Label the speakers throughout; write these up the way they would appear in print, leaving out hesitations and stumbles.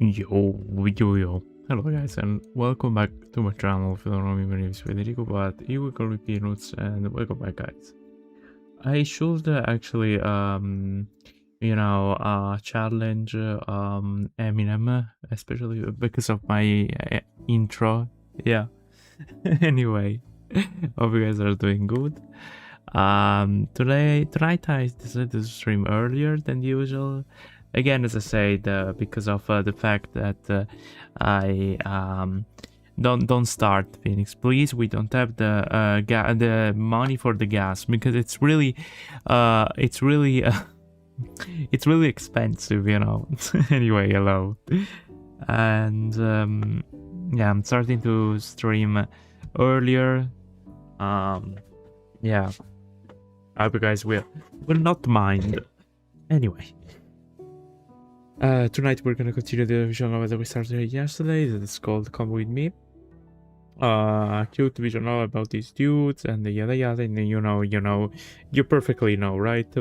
Speaker 1: Yo. Hello guys and welcome back to my channel. If you don't know me, my name is Federico, but you will call me Peanuts, and welcome back guys. I should actually challenge Eminem, especially because of my intro. Yeah. Anyway, hope you guys are doing good. Tonight I decided to stream earlier than usual. Again, as I said, because of the fact that I don't start Phoenix, please. We don't have the money for the gas because it's really it's really expensive, you know. Anyway, hello, and yeah, I'm starting to stream earlier. Yeah, I hope you guys will not mind. Anyway. Tonight we're gonna continue the visual novel that we started yesterday. It's called Come With Me. Cute visual novel about these dudes and the yada yada, and you know, you perfectly know, right?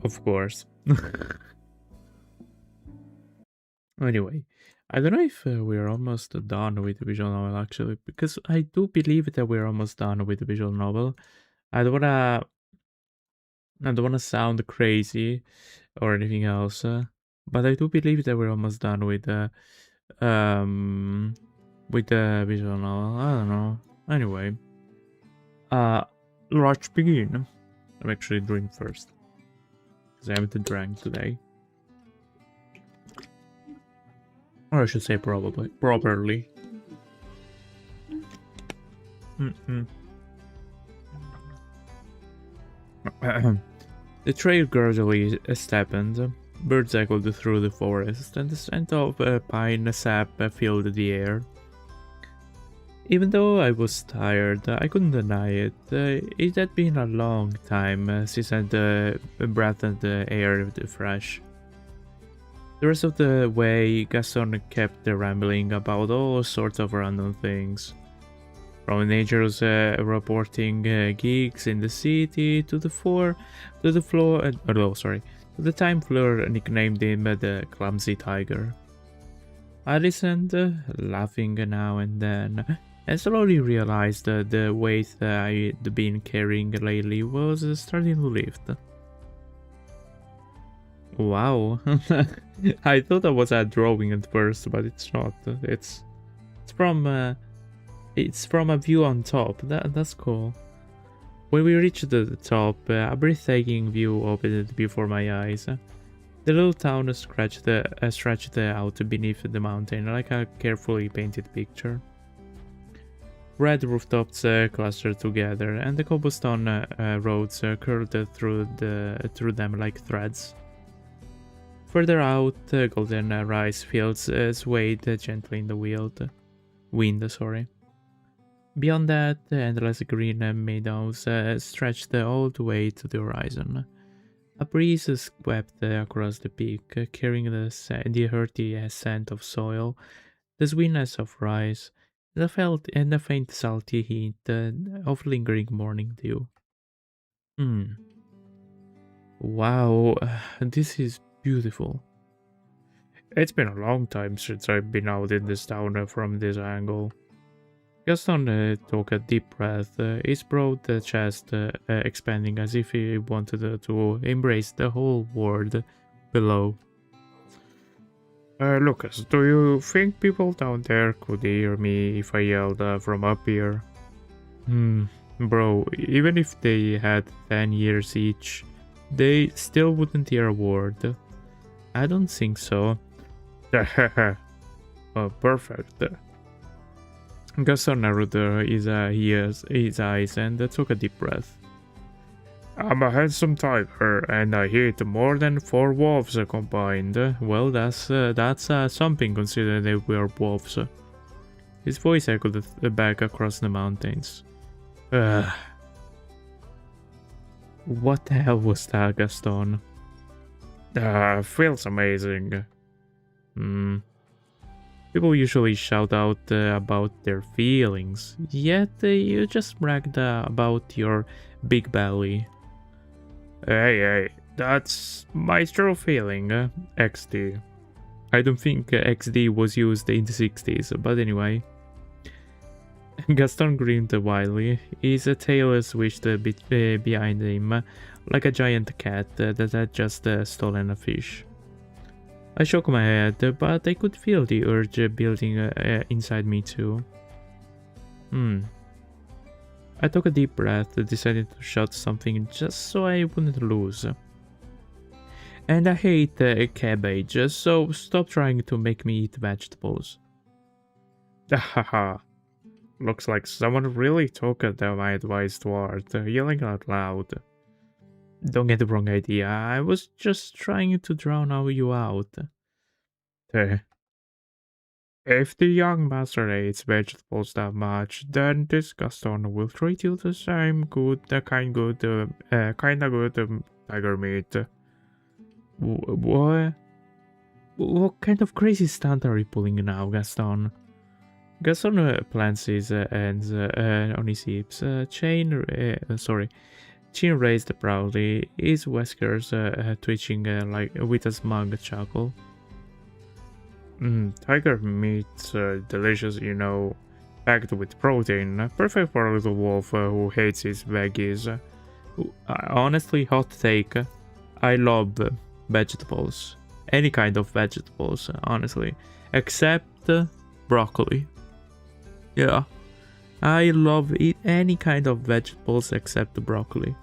Speaker 1: Of course. Anyway, I don't know if we're almost done with the visual novel actually, because I do believe that we're almost done with the visual novel. I don't wanna sound crazy or anything else, but I do believe that we're almost done with the visual novel. I don't know. Anyway, let's begin. I'm actually drinking first because I haven't drank today, or I should say properly. The trail gradually steepened. Birds echoed through the forest, and the scent of pine sap filled the air. Even though I was tired, I couldn't deny it. It had been a long time since I'd breathed the air fresh. The rest of the way, Gaston kept rambling about all sorts of random things. From Nature's reporting gigs in the city to the time Fleur nicknamed him the Clumsy Tiger. I listened, laughing now and then, and slowly realized that the weight that I'd been carrying lately was starting to lift. Wow, I thought I was a drawing at first, but it's not. It's from a view on top. That's cool. When we reached the top, a breathtaking view opened before my eyes. The little town stretched out beneath the mountain like a carefully painted picture. Red rooftops clustered together, and the cobblestone roads curled through them like threads. Further out, golden rice fields swayed gently in the wind. Beyond that, endless green meadows stretched all the way to the horizon. A breeze swept across the peak, carrying the earthy scent of soil, the sweetness of rice, and the faint salty heat of lingering morning dew. Wow, this is beautiful. It's been a long time since I've been out in this town from this angle. Gaston took a deep breath, his broad chest expanding as if he wanted to embrace the whole world below. Lucas, do you think people down there could hear me if I yelled from up here? Bro, even if they had 10 years each, they still wouldn't hear a word. I don't think so. Perfect. Gaston narrowed his eyes and took a deep breath. I'm a handsome tiger, and I hit more than 4 wolves combined. Well, that's something considering they were wolves. His voice echoed back across the mountains. What the hell was that, Gaston? Feels amazing. People usually shout out about their feelings, yet you just bragged about your big belly. Hey, That's my true feeling, XD. I don't think XD was used in the 60s, but anyway. Gaston grinned wildly. His tail swished a bit behind him, like a giant cat that had just stolen a fish. I shook my head, but I could feel the urge building inside me too. I took a deep breath, decided to shout something just so I wouldn't lose. And I hate cabbage, so stop trying to make me eat vegetables. Haha. Looks like someone really took my advice to heart, yelling out loud. Don't get the wrong idea, I was just trying to drown you out. If the young master eats vegetables that much, then this Gaston will treat you the same kinda good tiger meat. What? What kind of crazy stunt are you pulling now, Gaston? Gaston plants his hands on his hips, chin raised proudly, his whiskers twitching like with a smug chuckle. Tiger meat's delicious, you know, packed with protein, perfect for a little wolf who hates his veggies. Honestly, hot take, I love vegetables. Any kind of vegetables, honestly, except broccoli. Yeah, I love any kind of vegetables except broccoli.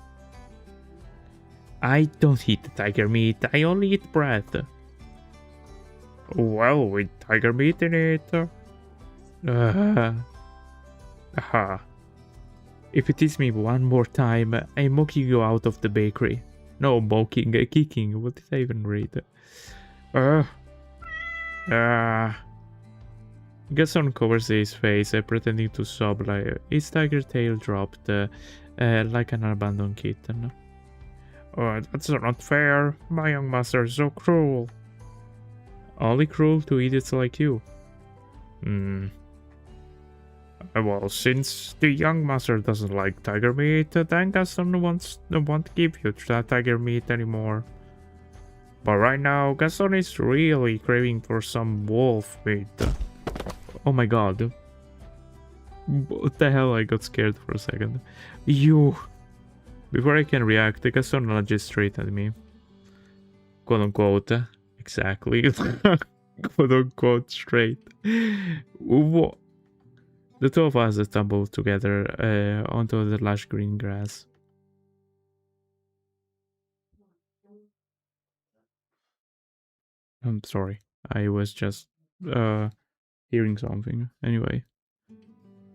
Speaker 1: I don't eat tiger meat, I only eat bread. Well, with tiger meat in it. If you tease me one more time, I'm mocking you out of the bakery. No, mocking, kicking. What did I even read? Gaston covers his face, pretending to sob like his tiger tail dropped like an abandoned kitten. That's not fair. My young master is so cruel. Only cruel to idiots like you. Well, since the young master doesn't like tiger meat, then Gaston won't give you that tiger meat anymore. But right now, Gaston is really craving for some wolf meat. Oh my god. What the hell, I got scared for a second. You! Before I can react, Gaston lunges straight at me. Quote unquote. Exactly. Quote unquote straight. What? The two of us stumbled together onto the lush green grass. I'm sorry. I was just hearing something. Anyway.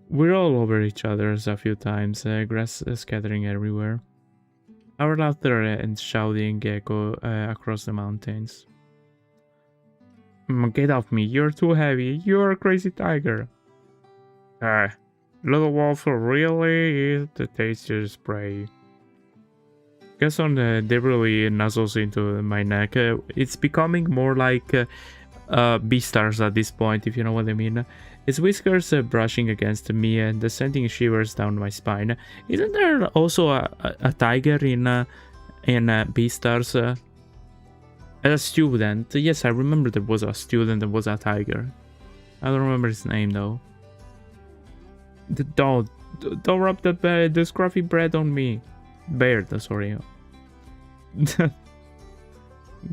Speaker 1: We're all over each other a few times, grass scattering everywhere. Our laughter and shouting echo across the mountains. Get off me, you're too heavy, you're a crazy tiger. Little wolf really is the tastiest prey. Gaston deliberately nuzzles into my neck. It's becoming more like Beastars at this point, if you know what I mean. His whiskers brushing against me and sending shivers down my spine. Isn't there also a tiger in Beastars? As a student, yes, I remember there was a student that was a tiger. I don't remember his name though. Don't rub the scruffy bread on me. Beard, sorry.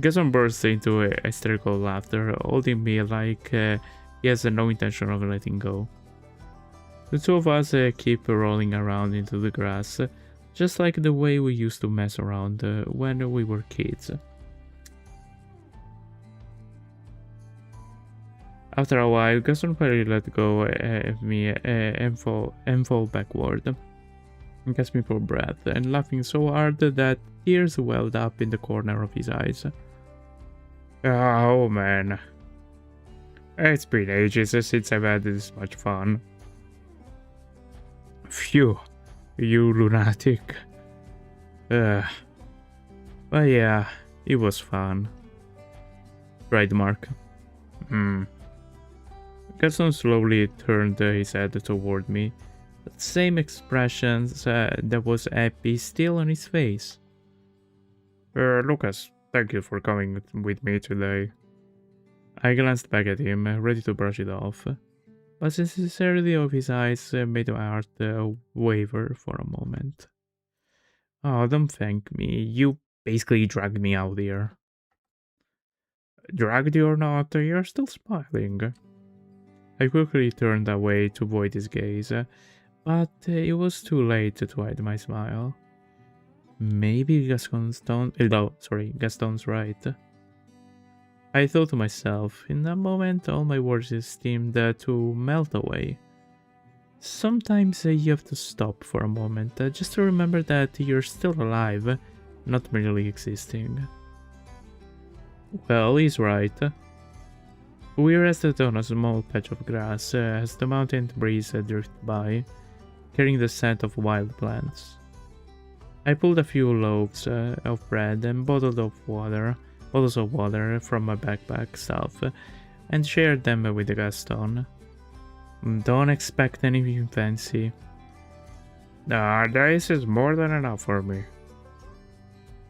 Speaker 1: Gaston bursts into a hysterical laughter, holding me like he has no intention of letting go. The two of us keep rolling around into the grass, just like the way we used to mess around when we were kids. After a while, Gaston finally let go of me and fall backward, gasping for breath and laughing so hard that tears welled up in the corner of his eyes. Oh man, it's been ages since I've had this much fun. Phew, you lunatic. But yeah, it was fun. Right, Mark? Gaston slowly turned his head toward me. The same expression that was happy still on his face. Lucas, thank you for coming with me today. I glanced back at him, ready to brush it off, but the sincerity of his eyes made my heart waver for a moment. Oh, don't thank me. You basically dragged me out here. Dragged you or not, you're still smiling. I quickly turned away to avoid his gaze, but it was too late to hide my smile. Maybe Gaston's right. I thought to myself, in that moment all my worries seemed to melt away. Sometimes you have to stop for a moment, just to remember that you're still alive, not merely existing. Well, he's right. We rested on a small patch of grass as the mountain breeze drifted by, carrying the scent of wild plants. I pulled a few loaves of bread and bottles of water from my backpack stuff, and shared them with Gaston. Don't expect anything fancy. This is more than enough for me.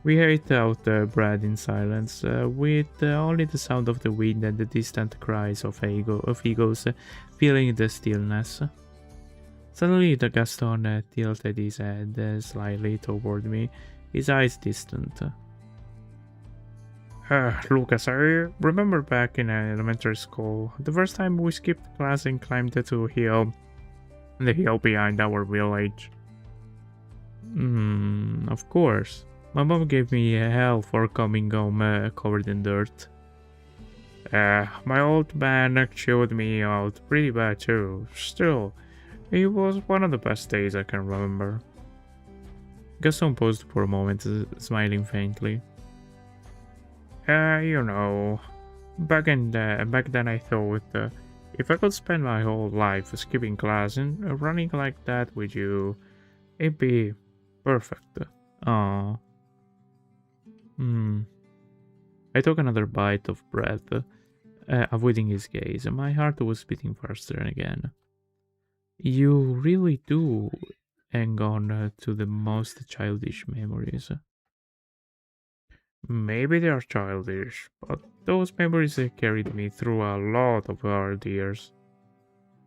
Speaker 1: We ate out bread in silence, with only the sound of the wind and the distant cries of eagles filling the stillness. Suddenly, the Gaston tilted his head slightly toward me, his eyes distant. Lucas, I remember back in elementary school, the first time we skipped class and climbed the hill behind our village. Of course. My mom gave me hell for coming home covered in dirt. My old man chewed me out pretty bad too. Still, it was one of the best days I can remember. Gaston paused for a moment, smiling faintly. You know, back then I thought if I could spend my whole life skipping class and running like that with you, it'd be perfect. Aww. I took another bite of bread, avoiding his gaze, and my heart was beating faster again. You really do hang on to the most childish memories. Maybe they are childish, but those memories carried me through a lot of hard years.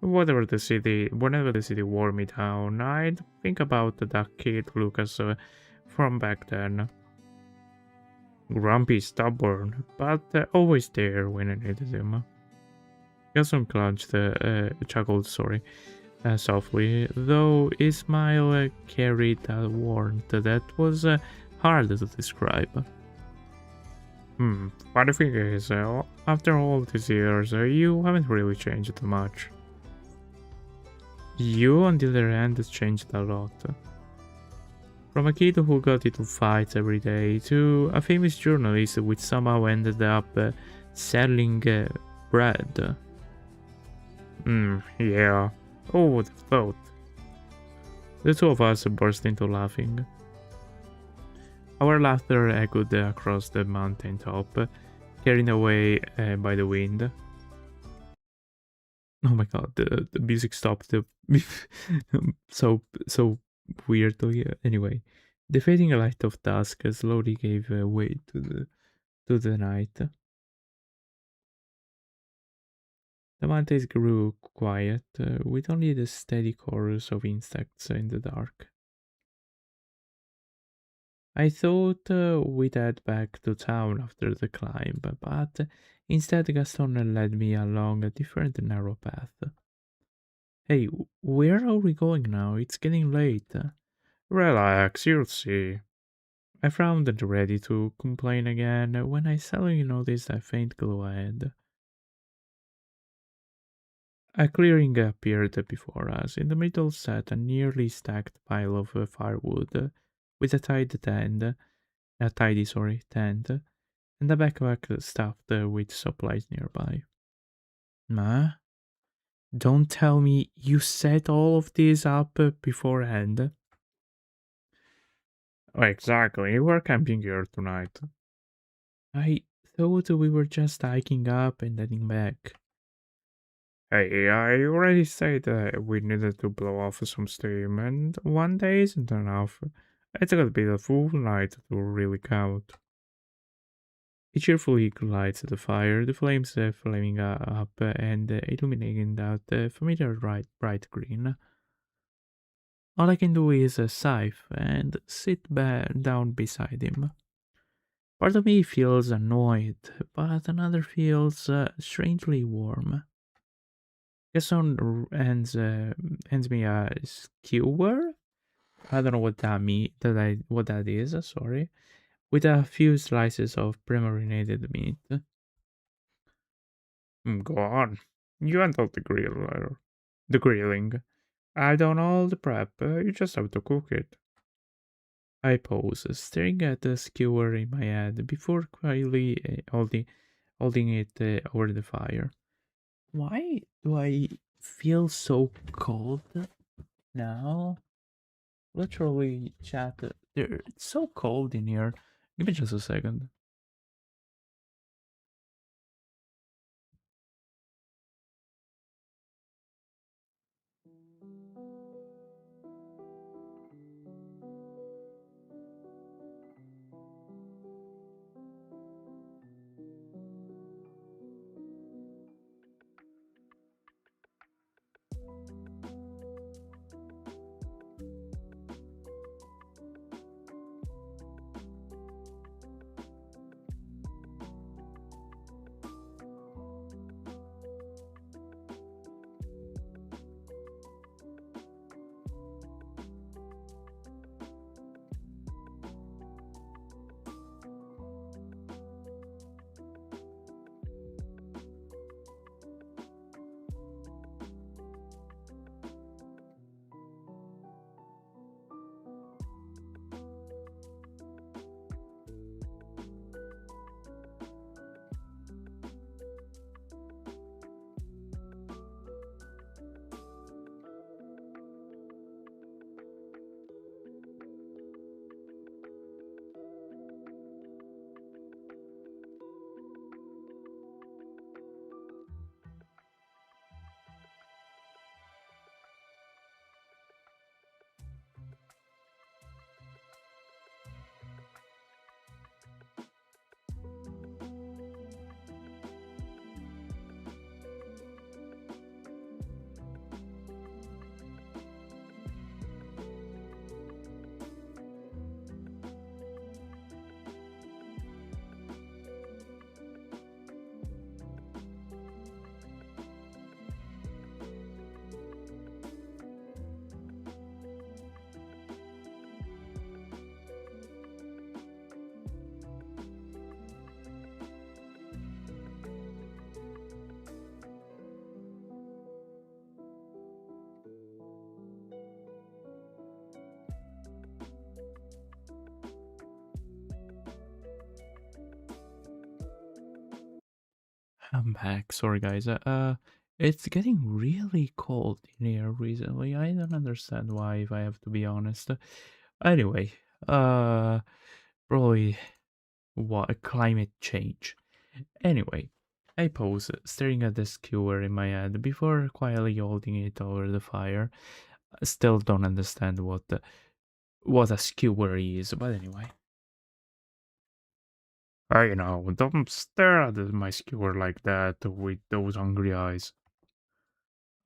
Speaker 1: Whenever the city wore me down, I'd think about that kid Lucas from back then. Grumpy, stubborn, but always there when I needed him. Gaston chuckled, softly, though his smile carried a warmth that was hard to describe. Funny thing is, after all these years, you haven't really changed much. You, on the other hand, changed a lot. From a kid who got into fights every day to a famous journalist which somehow ended up selling bread. Yeah. Who would have thought? The two of us burst into laughing. Our laughter echoed across the mountain top, carried away by the wind. Oh my god, the music stopped so weirdly. Anyway, the fading light of dusk slowly gave way to the night. The mountains grew quiet, with only the steady chorus of insects in the dark. I thought we'd head back to town after the climb, but instead Gaston led me along a different narrow path. Hey, where are we going now? It's getting late. Relax, you'll see. I frowned and ready to complain again when I suddenly noticed a faint glow ahead. A clearing appeared before us. In the middle sat a nearly stacked pile of firewood, with a tidy tent, and a backpack stuffed with supplies nearby. Ma, don't tell me you set all of this up beforehand. Exactly, we're camping here tonight. I thought we were just hiking up and heading back. Hey, I already said that we needed to blow off some steam, and one day isn't enough. It's gotta be the full night to really count. He cheerfully lights the fire, the flames flaming up and illuminating that familiar bright green. All I can do is sigh and sit down beside him. Part of me feels annoyed, but another feels strangely warm. Gaston hands me a skewer. I don't know what that what that is. Sorry, with a few slices of pre-marinated meat. Go on, you handle the grilling. I done all the prep. You just have to cook it. I pause, staring at the skewer in my head before quietly holding it over the fire. Why do I feel so cold now? Literally, chat. It's so cold in here. Give me just a second. I'm back. Sorry, guys. It's getting really cold in here recently. I don't understand why, if I have to be honest. Anyway, uh, probably what climate change. Anyway, I pause, staring at the skewer in my hand before quietly holding it over the fire. I still don't understand what a skewer is, but anyway. I know, don't stare at my skewer like that with those hungry eyes.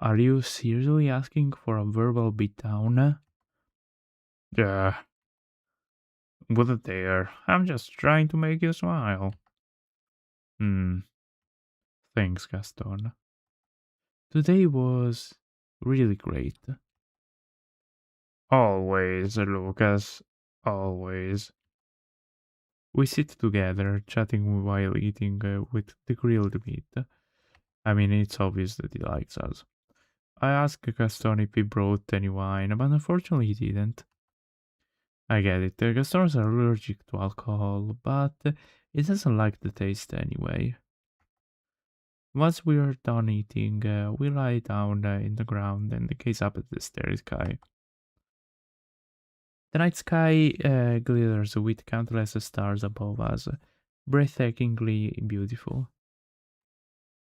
Speaker 1: Are you seriously asking for a verbal beatdown? Yeah, wouldn't dare. I'm just trying to make you smile. Hmm, thanks, Gaston. Today was really great. Always, Lucas. Always. We sit together, chatting while eating with the grilled meat. I mean, it's obvious that he likes us. I asked Gaston if he brought any wine, but unfortunately he didn't. I get it. Gastons are allergic to alcohol, but it doesn't like the taste anyway. Once we are done eating, we lie down in the ground and gaze up at the starry sky. The night sky glitters with countless stars above us, breathtakingly beautiful.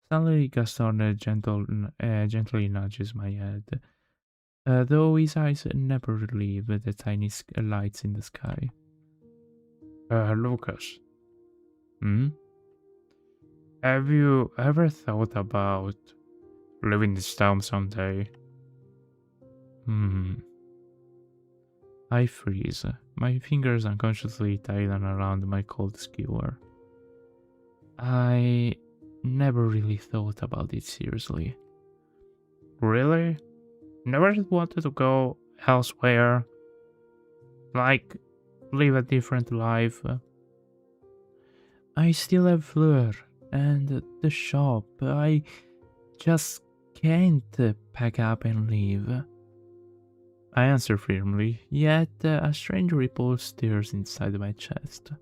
Speaker 1: Suddenly, Gaston gently nudges my head, though his eyes never leave the tiny lights in the sky. Lucas, Hmm? Have you ever thought about leaving this town someday? Hmm. I freeze. My fingers unconsciously tighten around my cold skewer. I never really thought about it seriously. Really? Never wanted to go elsewhere? Like, live a different life? I still have Fleur and the shop. I just can't pack up and leave. I answer firmly, yet a strange ripple stirs inside my chest.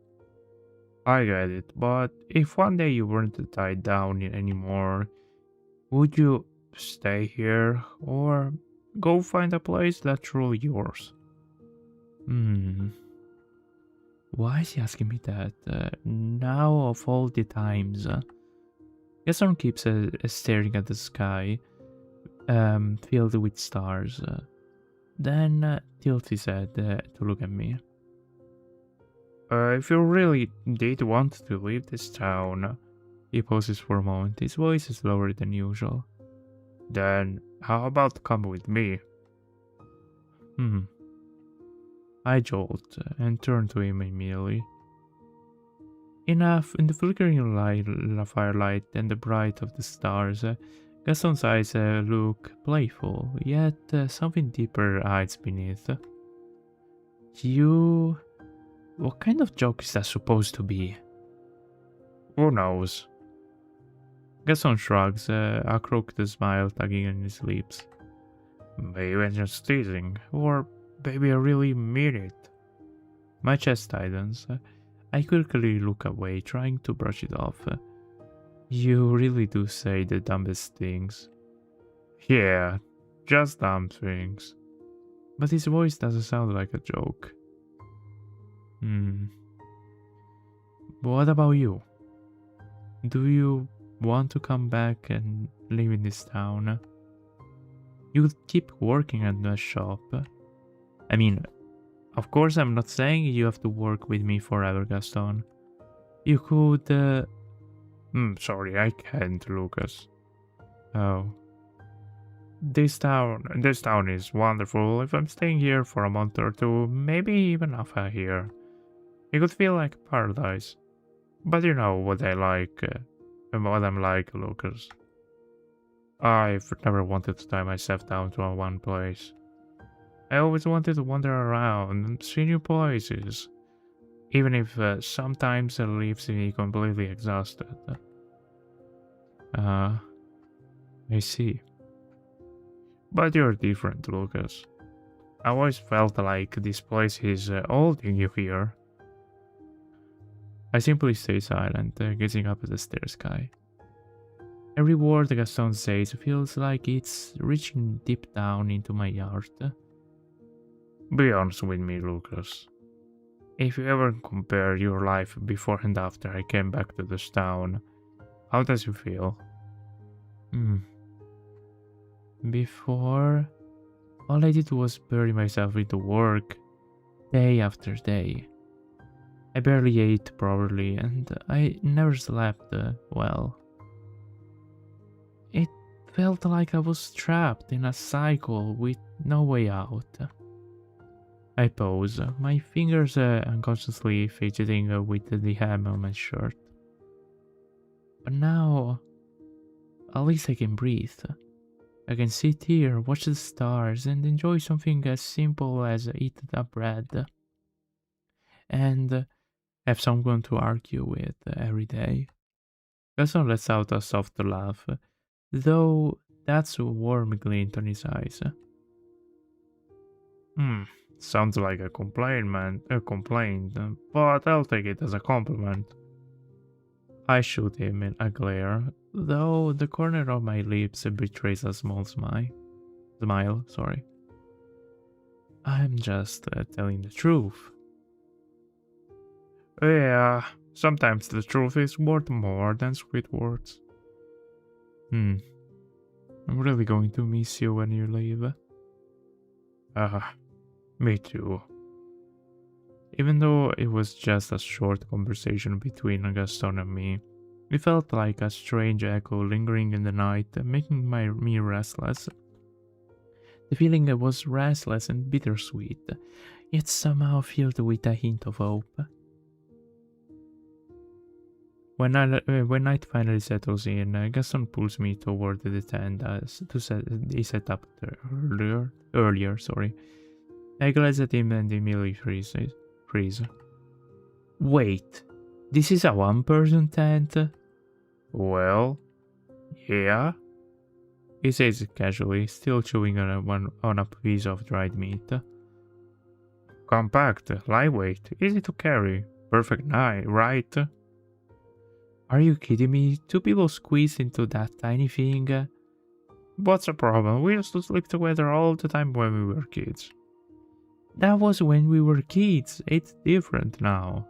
Speaker 1: I get it, but if one day you weren't tied down anymore, would you stay here or go find a place that's truly yours? Hmm. Why is he asking me that? Now of all the times. Gaston keeps staring at the sky, filled with stars. Then tilts his head to look at me. If you really did want to leave this town, he pauses for a moment. His voice is lower than usual. Then how about come with me? Hmm. I jolt and turn to him immediately. Enough in the flickering light, firelight and the bright of the stars, Gaston's eyes look playful, yet something deeper hides beneath. You... What kind of joke is that supposed to be? Who knows? Gaston shrugs, a crooked smile tugging on his lips. Maybe I'm just teasing, or maybe I really mean it. My chest tightens. I quickly look away, trying to brush it off. You really do say the dumbest things. Yeah, just dumb things. But his voice doesn't sound like a joke. Hmm. What about you? Do you want to come back and live in this town? You could keep working at the shop. I mean, of course, I'm not saying you have to work with me forever, Gaston. You could. Sorry, I can't, Lucas. Oh. This town is wonderful. If I'm staying here for a month or two, maybe even half a year, it could feel like paradise. But you know what I like, and what I'm like, Lucas. I've never wanted to tie myself down to one place. I always wanted to wander around and see new places, even if sometimes it leaves me completely exhausted. Uh, I see. But you're different, Lucas. I always felt like this place is holding you here. I simply stay silent, gazing up at the stair sky. Every word Gaston says feels like it's reaching deep down into my heart. Be honest with me, Lucas. If you ever compare your life before and after I came back to this town, how does it feel? Hmm. Before, all I did was bury myself into work, day after day. I barely ate properly and I never slept well. It felt like I was trapped in a cycle with no way out. I pause, my fingers unconsciously fidgeting with the hem on my shirt. But now, at least I can breathe. I can sit here, watch the stars, and enjoy something as simple as eating a bread. And have someone to argue with every day. Gaston lets out a soft laugh, though that's a warm glint on his eyes. Hmm, sounds like a complaint, but I'll take it as a compliment. I shoot him in a glare, though the corner of my lips betrays a small smile. Sorry. I'm just telling the truth. Yeah, sometimes the truth is worth more than sweet words. Hmm, I'm really going to miss you when you leave. Me too. Even though it was just a short conversation between Gaston and me, it felt like a strange echo lingering in the night, making me restless. The feeling was restless and bittersweet, yet somehow filled with a hint of hope. When night finally settles in, Gaston pulls me toward the tent he set up earlier. Sorry. I glance at him and immediately freeze. Wait, this is a one-person tent? Well, yeah, he says casually, still chewing on a piece of dried meat. Compact, lightweight, easy to carry, perfect night, right? Are you kidding me? Two people squeezed into that tiny thing? What's the problem? We used to sleep together all the time when we were kids. That was when we were kids. It's different now.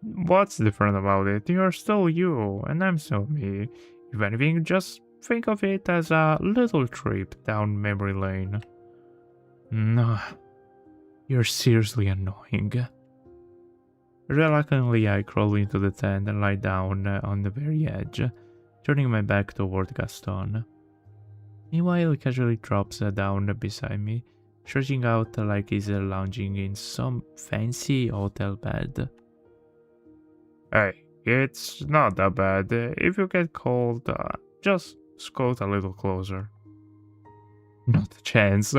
Speaker 1: What's different about it? You're still you, and I'm still me. If anything, just think of it as a little trip down memory lane. No, you're seriously annoying. Reluctantly, I crawl into the tent and lie down on the very edge, turning my back toward Gaston. Meanwhile, he casually drops down beside me, stretching out like he's lounging in some fancy hotel bed. Hey, it's not that bad. If you get cold, just scoot a little closer. Not a chance.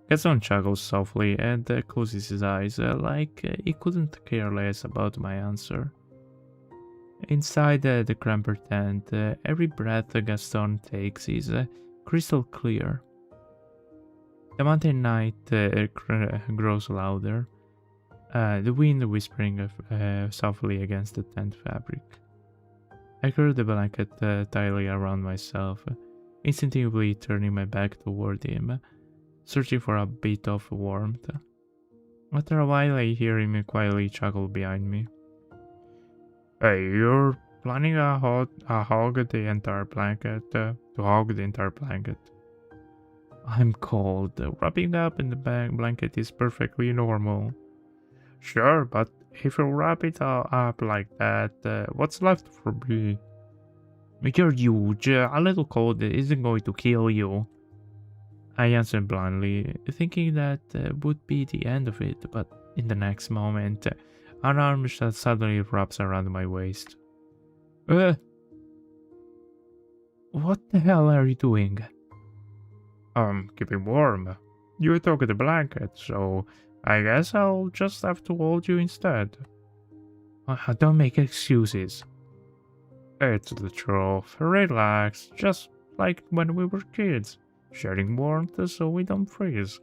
Speaker 1: Gaston chuckles softly and closes his eyes like he couldn't care less about my answer. Inside the cramped tent, every breath Gaston takes is crystal clear. The mountain night grows louder, the wind whispering softly against the tent fabric. I curl the blanket tightly around myself, instinctively turning my back toward him, searching for a bit of warmth. After a while, I hear him quietly chuckle behind me. Hey, you're planning to hog the entire blanket, I'm cold. Wrapping up in the blanket is perfectly normal. Sure, but if you wrap it up like that, what's left for me? You're huge. A little cold isn't going to kill you. I answered bluntly, thinking that would be the end of it, but in the next moment, an arm suddenly wraps around my waist. What the hell are you doing? Keeping warm. You took the blanket, so I guess I'll just have to hold you instead. Don't make excuses. It's the truth. Relax, just like when we were kids. Sharing warmth so we don't freeze.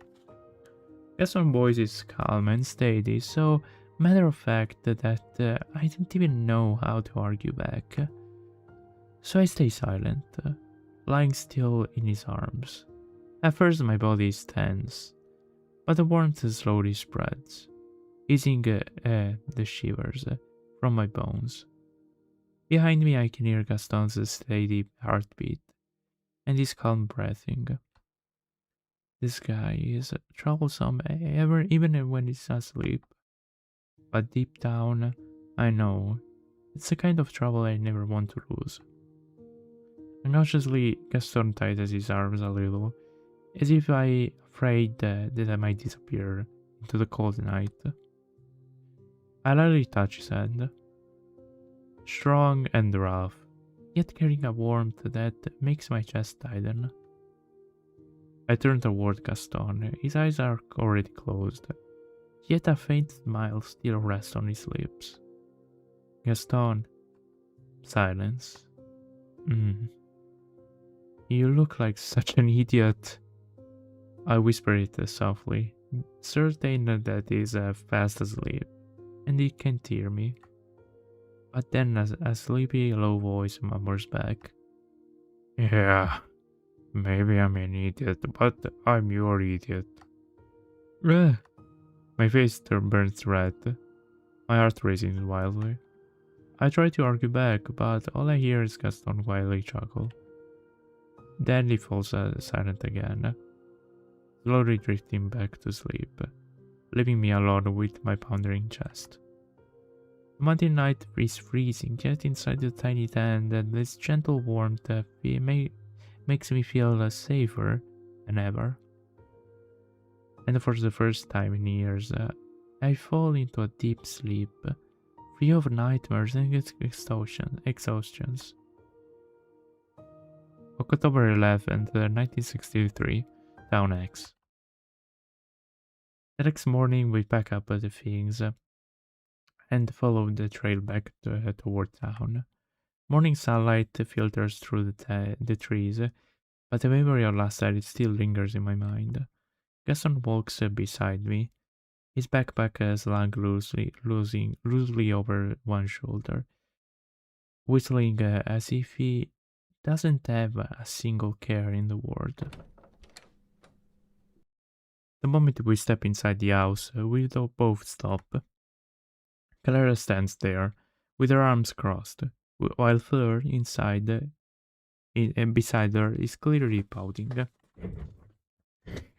Speaker 1: Gaston's voice is calm and steady, so matter of fact that I didn't even know how to argue back. So I stay silent, lying still in his arms. At first my body is tense, but the warmth slowly spreads, easing the shivers from my bones. Behind me I can hear Gaston's steady heartbeat and his calm breathing. This guy is troublesome even when he's asleep. But deep down, I know it's the kind of trouble I never want to lose. Unconsciously, Gaston tightens his arms a little, as if I'm afraid that I might disappear into the cold night. I lightly touch his hand. Strong and rough, yet carrying a warmth that makes my chest tighten. I turn toward Gaston. His eyes are already closed, yet a faint smile still rests on his lips. Gaston. Silence. You look like such an idiot. I whisper it softly, certain that he's fast asleep, and he can't hear me. But then a sleepy, low voice murmurs back. Yeah, maybe I'm an idiot, but I'm your idiot. My face burns red, my heart racing wildly. I try to argue back, but all I hear is Gaston quietly chuckle. Then he falls silent again, slowly drifting back to sleep, leaving me alone with my pounding chest. The Monday night is freezing, yet inside the tiny tent, and this gentle warmth makes me feel safer than ever. And for the first time in years, I fall into a deep sleep, free of nightmares and exhaustions. October 11th, 1963, Town X. The next morning, we pack up the things and follow the trail back toward town. Morning sunlight filters through the trees, but the memory of last night still lingers in my mind. Gaston walks beside me, his backpack slung loosely over one shoulder, whistling as if he doesn't have a single care in the world. The moment we step inside the house, we both stop. Clara stands there, with her arms crossed, while Fleur and beside her is clearly pouting.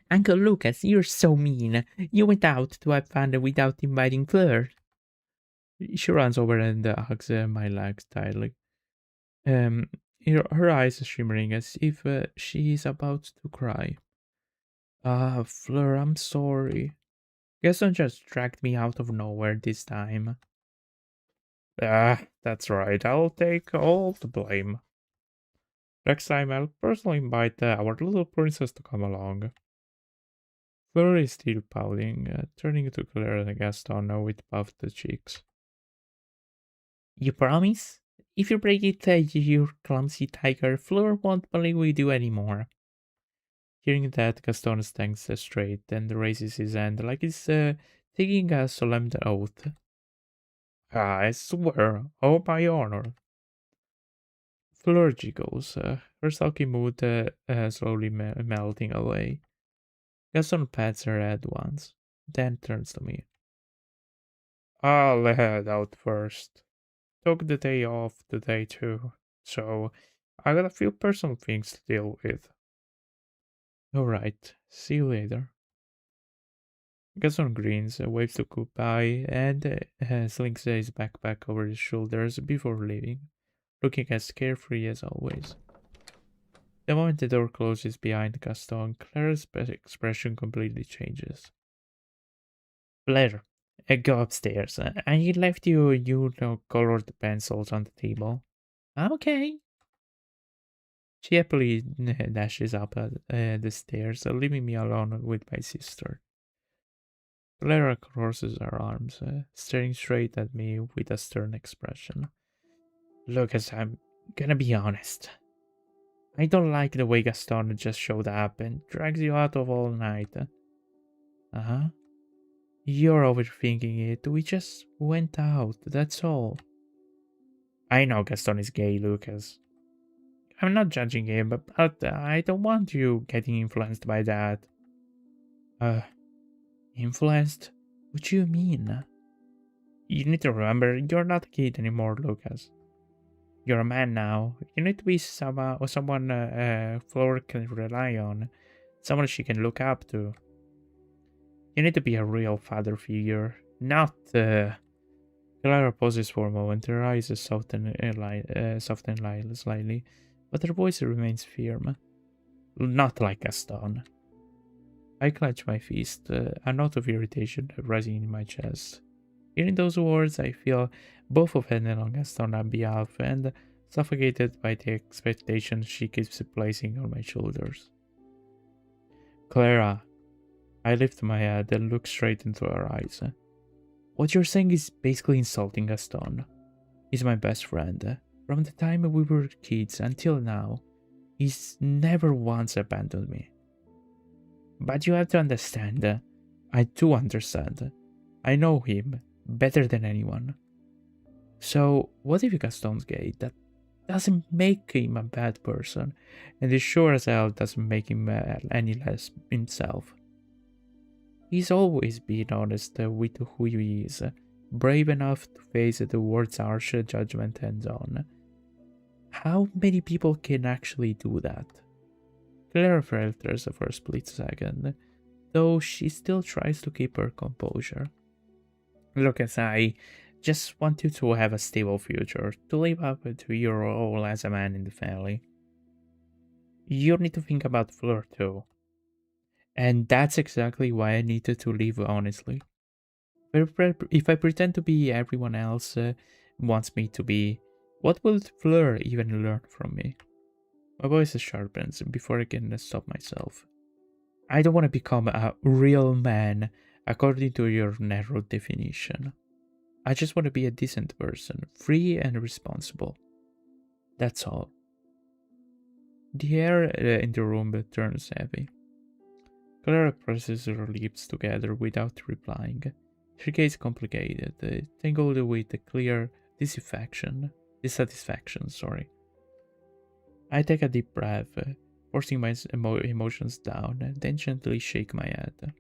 Speaker 1: Uncle Lucas, you're so mean. You went out to have fun without inviting Fleur. She runs over and hugs my legs tightly. Her eyes shimmering as if she is about to cry. Ah, Fleur, I'm sorry. Gaston just dragged me out of nowhere this time. Ah, that's right. I'll take all the blame. Next time, I'll personally invite our little princess to come along. Fleur is still pouting, turning to Claire and Gaston with puffed cheeks. You promise? If you break it, you clumsy tiger, Fleur won't believe we do anymore. Hearing that, Gaston stands straight and raises his hand like he's taking a solemn oath. I swear, oh my honor. Fleur giggles, her sulky mood slowly melting away. Gaston pats her head once, then turns to me. I'll head out first. Took the day off today too, so I got a few personal things to deal with. Alright, see you later. Gaston grins, waves to goodbye, and slings his backpack over his shoulders before leaving, looking as carefree as always. The moment the door closes behind Gaston, Clara's expression completely changes. Blair, go upstairs. I left you colored pencils on the table. Okay. She happily dashes up the stairs, leaving me alone with my sister. Clara crosses her arms, staring straight at me with a stern expression. Lucas, I'm gonna be honest. I don't like the way Gaston just showed up and drags you out of all night. Uh-huh. You're overthinking it. We just went out, that's all. I know Gaston is gay, Lucas. I'm not judging him, but I don't want you getting influenced by that. Influenced? What do you mean? You need to remember, you're not a kid anymore, Lucas. You're a man now. You need to be someone Flora can rely on. Someone she can look up to. You need to be a real father figure, not Clara pauses for a moment, her eyes soften slightly, but her voice remains firm. Not like Gaston. I clench my fist, a note of irritation rising in my chest. Hearing those words, I feel both offended on Gaston's behalf and suffocated by the expectation she keeps placing on my shoulders. Clara, I lift my head and look straight into her eyes. What you're saying is basically insulting Gaston. He's my best friend. From the time we were kids until now, he's never once abandoned me. But you have to understand. I do understand. I know him better than anyone. So, what if Gaston's gay? That doesn't make him a bad person, and it sure as hell doesn't make him any less himself. He's always been honest with who he is, brave enough to face the world's harsh judgment head on. How many people can actually do that? Clara falters for a split second, though she still tries to keep her composure. Lucas, I just want you to have a stable future, to live up to your role as a man in the family. You need to think about Fleur too. And that's exactly why I needed to live honestly. If I pretend to be everyone else wants me to be, what will Fleur even learn from me? My voice sharpens before I can stop myself. I don't want to become a real man according to your narrow definition. I just want to be a decent person, free and responsible. That's all. The air in the room turns heavy. Clara presses her lips together without replying. Her gaze complicated, tangled with a clear dissatisfaction. Sorry. I take a deep breath, forcing my emotions down, then gently shake my head.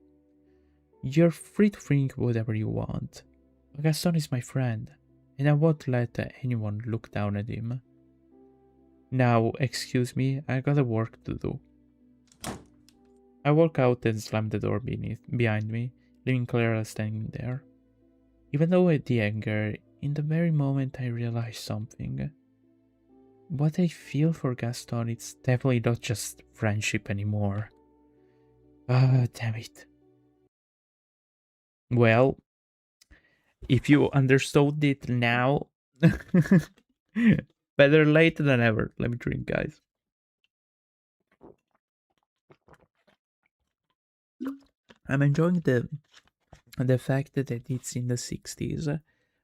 Speaker 1: You're free to think whatever you want. Gaston is my friend, and I won't let anyone look down at him. Now, excuse me, I got a work to do. I walk out and slam the door behind me, leaving Clara standing there. Even though at the anger, in the very moment I realize something. What I feel for Gaston, it's definitely not just friendship anymore. Ah, damn it. Well, if you understood it now, better late than ever. Let me drink, guys. I'm enjoying the fact that it's in the 60s.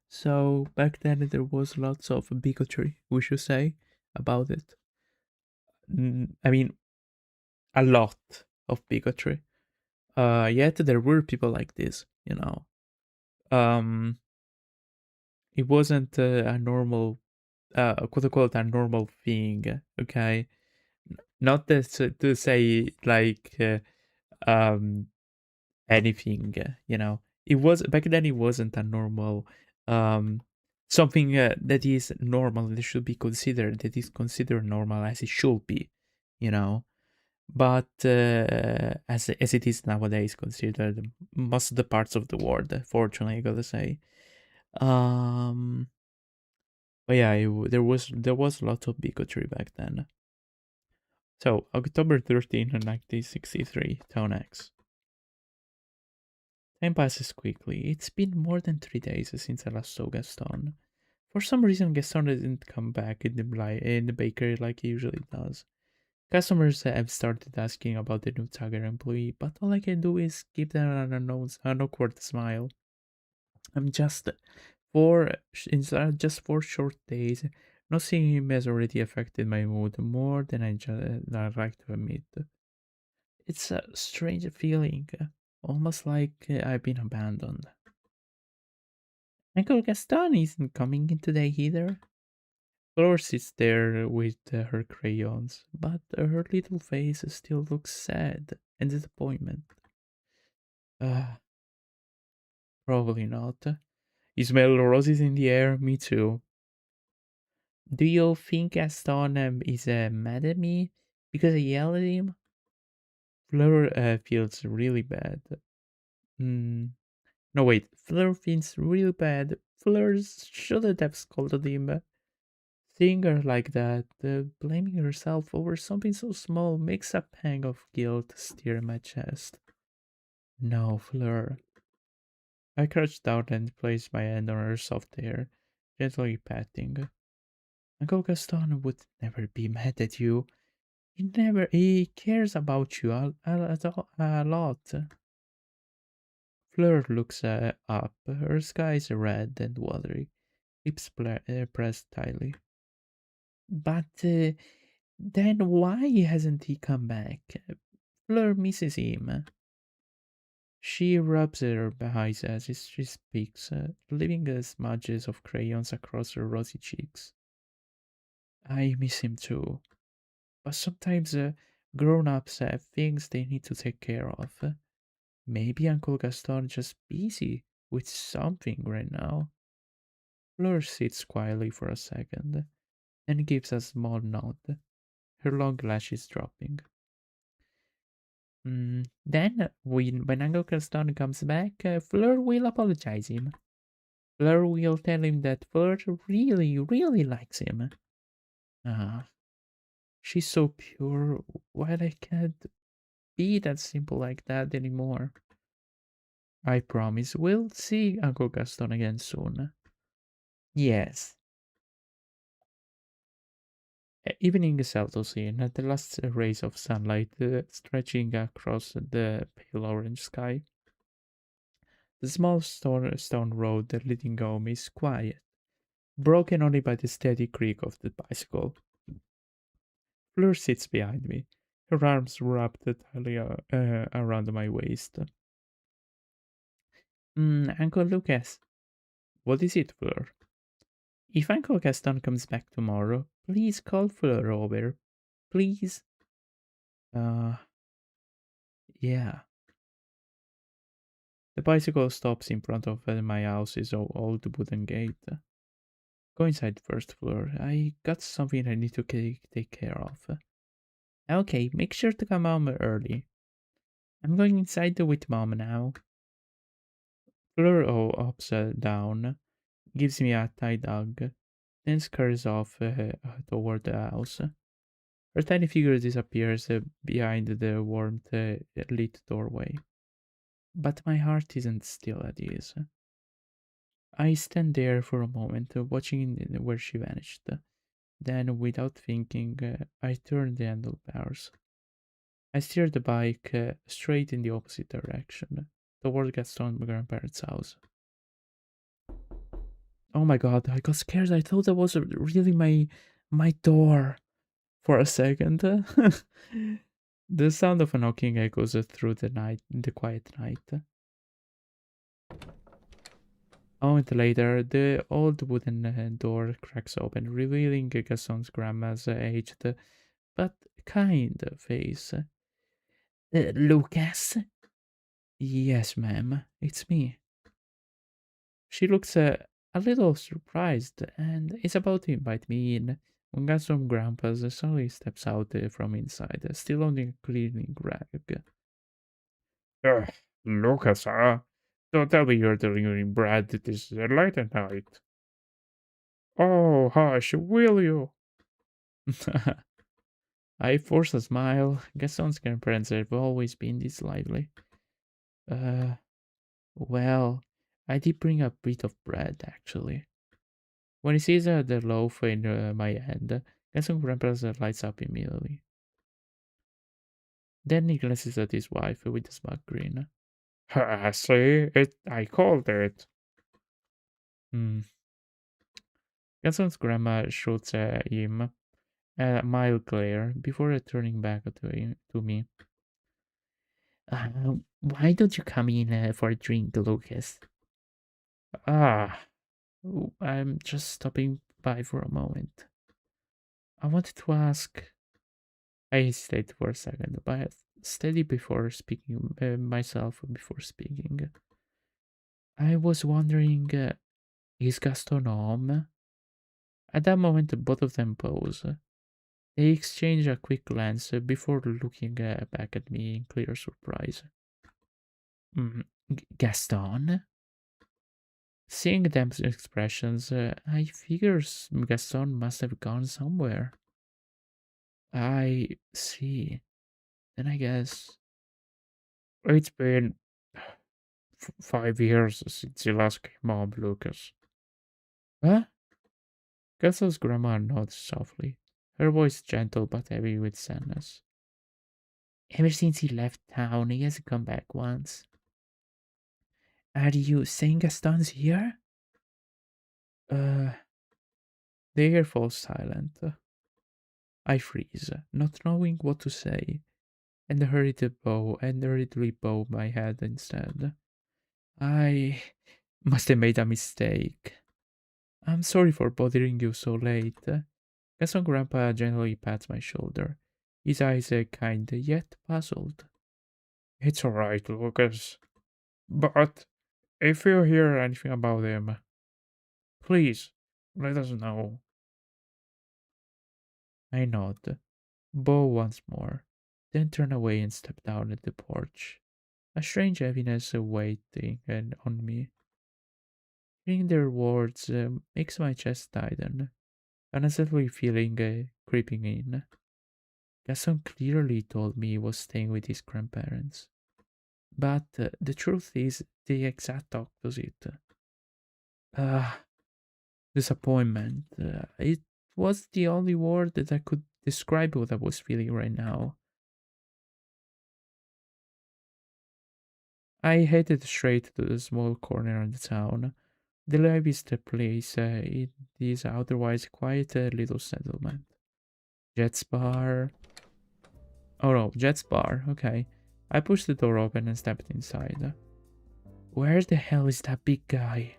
Speaker 1: So back then there was lots of bigotry, we should say, about it. I mean, a lot of bigotry. Yet there were people like this, you know. Um, it wasn't a normal, quote unquote, a normal thing. Okay, not that to say like um anything. You know, it was back then. It wasn't a normal something that is normal that should be considered, that is considered normal as it should be. You know, but as it is nowadays considered most of the parts of the world, fortunately, I gotta say. um but yeah, there was a lot of bigotry back then. So October 13th, 1963, Town X. Time passes quickly. It's been more than 3 days since I last saw Gaston. For some reason, Gaston didn't come back in the bakery like he usually does. Customers have started asking about the new Tiger employee, but all I can do is give them an awkward smile. I'm just 4 short days. Not seeing him has already affected my mood more than I'd like to admit. It's a strange feeling, almost like I've been abandoned. Uncle Gaston isn't coming in today either. Flora sits there with her crayons, but her little face still looks sad and disappointment. Uh, Probably not. You smell roses in the air? Me too. Do you think Gaston is mad at me because I yelled at him? Fleur feels really bad. Mm, no, wait. Fleur feels really bad. Fleur shouldn't have scolded him. Seeing her like that, blaming herself over something so small makes a pang of guilt stir in my chest. No, Fleur. I crouched down and placed my hand on her soft hair, gently patting. Uncle Gaston would never be mad at you. He cares about you a lot. Fleur looks up, her skies red and watery, lips pressed tightly. But then why hasn't he come back? Fleur misses him. She rubs her eyes as she speaks, leaving smudges of crayons across her rosy cheeks. I miss him too. But sometimes grown-ups have things they need to take care of. Maybe Uncle Gaston just busy with something right now. Fleur sits quietly for a second, then gives a small nod, her long lashes dropping. Then, when Uncle Gaston comes back, Fleur will apologize him. Fleur will tell him that Fleur really, really likes him. Ah, she's so pure. Why I can't be that simple like that anymore? I promise we'll see Uncle Gaston again soon. Yes. Evening settled in, the last rays of sunlight stretching across the pale orange sky. The small stone road leading home is quiet, broken only by the steady creak of the bicycle. Fleur sits behind me, her arms wrapped tightly around my waist. Uncle Lucas, what is it, Fleur? If Uncle Gaston comes back tomorrow, please call Fleur over. Please? Uh, yeah. The bicycle stops in front of my house's old wooden gate. Go inside first, Fleur. I got something I need to take care of. Okay, make sure to come home early. I'm going inside with Mom now. Fleur hops down, gives me a tight hug, then scurries off toward the house. Her tiny figure disappears behind the warmth lit doorway. But my heart isn't still at ease. I stand there for a moment, watching where she vanished. Then, without thinking, I turn the handlebars. I steer the bike straight in the opposite direction, toward Gaston's grandparents' house. Oh my god, I got scared. I thought that was really my door for a second. The sound of a knocking echoes through the night, the quiet night. A moment later, the old wooden door cracks open, revealing Gaston's grandma's aged but kind face. Lucas? Yes, ma'am, it's me. She looks a little surprised and is about to invite me in when Gaston Grandpa suddenly steps out from inside, still holding a cleaning rag. Ugh, Lucas, don't tell me you're delivering bread this late at night. Oh, hush, will you? I force a smile. Gaston's grandparents have always been this lively. Uh, well, I did bring a bit of bread, actually. When he sees the loaf in my hand, Gaston grandparents lights up immediately. Then he glances at his wife with a smug grin. See, I called it. Hmm. Gaston's grandma shoots him a mild glare before turning back to me. Why don't you come in for a drink, Lucas? Ah, I'm just stopping by for a moment. I wanted to ask. I hesitated for a second, but steady before speaking myself before speaking. I was wondering, is Gaston home? At that moment, both of them pause. They exchange a quick glance before looking back at me in clear surprise. Gaston? Seeing them's expressions, I figures Gaston must have gone somewhere. I see. Then I guess it's been 5 years since you last came home, Lucas. Huh? Gaston's grandma nods softly, her voice gentle but heavy with sadness. Ever since he left town, he hasn't come back once. Are you saying Gaston's here? Uh, the air falls silent. I freeze, not knowing what to say, and hurriedly bow my head instead. I must have made a mistake. I'm sorry for bothering you so late. Gaston Grandpa gently pats my shoulder, his eyes kind yet puzzled. It's alright, Lucas. But if you hear anything about him, please let us know. I nod, bow once more. then turned away and stepped down at the porch. A strange heaviness waiting on me. Hearing their words makes my chest tighten, an unsettling feeling creeping in. Gaston clearly told me he was staying with his grandparents. But the truth is the exact opposite. Uh, Disappointment. It was the only word that I could describe what I was feeling right now. I headed straight to the small corner of the town. The liveliest place in this otherwise quiet little settlement. Jet's bar. Oh no, Jet's bar. Okay. I pushed the door open and stepped inside. Where the hell is that big guy?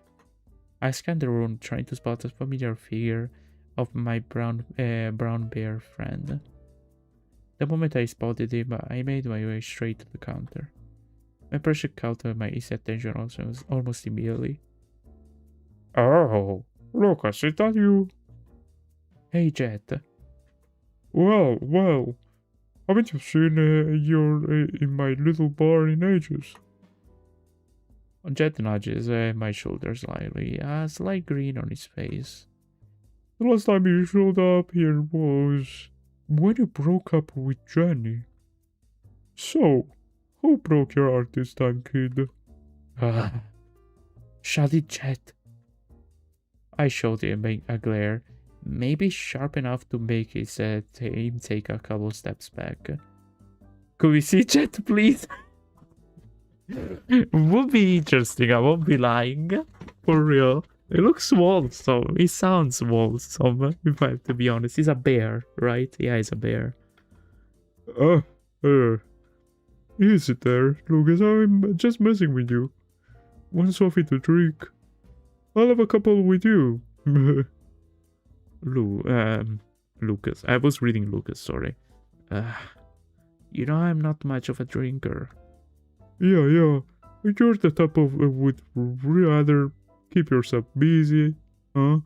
Speaker 1: I scanned the room, trying to spot a familiar figure of my brown bear friend. The moment I spotted him, I made my way straight to the counter. My pressure caught my attention almost immediately. Oh, Lucas, is that you? Hey, Jet. Well, haven't you seen you in my little bar in ages? Jet nudges my shoulder slightly, a slight grin on his face. The last time you showed up here was when you broke up with Jenny. So, who broke your heart this time, kid? Shut it, Jet. I showed him a glare, maybe sharp enough to make his him take a couple steps back. Could we see Jet, please? Would be interesting, I won't be lying. For real. It looks wholesome. It sounds wholesome, if I have to be honest. He's a bear, right? Yeah, he's a bear. Easy there, Lucas. I'm just messing with you. Want something to drink? I'll have a couple with you. Lucas. I was reading Lucas, sorry. You know I'm not much of a drinker. Yeah. You're the type of would rather keep yourself busy, huh?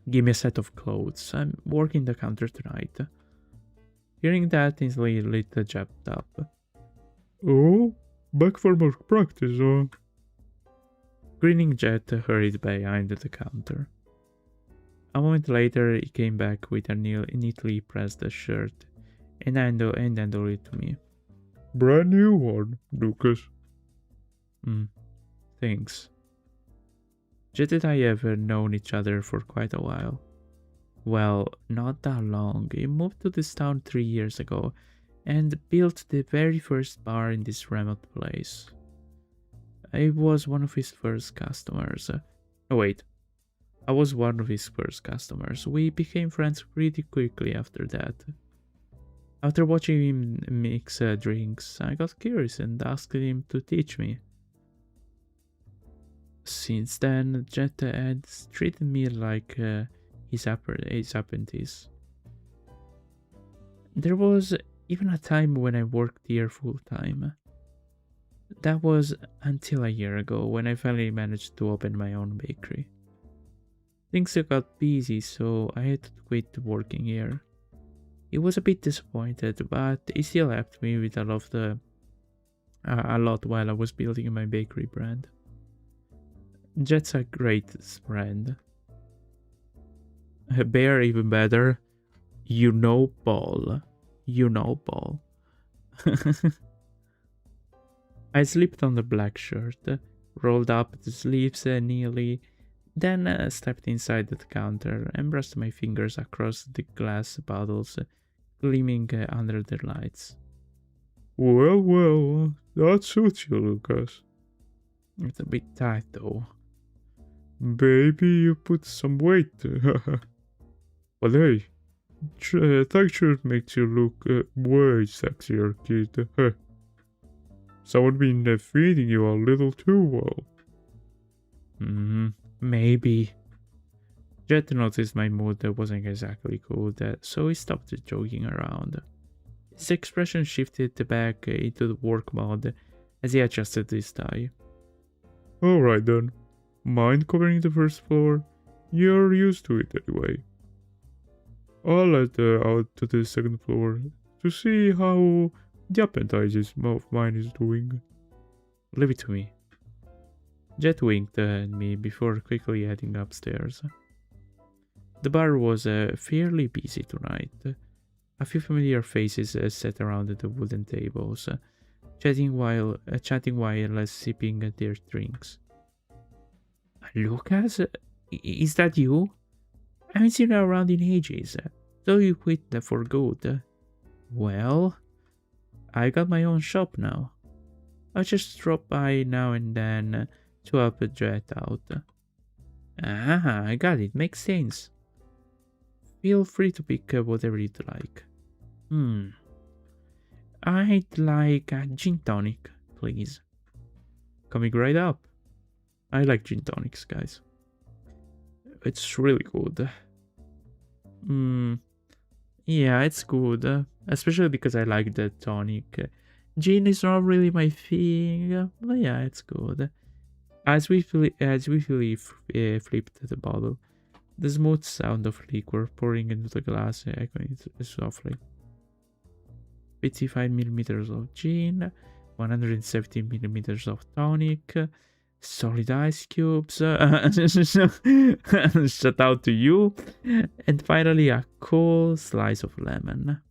Speaker 1: Give me a set of clothes. I'm working the counter tonight. Hearing that instantly lit the Jet up. Oh, back for more practice, huh? Grinning Jet hurried behind the counter. A moment later, he came back with a neatly pressed shirt and handed it to me. Brand new one, Lucas. Thanks. Jet and I have known each other for quite a while. Well, not that long. He moved to this town 3 years ago and built the very first bar in this remote place. I was one of his first customers. I was one of his first customers. We became friends pretty quickly after that. After watching him mix drinks, I got curious and asked him to teach me. Since then, Jet had treated me like his apprentice. There was even a time when I worked here full time. That was until a year ago when I finally managed to open my own bakery. Things got busy, so I had to quit working here. He was a bit disappointed, but he still helped me with a lot while I was building my bakery brand. Jet's a great friend. A bear even better. You know Paul. I slipped on the black shirt, rolled up the sleeves neatly, then stepped inside the counter and brushed my fingers across the glass bottles gleaming under the lights. Well, that suits you, Lucas. It's a bit tight though. Baby, you put some weight. But hey, texture makes you look way sexier, kid. Someone been feeding you a little too well. Maybe. Jet noticed my mood wasn't exactly good, so he stopped joking around. His expression shifted back into the work mode as he adjusted his tie. Alright then. Mind covering the first floor? You're used to it anyway.
Speaker 2: I'll head out to the second floor to see how the appetizers of mine is doing.
Speaker 1: Leave it to me. Jet winked at me before quickly heading upstairs. The bar was fairly busy tonight. A few familiar faces sat around the wooden tables, chatting while sipping their drinks. Lucas, is that you? I haven't seen you around in ages. Though you quit for good. Well, I got my own shop now. I just drop by now and then to help Jet out. Ah, I got it. Makes sense. Feel free to pick whatever you'd like. I'd like a gin tonic, please. Coming right up. I like gin tonics, guys. It's really good. Yeah, it's good. Especially because I like the tonic. Gin is not really my thing, but yeah, it's good. As we flipped the bottle, the smooth sound of liquor pouring into the glass echoing softly. 55 milliliters of gin, 170 milliliters of tonic, solid ice cubes, shout out to you, and finally a cool slice of lemon.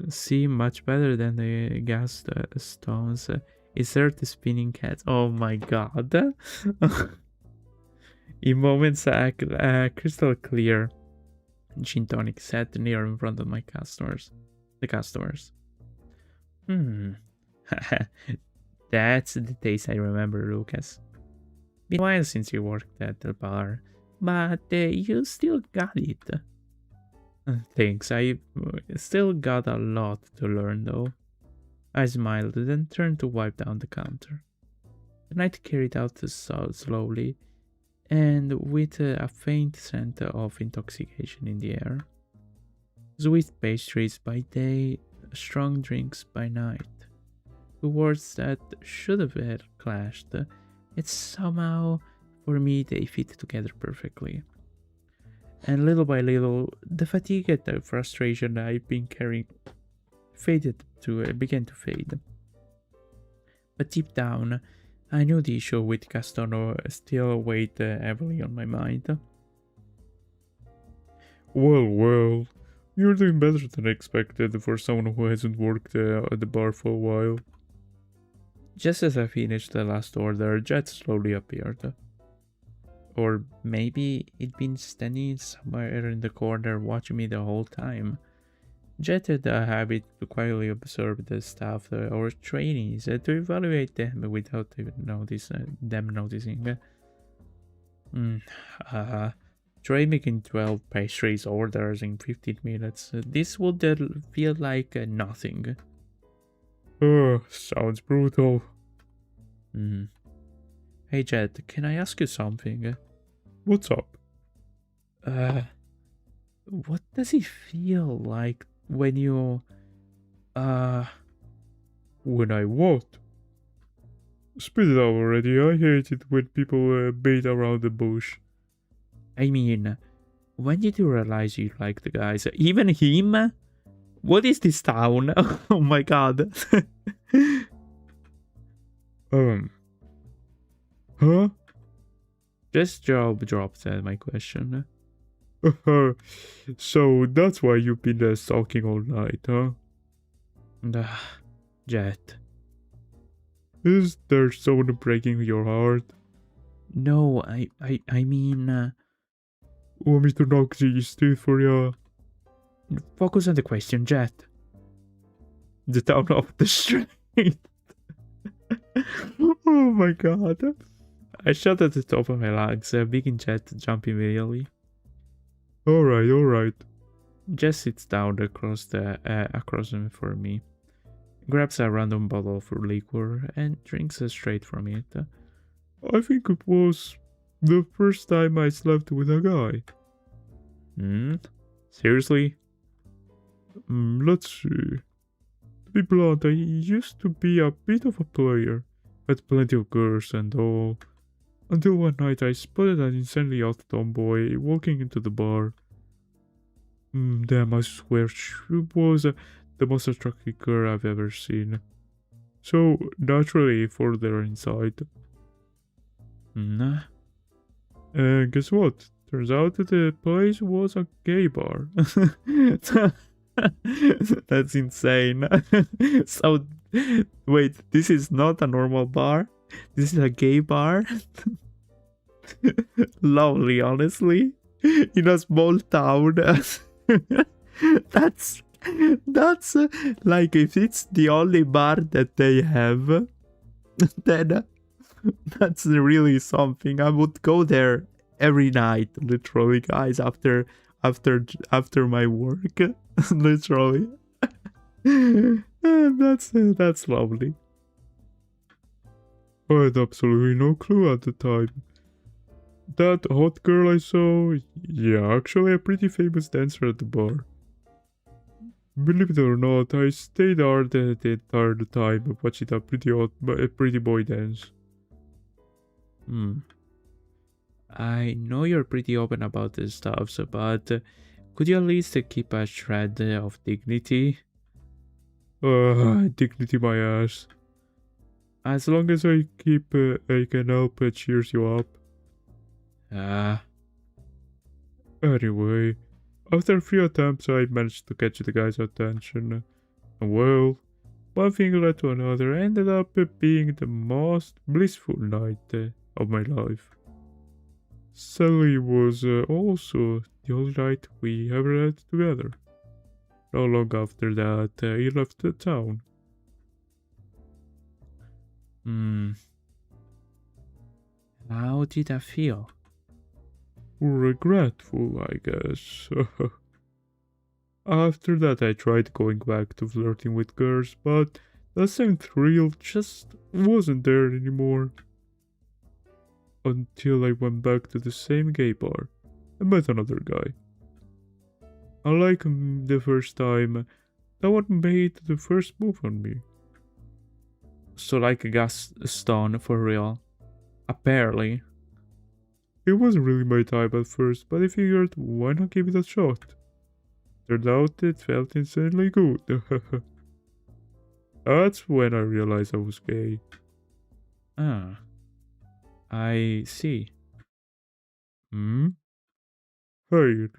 Speaker 1: See, much better than the gas stones. Insert the spinning cat. Oh my god. In moments, crystal clear gin tonic sat near in front of my customers. The customers. That's the taste I remember, Lucas. Been a while since you worked at the bar, but you still got it. Thanks, I still got a lot to learn though. I smiled, then turned to wipe down the counter. The night carried out so slowly, and with a faint scent of intoxication in the air. Sweet pastries by day, strong drinks by night. Two words that should have clashed, yet somehow, for me, they fit together perfectly. And little by little, the fatigue and the frustration I've been carrying began to fade. But deep down, I knew the issue with Castano still weighed heavily on my mind.
Speaker 2: Well, you're doing better than expected for someone who hasn't worked at the bar for a while.
Speaker 1: Just as I finished the last order, Jet slowly appeared. Or maybe he'd been standing somewhere in the corner watching me the whole time. Jet had a habit to quietly observe the staff or trainees to evaluate them without even them noticing. Try making 12 pastries orders in 15 minutes. This would feel like nothing.
Speaker 2: Sounds brutal.
Speaker 1: Hey Jet, can I ask you something?
Speaker 2: What's up?
Speaker 1: What does it feel like when you,
Speaker 2: When I what? Spit it out already, I hate it when people beat around the bush.
Speaker 1: I mean, when did you realize you like the guys? Even him? What is this town? Oh my god.
Speaker 2: Huh?
Speaker 1: Just Job dropped my question.
Speaker 2: So that's why you've been stalking all night, huh?
Speaker 1: Jet.
Speaker 2: Is there someone breaking your heart?
Speaker 1: No, I mean...
Speaker 2: Want me to knock these teeth for ya?
Speaker 1: Focus on the question, Jet.
Speaker 2: The town off the street. Oh my god.
Speaker 1: I shot at the top of my lungs, making Jet jump immediately.
Speaker 2: Alright.
Speaker 1: Jet sits down across for me, grabs a random bottle of liquor, and drinks straight from it.
Speaker 2: I think it was the first time I slept with a guy.
Speaker 1: Seriously?
Speaker 2: Let's see. To be blunt, I used to be a bit of a player. Had plenty of girls and all. Until one night I spotted an insanely hot tomboy walking into the bar. Damn, I swear she was the most attractive girl I've ever seen. So, naturally, further inside.
Speaker 1: Nah.
Speaker 2: And guess what? Turns out that the place was a gay bar.
Speaker 1: That's insane. So, wait, this is not a normal bar? This is a gay bar? Lovely, honestly. In a small town. that's like if it's the only bar that they have, then that's really something. I would go there every night, literally, guys, after my work. Literally. That's lovely.
Speaker 2: I had absolutely no clue at the time. That hot girl I saw, yeah, actually a pretty famous dancer at the bar. Believe it or not, I stayed there the entire time watching a pretty boy dance.
Speaker 1: I know you're pretty open about this stuff, but could you at least keep a shred of dignity?
Speaker 2: Dignity my ass. As long as I can help cheers you up. Anyway, after a few attempts I managed to catch the guy's attention. And well, one thing led to another, ended up being the most blissful night of my life. Sally was also the only night we ever had together. Not long after that, he left the town.
Speaker 1: How did I feel?
Speaker 2: Regretful, I guess. After that, I tried going back to flirting with girls, but the same thrill just wasn't there anymore. Until I went back to the same gay bar and met another guy. Unlike the first time, that one made the first move on me.
Speaker 1: So like a gas stone for real. Apparently.
Speaker 2: It wasn't really my type at first, but I figured why not give it a shot. Turned out it felt insanely good. That's when I realized I was gay.
Speaker 1: Ah. I see.
Speaker 2: Hey,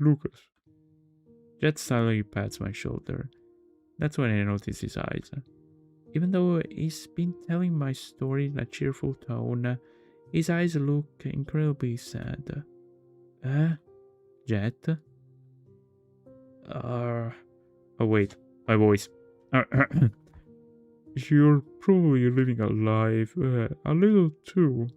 Speaker 2: Lucas.
Speaker 1: Jet suddenly pats my shoulder. That's when I notice his eyes. Even though he's been telling my story in a cheerful tone, his eyes look incredibly sad. Jet? Oh wait, my voice.
Speaker 2: You're probably living a life a little too.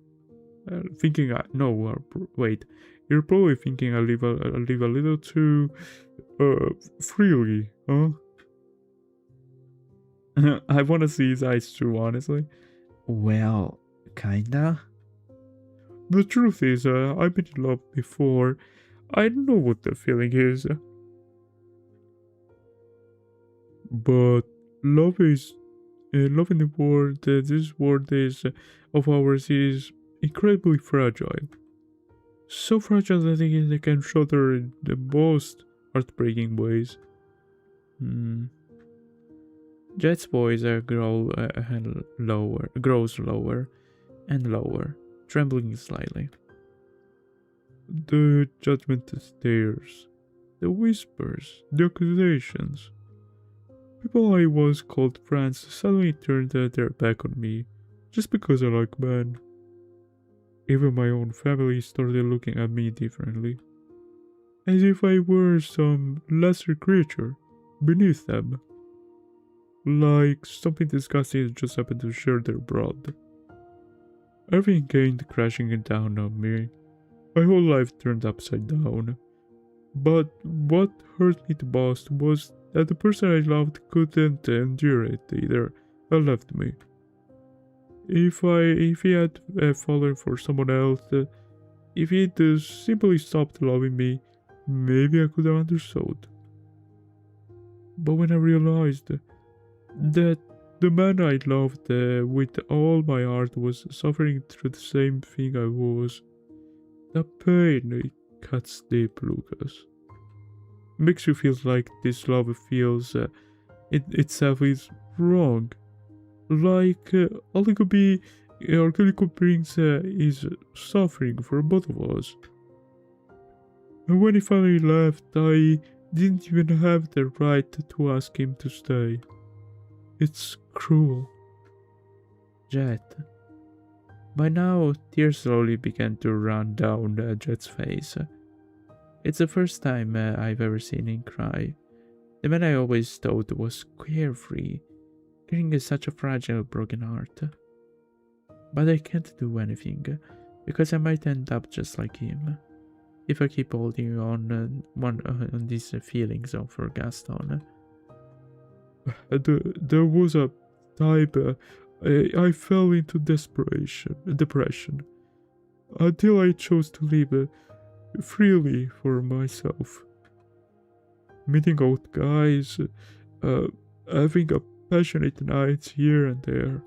Speaker 2: Wait. You're probably thinking I live a little too freely, huh?
Speaker 1: I want to see his eyes too, honestly. Well, kinda.
Speaker 2: The truth is, I've been in love before. I know what the feeling is. But love in the world, this world is of ours is incredibly fragile. So fragile that it can shatter in the most heartbreaking ways.
Speaker 1: Jet's voice grows lower and lower, trembling slightly.
Speaker 2: The judgment stares, the whispers, the accusations. People I once called friends suddenly turned their back on me, just because I like men. Even my own family started looking at me differently, as if I were some lesser creature beneath them. Like something disgusting just happened to share their blood. Everything came crashing down on me. My whole life turned upside down. But what hurt me the most was that the person I loved couldn't endure it either and left me. If he had fallen for someone else, if he'd simply stopped loving me, maybe I could have understood. But when I realized that The man I loved with all my heart was suffering through the same thing I was. The pain, it cuts deep, Lucas. Makes you feel like this love feels it itself is wrong. Like all it could be, all it could bring is suffering for both of us. And when he finally left, I didn't even have the right to ask him to stay. It's cruel.
Speaker 1: Jet. By now, tears slowly began to run down Jet's face. It's the first time I've ever seen him cry. The man I always thought was carefree, carrying such a fragile, broken heart. But I can't do anything, because I might end up just like him. If I keep holding on on these feelings for Gaston.
Speaker 2: There was a time I fell into depression, until I chose to live freely for myself. Meeting out guys, uh, having a passionate nights here and there.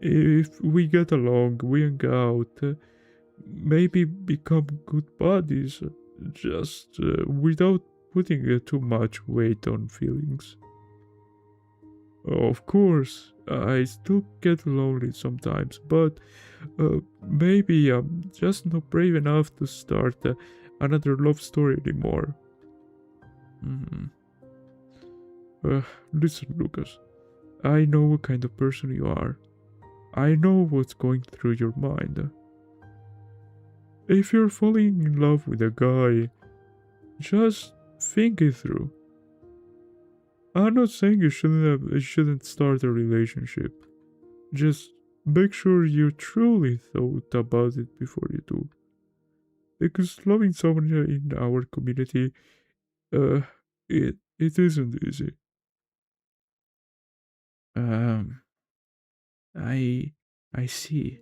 Speaker 2: If we get along, we hang out, maybe become good buddies, just without putting too much weight on feelings. Of course, I still get lonely sometimes, but maybe I'm just not brave enough to start another love story anymore.
Speaker 1: Mm-hmm.
Speaker 2: Listen, Lucas, I know what kind of person you are. I know what's going through your mind. If you're falling in love with a guy, just think it through. I'm not saying you shouldn't start a relationship. Just make sure you truly thought about it before you do. Because loving someone in our community, uh, it isn't easy.
Speaker 1: Um, I see.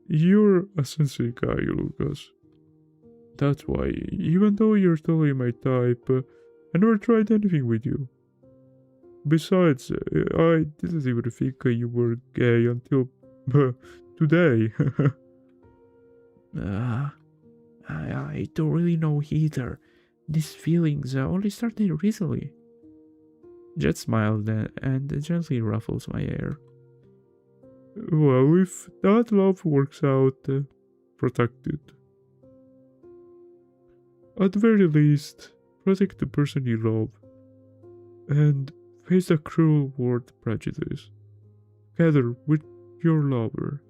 Speaker 2: You're a sensitive guy, Lucas. That's why, even though you're totally my type, I never tried anything with you. Besides, I didn't even think you were gay until today.
Speaker 1: I don't really know either. These feelings only started recently. Jet smiled and gently ruffles my hair.
Speaker 2: Well, if that love works out, protect it. At the very least, protect the person you love. And face the cruel world prejudice. Together with your lover.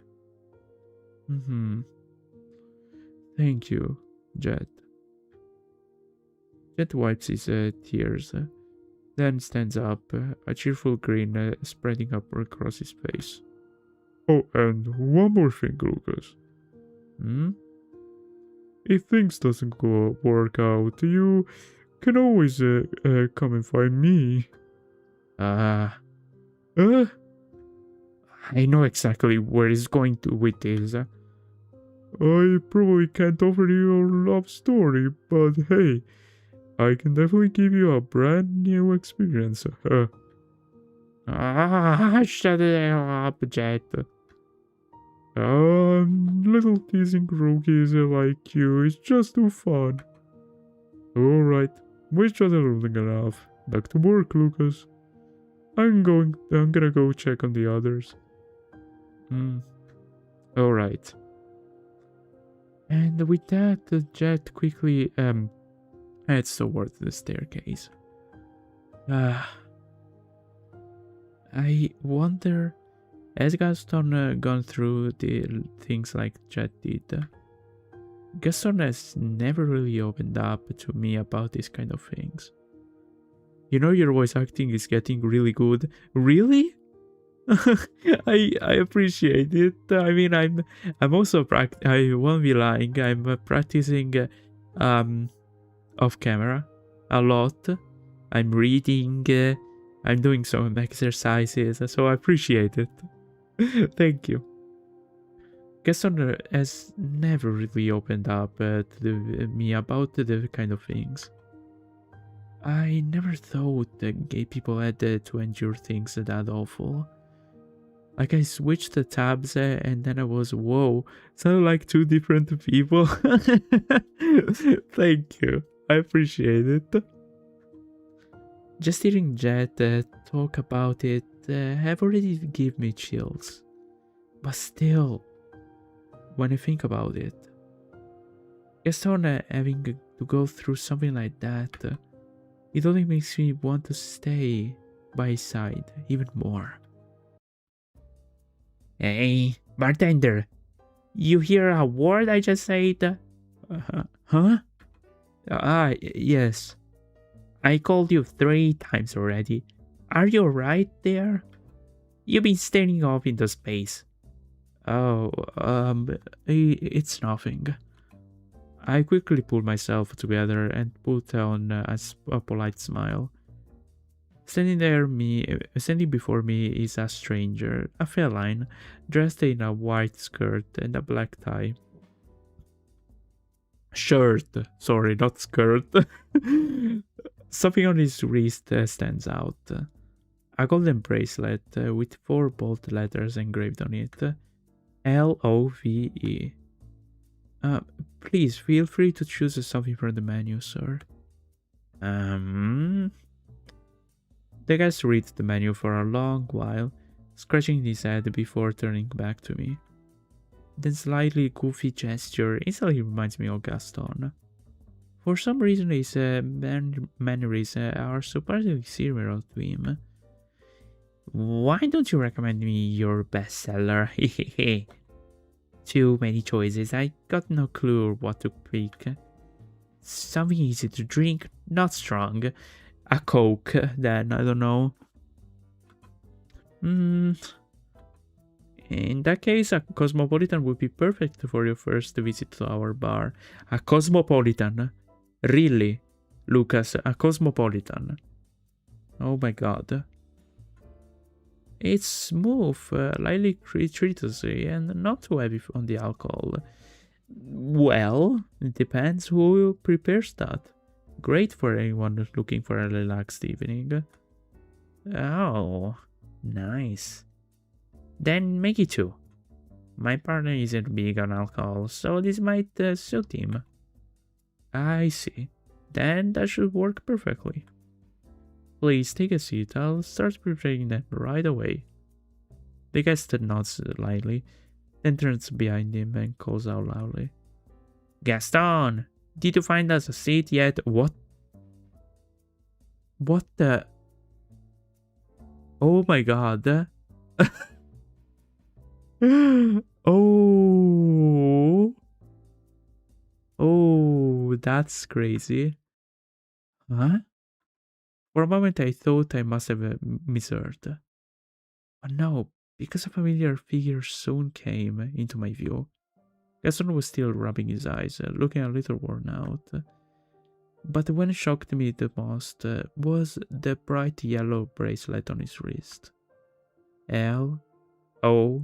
Speaker 1: Thank you, Jet. Jet wipes his tears, then stands up, a cheerful grin spreading up across his face.
Speaker 2: Oh, and one more thing, Lucas. If things doesn't work out, you can always come and find me.
Speaker 1: I know exactly where it's going to with this.
Speaker 2: I probably can't offer you a love story, but hey, I can definitely give you a brand new experience.
Speaker 1: Shut it up, Jet.
Speaker 2: Little teasing rookies like you is just too fun. Alright, we chatted long enough. Back to work, Lucas. I'm gonna go check on the others.
Speaker 1: Alright. And with that, the Jet quickly heads towards the staircase. I wonder, has Gaston gone through the things like Jet did? Gaston has never really opened up to me about these kind of things. You know, your voice acting is getting really good. Really? I appreciate it. I mean, I'm also I won't be lying. I'm practicing off camera a lot. I'm reading. I'm doing some exercises, so I appreciate it. Thank you. Gaston has never really opened up to me about the kind of things. I never thought that gay people had to endure things that awful. Like I switched the tabs and then I was, whoa, sounded like two different people. Thank you. I appreciate it. Just hearing Jet talk about it have already give me chills. But still, when I think about it, Gaston having to go through something like that, it only makes me want to stay by his side even more. Hey, bartender, you hear a word I just said? Huh? Yes. I called you 3 times already. Are you right there? You've been staring off into space. Oh, it's nothing. I quickly pulled myself together and put on a polite smile. Standing before me is a stranger, a feline, dressed in a white skirt and a black tie. Shirt, sorry, not skirt. Something on his wrist stands out. A golden bracelet with 4 bold letters engraved on it. LOVE. Please feel free to choose something from the menu, sir. The guest reads the menu for a long while, scratching his head before turning back to me. That slightly goofy gesture instantly reminds me of Gaston. For some reason, his mannerisms are surprisingly similar to him. Why don't you recommend me your bestseller? Hehehe. Too many choices, I got no clue what to pick. Something easy to drink, not strong. A Coke, then, I don't know. In that case, a Cosmopolitan would be perfect for your first visit to our bar. A Cosmopolitan? Really? Lucas, a Cosmopolitan? Oh my god. It's smooth, lightly citrusy, and not too heavy on the alcohol. Well, it depends who prepares that. Great for anyone looking for a relaxed evening. Oh, nice. Then make it 2. My partner isn't big on alcohol, so this might suit him. I see. Then that should work perfectly. Please take a seat, I'll start preparing them right away. The guest nods lightly, then turns behind him and calls out loudly. Gaston! Did you find us a seat yet? What? What the? Oh my god. Oh. Oh, that's crazy. Huh? For a moment I thought I must have misheard. But no, because a familiar figure soon came into my view. Gaston was still rubbing his eyes, looking a little worn out. But what shocked me the most was the bright yellow bracelet on his wrist. LOVE.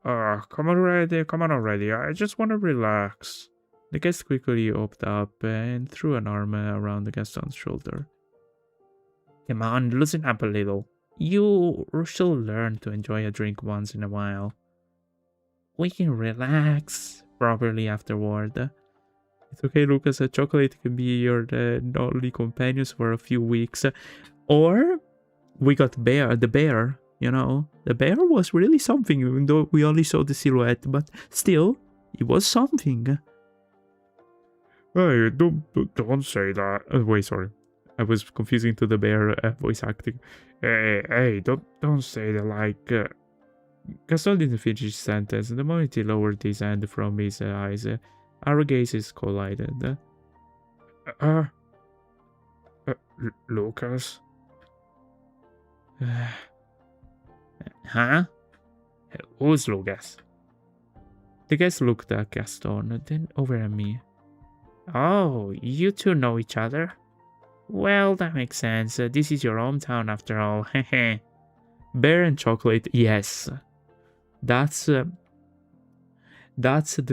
Speaker 1: Come on already, I just want to relax. The guest quickly opened up and threw an arm around Gaston's shoulder. Come on, loosen up a little. You should learn to enjoy a drink once in a while. We can relax properly afterward. It's okay, Lucas. A chocolate can be your only companions for a few weeks. Or we got the bear, you know. The bear was really something, even though we only saw the silhouette, but still, it was something.
Speaker 2: Hey, don't say that. Wait, sorry. I was confusing to the bear voice acting. Hey, don't say that like... Gaston didn't finish his sentence. The moment he lowered his hand from his eyes, our gazes collided. Lucas?
Speaker 1: Huh?
Speaker 2: Who's Lucas?
Speaker 1: The guest looked at Gaston, then over at me. Oh, you two know each other? Well, that makes sense. This is your hometown after all. Hehe. Bear and chocolate, yes. That's the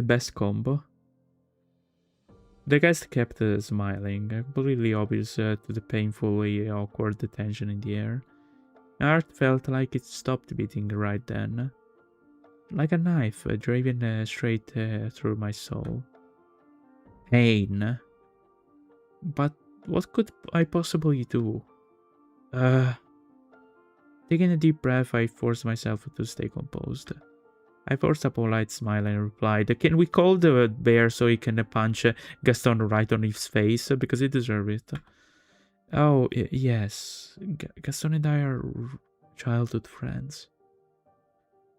Speaker 1: best combo. The guest kept smiling, completely obvious to the painfully awkward tension in the air. My heart felt like it stopped beating right then, like a knife driven straight through my soul. Pain. But what could I possibly do? Uh, Taking a deep breath, I forced myself to stay composed. I forced a polite smile and replied, "Can we call the bear so he can punch Gaston right on his face? Because he deserves it." Oh, yes. Gaston and I are childhood friends.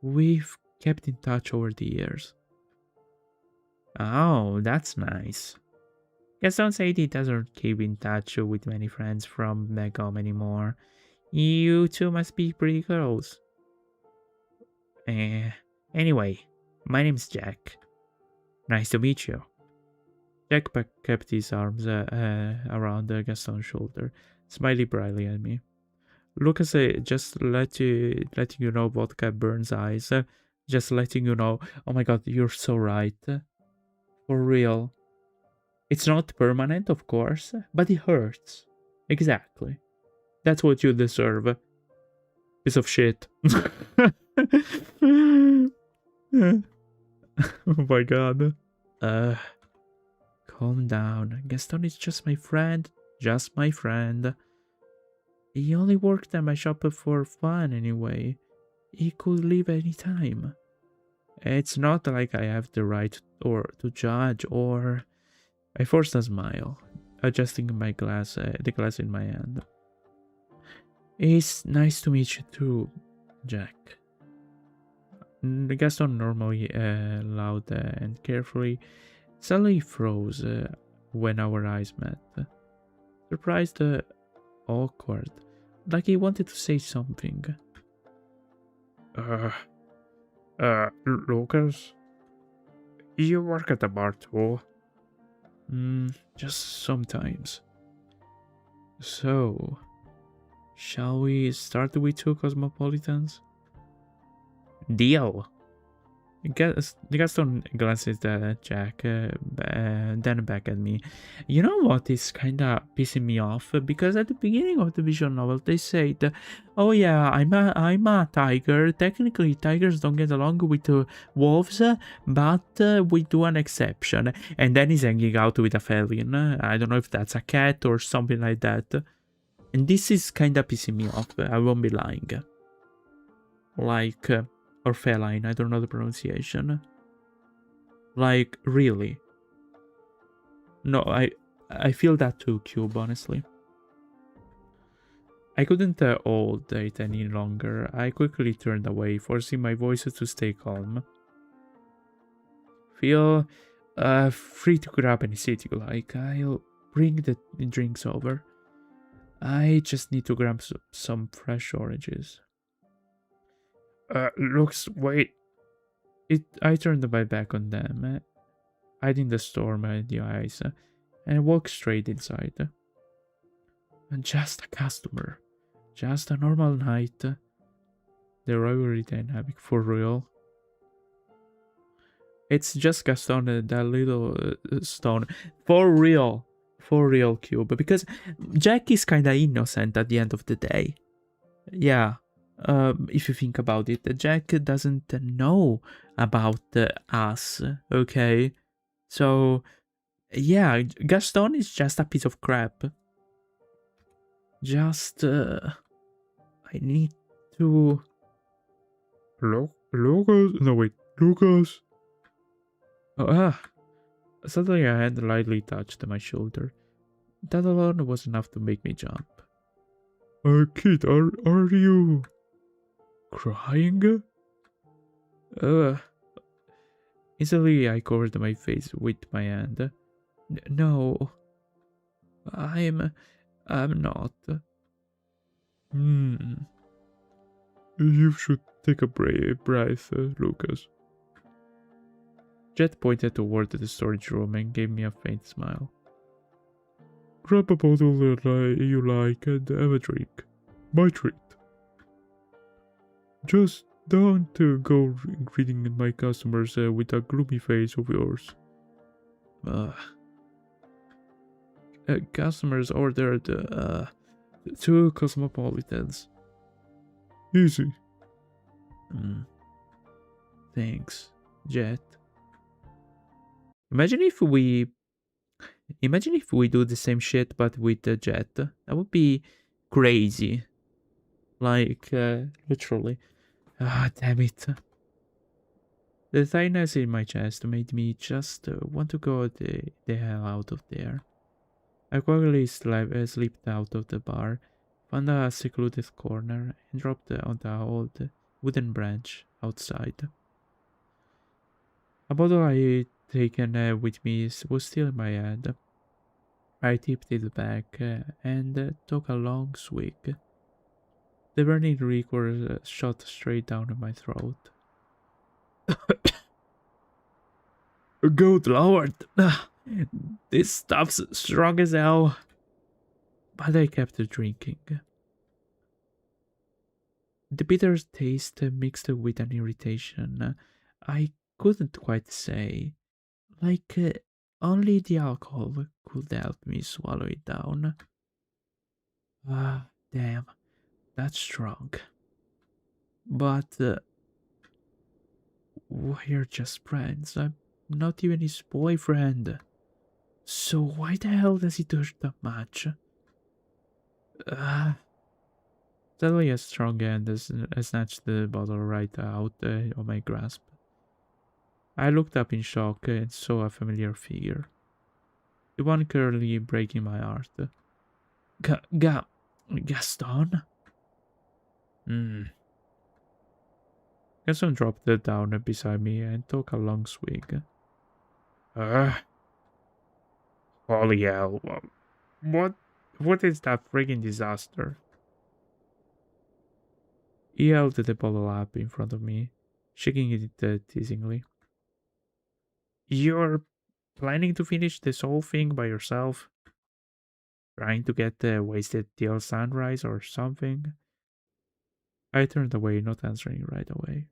Speaker 1: We've kept in touch over the years. Oh, that's nice. Gaston said he doesn't keep in touch with many friends from back home anymore. You two must be pretty close. Eh, anyway, my name's Jack. Nice to meet you. Jack kept his arms around Gaston's shoulder, smiling brightly at me. Lucas, just letting you know, vodka burns eyes. Just letting you know. Oh my god, you're so right. For real. It's not permanent, of course, but it hurts. Exactly. That's what you deserve. Piece of shit. Oh my god. Uh, Calm down. Gaston is just my friend. Just my friend. He only worked at my shop for fun anyway. He could leave any time. It's not like I have the right or to judge or... I forced a smile, adjusting my glass, the glass in my hand. It's nice to meet you too, Jack. Gaston, normally loud and carefully, suddenly froze when our eyes met. Surprised, awkward, like he wanted to say something. Lucas? You work at the bar too? Just sometimes. So, shall we start with two cosmopolitans? Deal. Gaston glances at Jack, then back at me. You know what is kinda pissing me off? Because at the beginning of the visual novel, they said, "Oh yeah, I'm a tiger. Technically, tigers don't get along with wolves, but we do an exception." And then he's hanging out with a felon. I don't know if that's a cat or something like that. And this is kinda pissing me off. I won't be lying. Like. Or feline, I don't know the pronunciation. Like, really. No, I feel that too, Cube, honestly. I couldn't hold it any longer. I quickly turned away, forcing my voice to stay calm. Feel free to grab any seat you like. I'll bring the drinks over. I just need to grab some fresh oranges. Looks, wait. I turned my back on them, hiding the storm in the eyes, and walked straight inside. And just a customer. Just a normal night. The rivalry dynamic for real. It's just Gaston and that little stone. For real. For real, Cube. Because Jack is kinda innocent at the end of the day. Yeah. If you think about it, Jack doesn't know about us, okay? So, yeah, Gaston is just a piece of crap. Just, I need to...
Speaker 2: Lucas? No, wait, Lucas?
Speaker 1: Suddenly a hand lightly touched my shoulder. That alone was enough to make me jump.
Speaker 2: Kid, are you... crying?
Speaker 1: Instantly I covered my face with my hand. No, I'm not.
Speaker 2: You should take a breath, Lucas.
Speaker 1: Jet pointed toward the storage room and gave me a faint smile.
Speaker 2: Grab a bottle you like and have a drink. My treat. Just don't go greeting my customers with a gloomy face of yours.
Speaker 1: Customers ordered 2 cosmopolitans.
Speaker 2: Easy.
Speaker 1: Mm, thanks, Jet. Imagine if we do the same shit but with the Jet. That would be crazy. Like literally. Ah, damn it. The tightness in my chest made me just want to go the hell out of there. I quickly slipped out of the bar, found a secluded corner, and dropped on the old wooden branch outside. A bottle I had taken with me was still in my hand. I tipped it back and took a long swig. The burning liquor shot straight down my throat. Good lord! This stuff's strong as hell. But I kept drinking. The bitter taste mixed with an irritation I couldn't quite say. Like only the alcohol could help me swallow it down. Ah, damn, that's strong. But we're just friends. I'm not even his boyfriend. So why the hell does he touch that much? Ah. Suddenly a strong hand snatched the bottle right out of my grasp. I looked up in shock and saw a familiar figure. The one currently breaking my heart. Gaston? Hmm. Gaston dropped it down beside me and took a long swig. Uh, holy hell. What, what is that friggin' disaster? He held the bottle up in front of me, shaking it teasingly. You're planning to finish this whole thing by yourself? Trying to get wasted till sunrise or something? I turned away, not answering right away.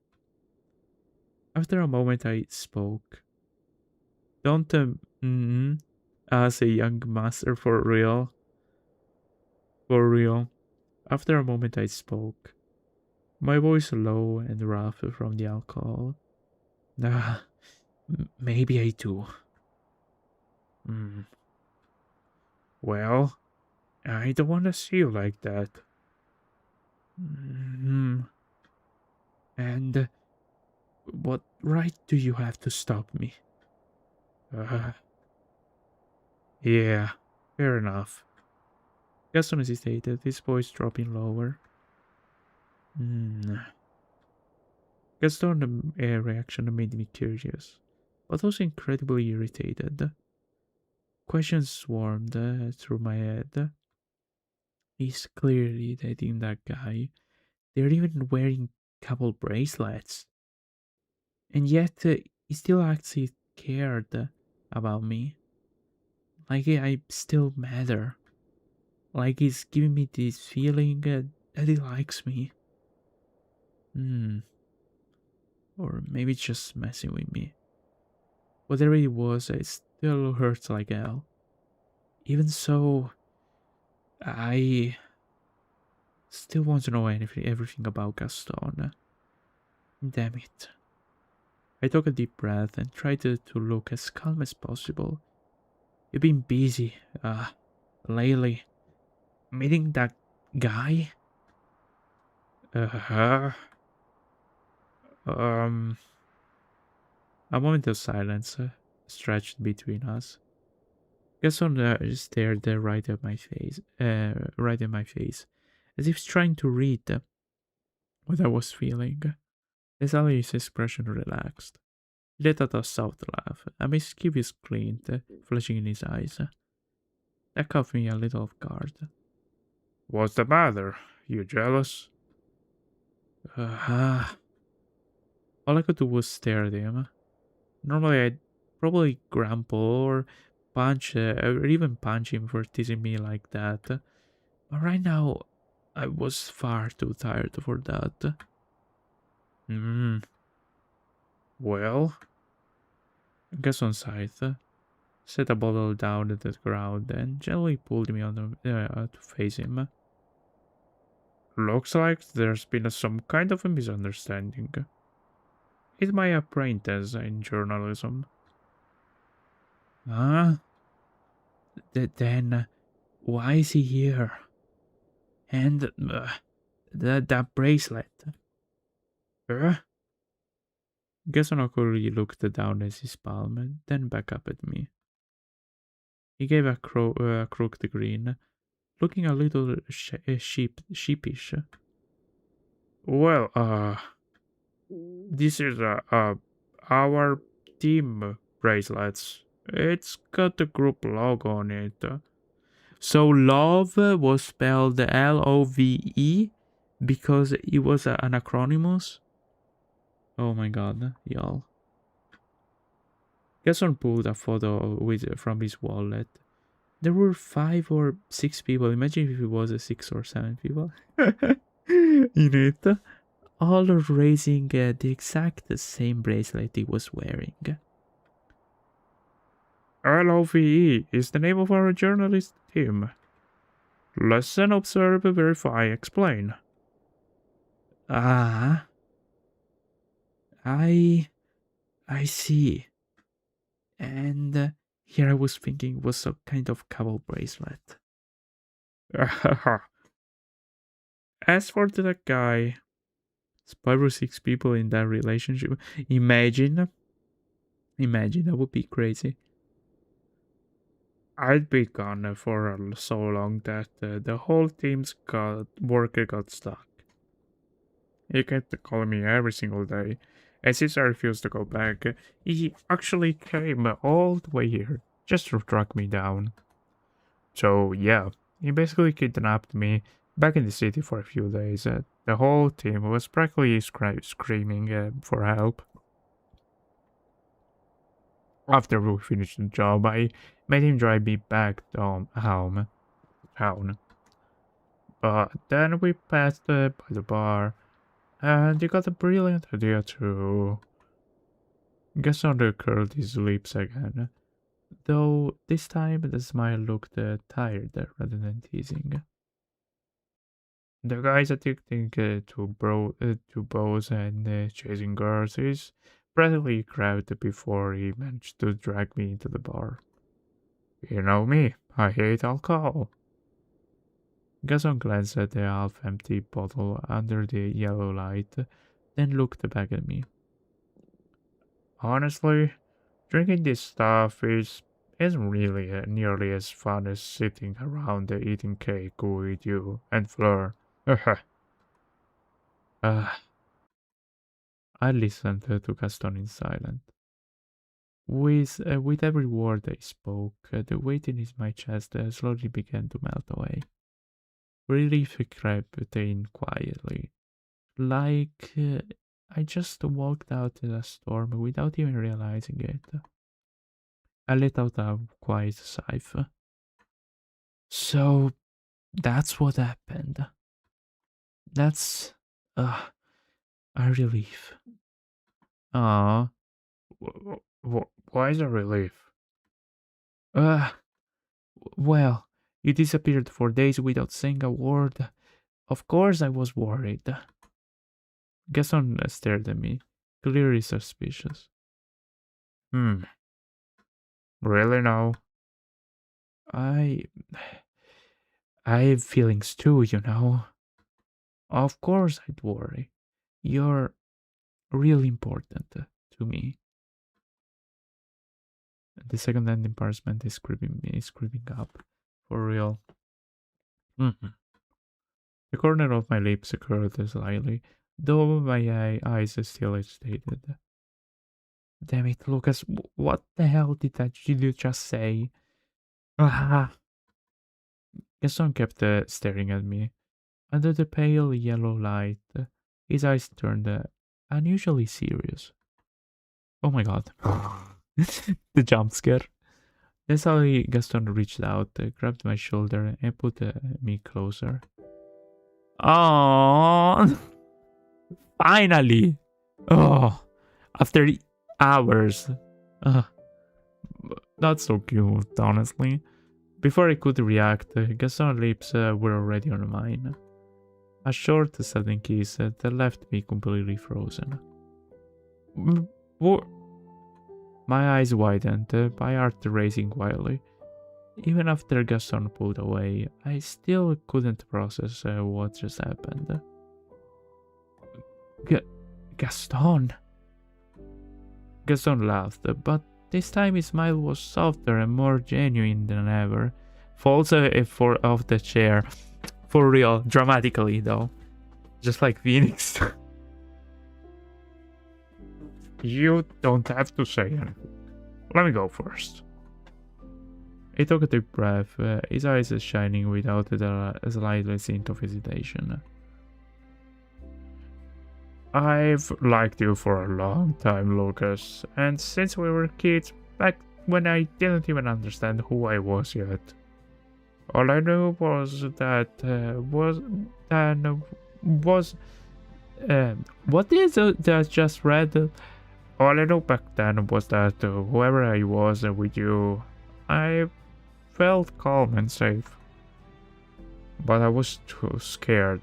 Speaker 1: After a moment, I spoke. Don't, as a young master for real. For real. After a moment, I spoke. My voice low and rough from the alcohol. Ah, maybe I do. Hmm. Well, I don't want to see you like that. Hmm. And what right do you have to stop me? Uh, yeah, fair enough. Gaston hesitated, his voice dropping lower. Hmm. Gaston's reaction made me curious, but also incredibly irritated. Questions swarmed through my head. He's clearly dating that guy. They're even wearing couple bracelets. And yet, he still acts he cared about me. Like I still matter. Like he's giving me this feeling that he likes me. Hmm. Or maybe just messing with me. Whatever it was, it still hurts like hell. Even so, I still want to know everything about Gaston. Damn it. I took a deep breath and tried to look as calm as possible. You've been busy, lately. Meeting that guy? Uh-huh. Um, a moment of silence stretched between us. Gaston stared right at my face, as if trying to read what I was feeling. Suddenly his expression relaxed. He let out a soft laugh, a mischievous glint flashing in his eyes. That caught me a little off guard. What's the matter? You jealous? Uh, all I could do was stare at him. Normally I'd probably grumble or or even punch him for teasing me like that. But right now, I was far too tired for that. Hmm. Well, Gaston sighed. set a bottle down at the ground, and gently pulled me on to face him. Looks like there's been some kind of a misunderstanding. It's my apprentice in journalism. Huh? Then why is he here? And that bracelet. Huh? Gaston awkwardly looked down at his palm, then back up at me. He gave a crooked grin, looking a little sheepish. Well, this is our team bracelets. It's got the group logo on it. So love was spelled Love because it was an acronymus. Oh my god, y'all. Gaston pulled a photo from his wallet. There were 5 or 6 people. Imagine if it was 6 or 7 people in it, all raising the exact same bracelet he was wearing. LOVE is the name of our journalist team. Listen, observe, verify, explain. Ah, I see. And here I was thinking it was some kind of couple bracelet. As for that guy, 5 or 6 people in that relationship. Imagine, that would be crazy. I'd be gone for so long that the whole team's work got stuck. He kept calling me every single day, and since I refused to go back, he actually came all the way here just to track me down. So yeah, he basically kidnapped me back in the city for a few days. The whole team was practically screaming for help. After we finished the job, I made him drive me back home. But then we passed by the bar, and he got a brilliant idea to Gaston curled his lips again, though this time the smile looked tired rather than teasing. The guy's addicted to bows and chasing girls is practically crabbed before he managed to drag me into the bar. You know me, I hate alcohol. Gaston glanced at the half-empty bottle under the yellow light, then looked back at me. Honestly, drinking this stuff isn't really nearly as fun as sitting around eating cake with you and Fleur. uh, I listened to Gaston in silence. With every word I spoke, the weight in my chest slowly began to melt away. Relief crept in quietly, like I just walked out in a storm without even realizing it. I let out a quiet sigh. So that's what happened. That's uh, a relief. Ah, why is a relief? Uh, well, you disappeared for days without saying a word. Of course I was worried. Gaston stared at me, clearly suspicious. Really now? I... I have feelings too, you know. Of course I'd worry. You're really important to me. The second-hand embarrassment is creeping up. For real. Mhm. The corner of my lips curled slightly, though my eyes still hesitated. Damn it, Lucas, what the hell did you just say? Ah! Gaston kept staring at me. Under the pale yellow light, his eyes turned unusually serious. Oh my god. The jump scare. Then suddenly Gaston reached out, grabbed my shoulder, and put me closer. Oh, finally! Oh, after hours. Not so cute, honestly. Before I could react, Gaston's lips were already on mine. A short, sudden kiss that left me completely frozen. What? My eyes widened, my heart racing wildly. Even after Gaston pulled away, I still couldn't process what just happened. Gaston? Gaston laughed, but this time his smile was softer and more genuine than ever. Falls off the chair. For real, dramatically though. Just like Phoenix. You don't have to say anything. Let me go first. He took a deep breath, his eyes shining without the slightest hint of hesitation. I've liked you for a long time, Lucas, and since we were kids, back when I didn't even understand who I was yet. All I knew was that what is that just read? All I knew back then was that whoever I was with you, I felt calm and safe. But I was too scared.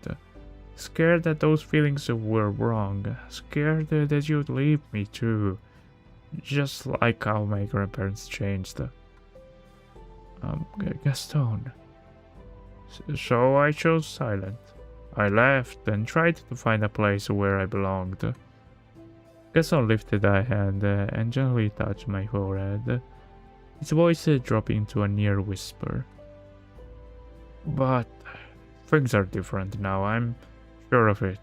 Speaker 1: Scared that those feelings were wrong. Scared that you'd leave me too. Just like how my grandparents changed. Gaston. So I chose silent. I left and tried to find a place where I belonged. Gaston lifted a hand and gently touched my forehead, his voice dropping to a near whisper. But things are different now, I'm sure of it.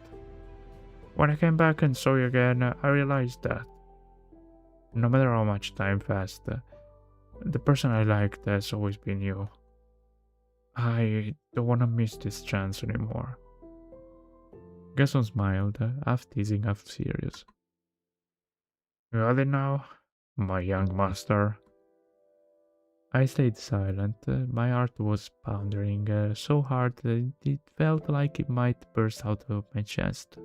Speaker 1: When I came back and saw you again, I realized that no matter how much time passed, the person I liked has always been you. I don't want to miss this chance anymore. Gaston smiled, half teasing, half serious. Got it now, my young master? I stayed silent. My heart was pounding so hard that it felt like it might burst out of my chest.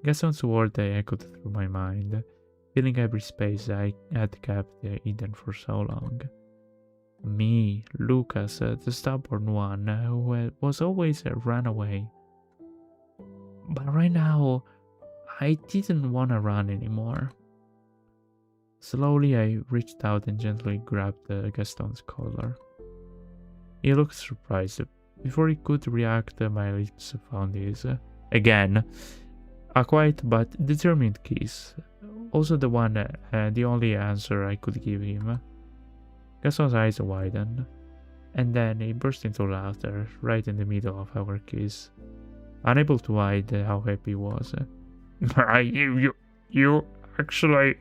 Speaker 1: Gaston's words echoed through my mind, filling every space I had kept hidden for so long. Me, Lucas, the stubborn one who was always run away. But right now, I didn't want to run anymore. Slowly, I reached out and gently grabbed Gaston's collar. He looked surprised. Before he could react, my lips found his. Again, a quiet but determined kiss. Also the only answer I could give him. Gaston's eyes widened, and then he burst into laughter right in the middle of our kiss, unable to hide how happy he was. You actually...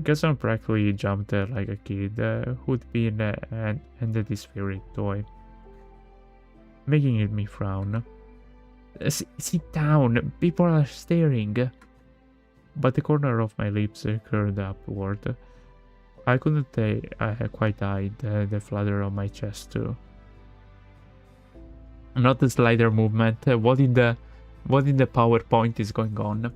Speaker 1: Gaston practically jumped like a kid who'd been handed his favorite toy, making me frown. Sit down, people are staring. But the corner of my lips curled upward. I couldn't quite hide the flutter on my chest too. Not the slider movement. What in the PowerPoint is going on?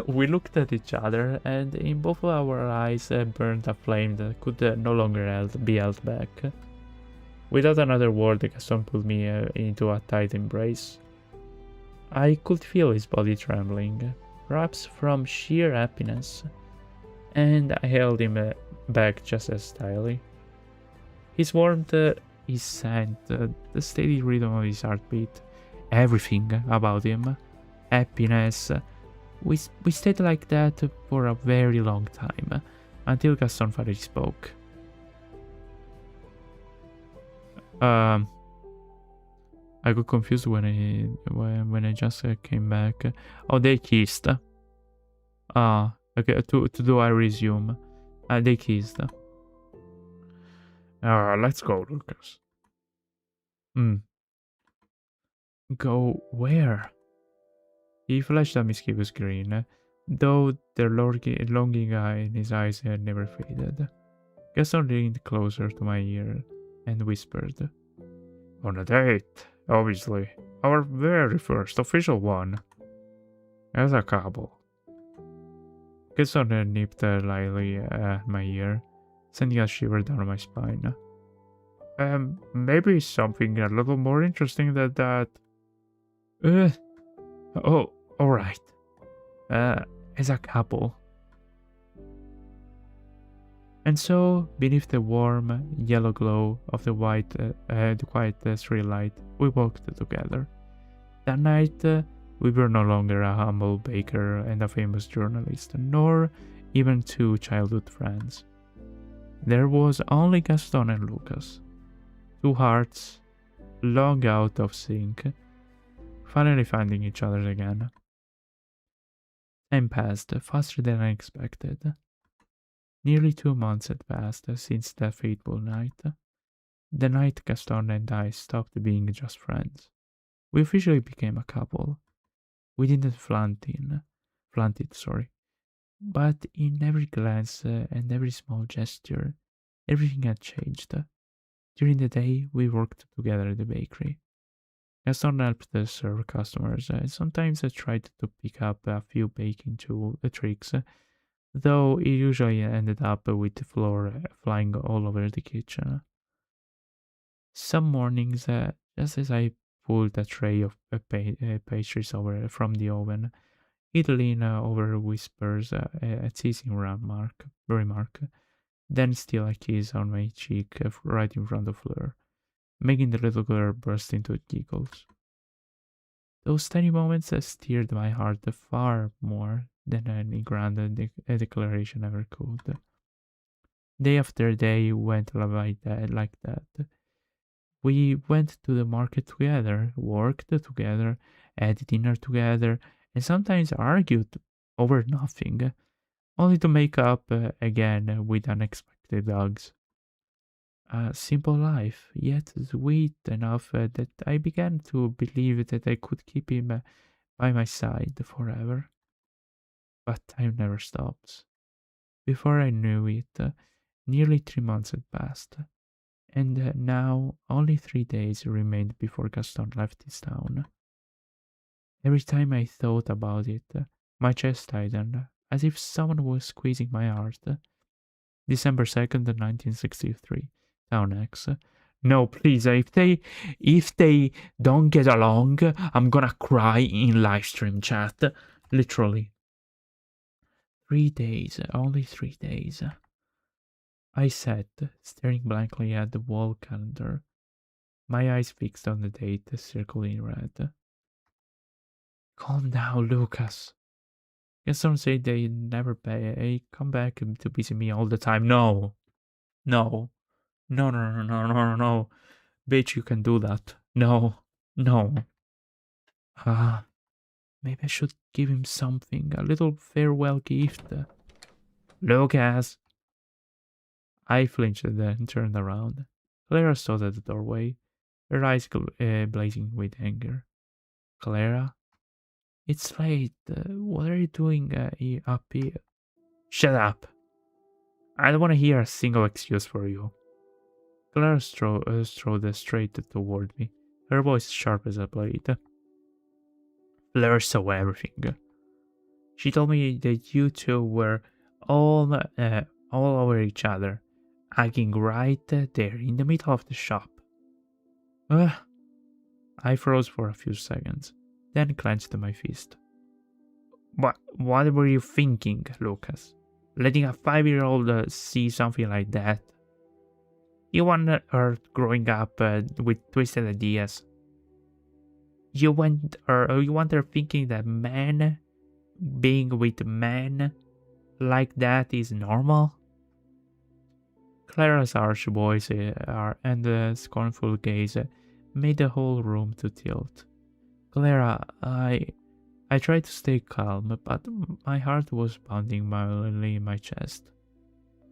Speaker 1: We looked at each other, and in both of our eyes burned a flame that could no longer be held back. Without another word, Gaston pulled me into a tight embrace. I could feel his body trembling, perhaps from sheer happiness, and I held him back just as tightly. His warmth, his scent, the steady rhythm of his heartbeat, everything about him, happiness. We stayed like that for a very long time, until Gaston finally spoke. I got confused when I just came back. Oh, they kissed. Okay. To do I resume? They kissed. Let's go, Lucas. Go where? He flashed a mischievous grin, though the longing in his eyes had never faded. Gaston leaned closer to my ear and whispered, "On a date, obviously. Our very first official one. As a couple." Gaston nipped lightly at my ear,
Speaker 2: sending a shiver down my spine. Maybe something a little more interesting than that. Oh, alright. As a couple. And so, beneath the warm, yellow glow of the quiet street light, we walked together. That night, we were no longer a humble baker and a famous journalist, nor even two childhood friends. There was only Gaston and Lucas. Two hearts, long out of sync, finally finding each other again. Time passed faster than I expected. Nearly 2 months had passed since that fateful night. The night Gaston and I stopped being just friends. We officially became a couple. We didn't flaunt it, but in every glance and every small gesture, everything had changed. During the day, we worked together at the bakery. Gaston helped us serve customers, and sometimes I tried to pick up a few baking tricks, though it usually ended up with the flour flying all over the kitchen. Some mornings, just as I pulled a tray of pastries over from the oven, he'd lean over, whispers a teasing remark, then steal a kiss on my cheek right in front of Fleur, making the little girl burst into giggles. Those tiny moments stirred my heart far more than any grand declaration ever could. Day after day went like that. We went to the market together, worked together, had dinner together, and sometimes argued over nothing, only to make up again with unexpected hugs. A simple life, yet sweet enough that I began to believe that I could keep him by my side forever. But time never stops. Before I knew it, nearly 3 months had passed, and now only 3 days remained before Gaston left his town. Every time I thought about it, my chest tightened, as if someone was squeezing my heart. December 2nd, 1963. Town X. No, please, if they don't get along, I'm gonna cry in live stream chat. Literally. 3 days, only 3 days. I sat, staring blankly at the wall calendar, my eyes fixed on the date circled in red. Calm down, Lucas. Gaston said they never come back to visit me all the time. No. No. No, no, no, no, no, no, no. Bitch, you can do that. No. No. Maybe I should give him something, a little farewell gift. Lucas. I flinched and turned around. Clara stood at the doorway, her eyes blazing with anger. Clara? It's late. What are you doing up here? Shut up! I don't want to hear a single excuse for you. Clara strode straight toward me, her voice sharp as a blade. Fleur saw everything. She told me that you two were all over each other, hugging right there in the middle of the shop. I froze for a few seconds, then clenched my fist. What were you thinking, Lucas? Letting a 5-year-old see something like that? You want her growing up with twisted ideas. You want her thinking that men being with men like that is normal? Clara's harsh voice and scornful gaze made the whole room to tilt. Clara, I tried to stay calm, but my heart was pounding violently in my chest.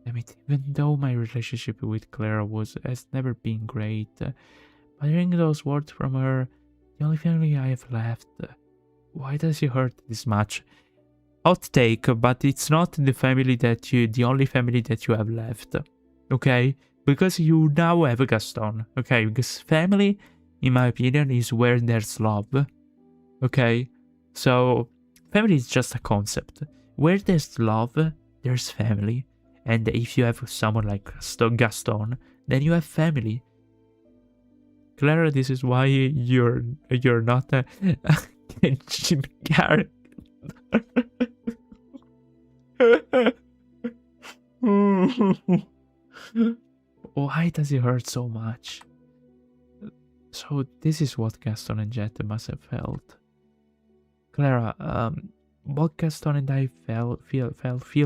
Speaker 2: Damn it, even though my relationship with Clara has never been great, but hearing those words from her, the only family I have left, why does it hurt this much? Hot take, but it's not the only family that you have left, okay? Because you now have Gaston, okay? Because family, in my opinion, is where there's love, okay? So, family is just a concept. Where there's love, there's family.
Speaker 1: And if you have someone like Gaston, then you have family. Clara, this is why you're not a character. Why does it hurt so much? So this is what Gaston and Jet must have felt. Clara, what Gaston and I feel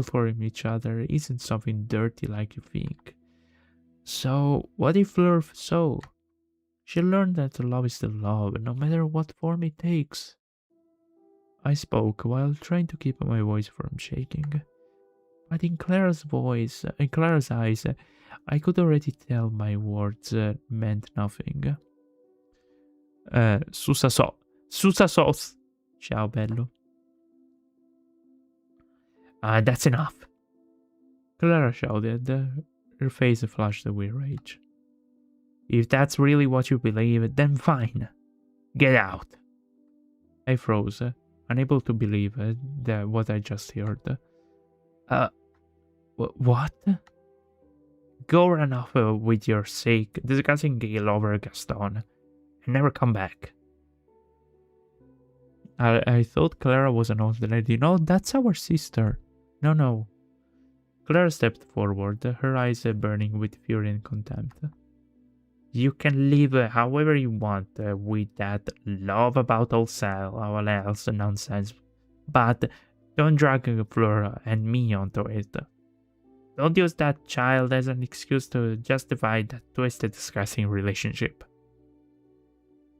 Speaker 1: for each other isn't something dirty like you think. So what if Fleur saw? She learned that love is still love, no matter what form it takes. I spoke while trying to keep my voice from shaking. But in Clara's eyes, I could already tell my words meant nothing. Susa sos. Ciao, bello. That's enough. Clara shouted, her face flushed with rage. If that's really what you believe, then fine. Get out. I froze, unable to believe what I just heard. What? Go run off with your sake, discussing Gale over Gaston, and never come back. I thought Clara was an old lady. No, that's our sister. No. Clara stepped forward, her eyes burning with fury and contempt. You can live however you want with that love about all else nonsense, but don't drag Flora and me onto it. Don't use that child as an excuse to justify that twisted, disgusting relationship.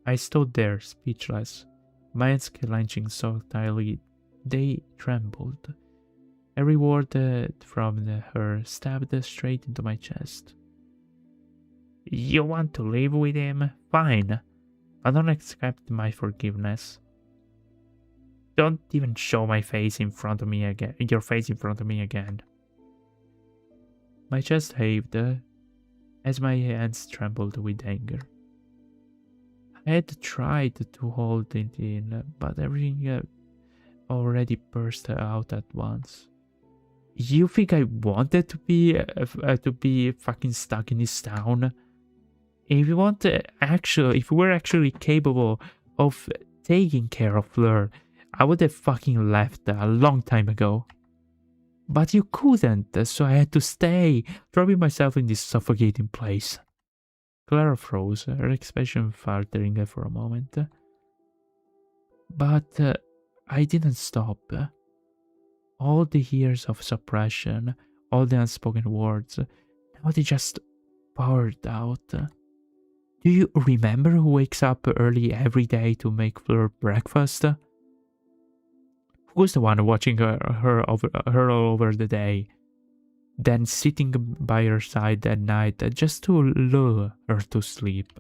Speaker 1: I stood there, speechless, my hands clenching so tightly they trembled. Every word from her stabbed straight into my chest. You want to live with him? Fine. I don't accept my forgiveness. Don't even show my face in front of me again. Your face in front of me again. My chest heaved as my hands trembled with anger. I had tried to hold it in, but everything already burst out at once. You think I wanted to be fucking stuck in this town? If we were actually capable of taking care of Fleur, I would have fucking left a long time ago. But you couldn't, so I had to stay, dropping myself in this suffocating place. Clara froze, her expression faltering for a moment. But I didn't stop. All the years of suppression, all the unspoken words, now they just poured out. Do you remember who wakes up early every day to make Fleur breakfast? Who's the one watching her all over the day, then sitting by her side at night just to lull her to sleep?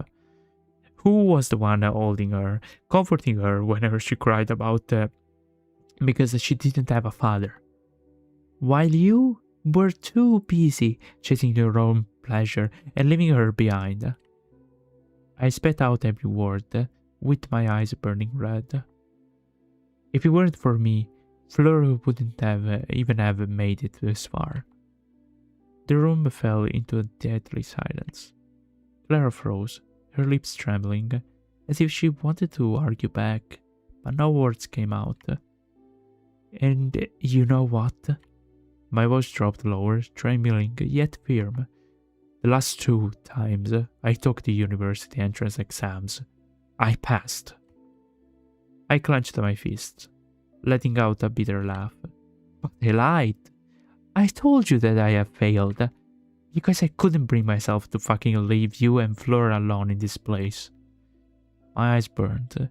Speaker 1: Who was the one holding her, comforting her whenever she cried about because she didn't have a father? While you were too busy chasing your own pleasure and leaving her behind. I spat out every word, with my eyes burning red. If it weren't for me, Fleur wouldn't even have made it this far. The room fell into a deadly silence. Clara froze, her lips trembling, as if she wanted to argue back, but no words came out. And you know what? My voice dropped lower, trembling yet firm. The last 2 times I took the university entrance exams, I passed. I clenched my fists, letting out a bitter laugh. But I lied. I told you that I have failed, because I couldn't bring myself to fucking leave you and Fleur alone in this place. My eyes burned,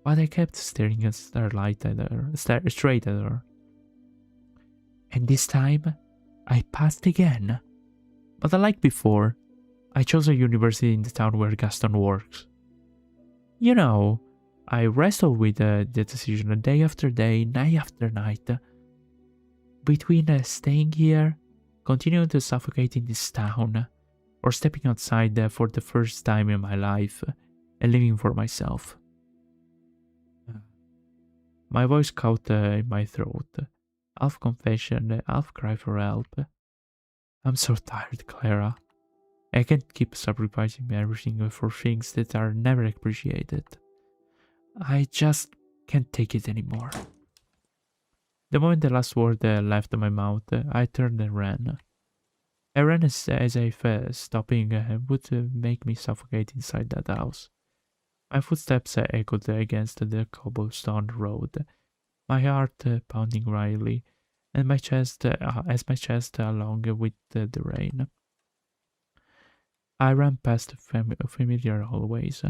Speaker 1: but I kept staring at straight at her. And this time, I passed again. But unlike before, I chose a university in the town where Gaston works. You know, I wrestled with the decision day after day, night after night. Between staying here, continuing to suffocate in this town, or stepping outside for the first time in my life and living for myself. My voice caught in my throat, half confession, half cry for help. I'm so tired, Clara. I can't keep sacrificing everything for things that are never appreciated. I just can't take it anymore. The moment the last word left my mouth, I turned and ran. I ran as if stopping would make me suffocate inside that house. My footsteps echoed against the cobblestone road, my heart pounding wildly, and my chest as my chest along with the rain. I ran past familiar hallways,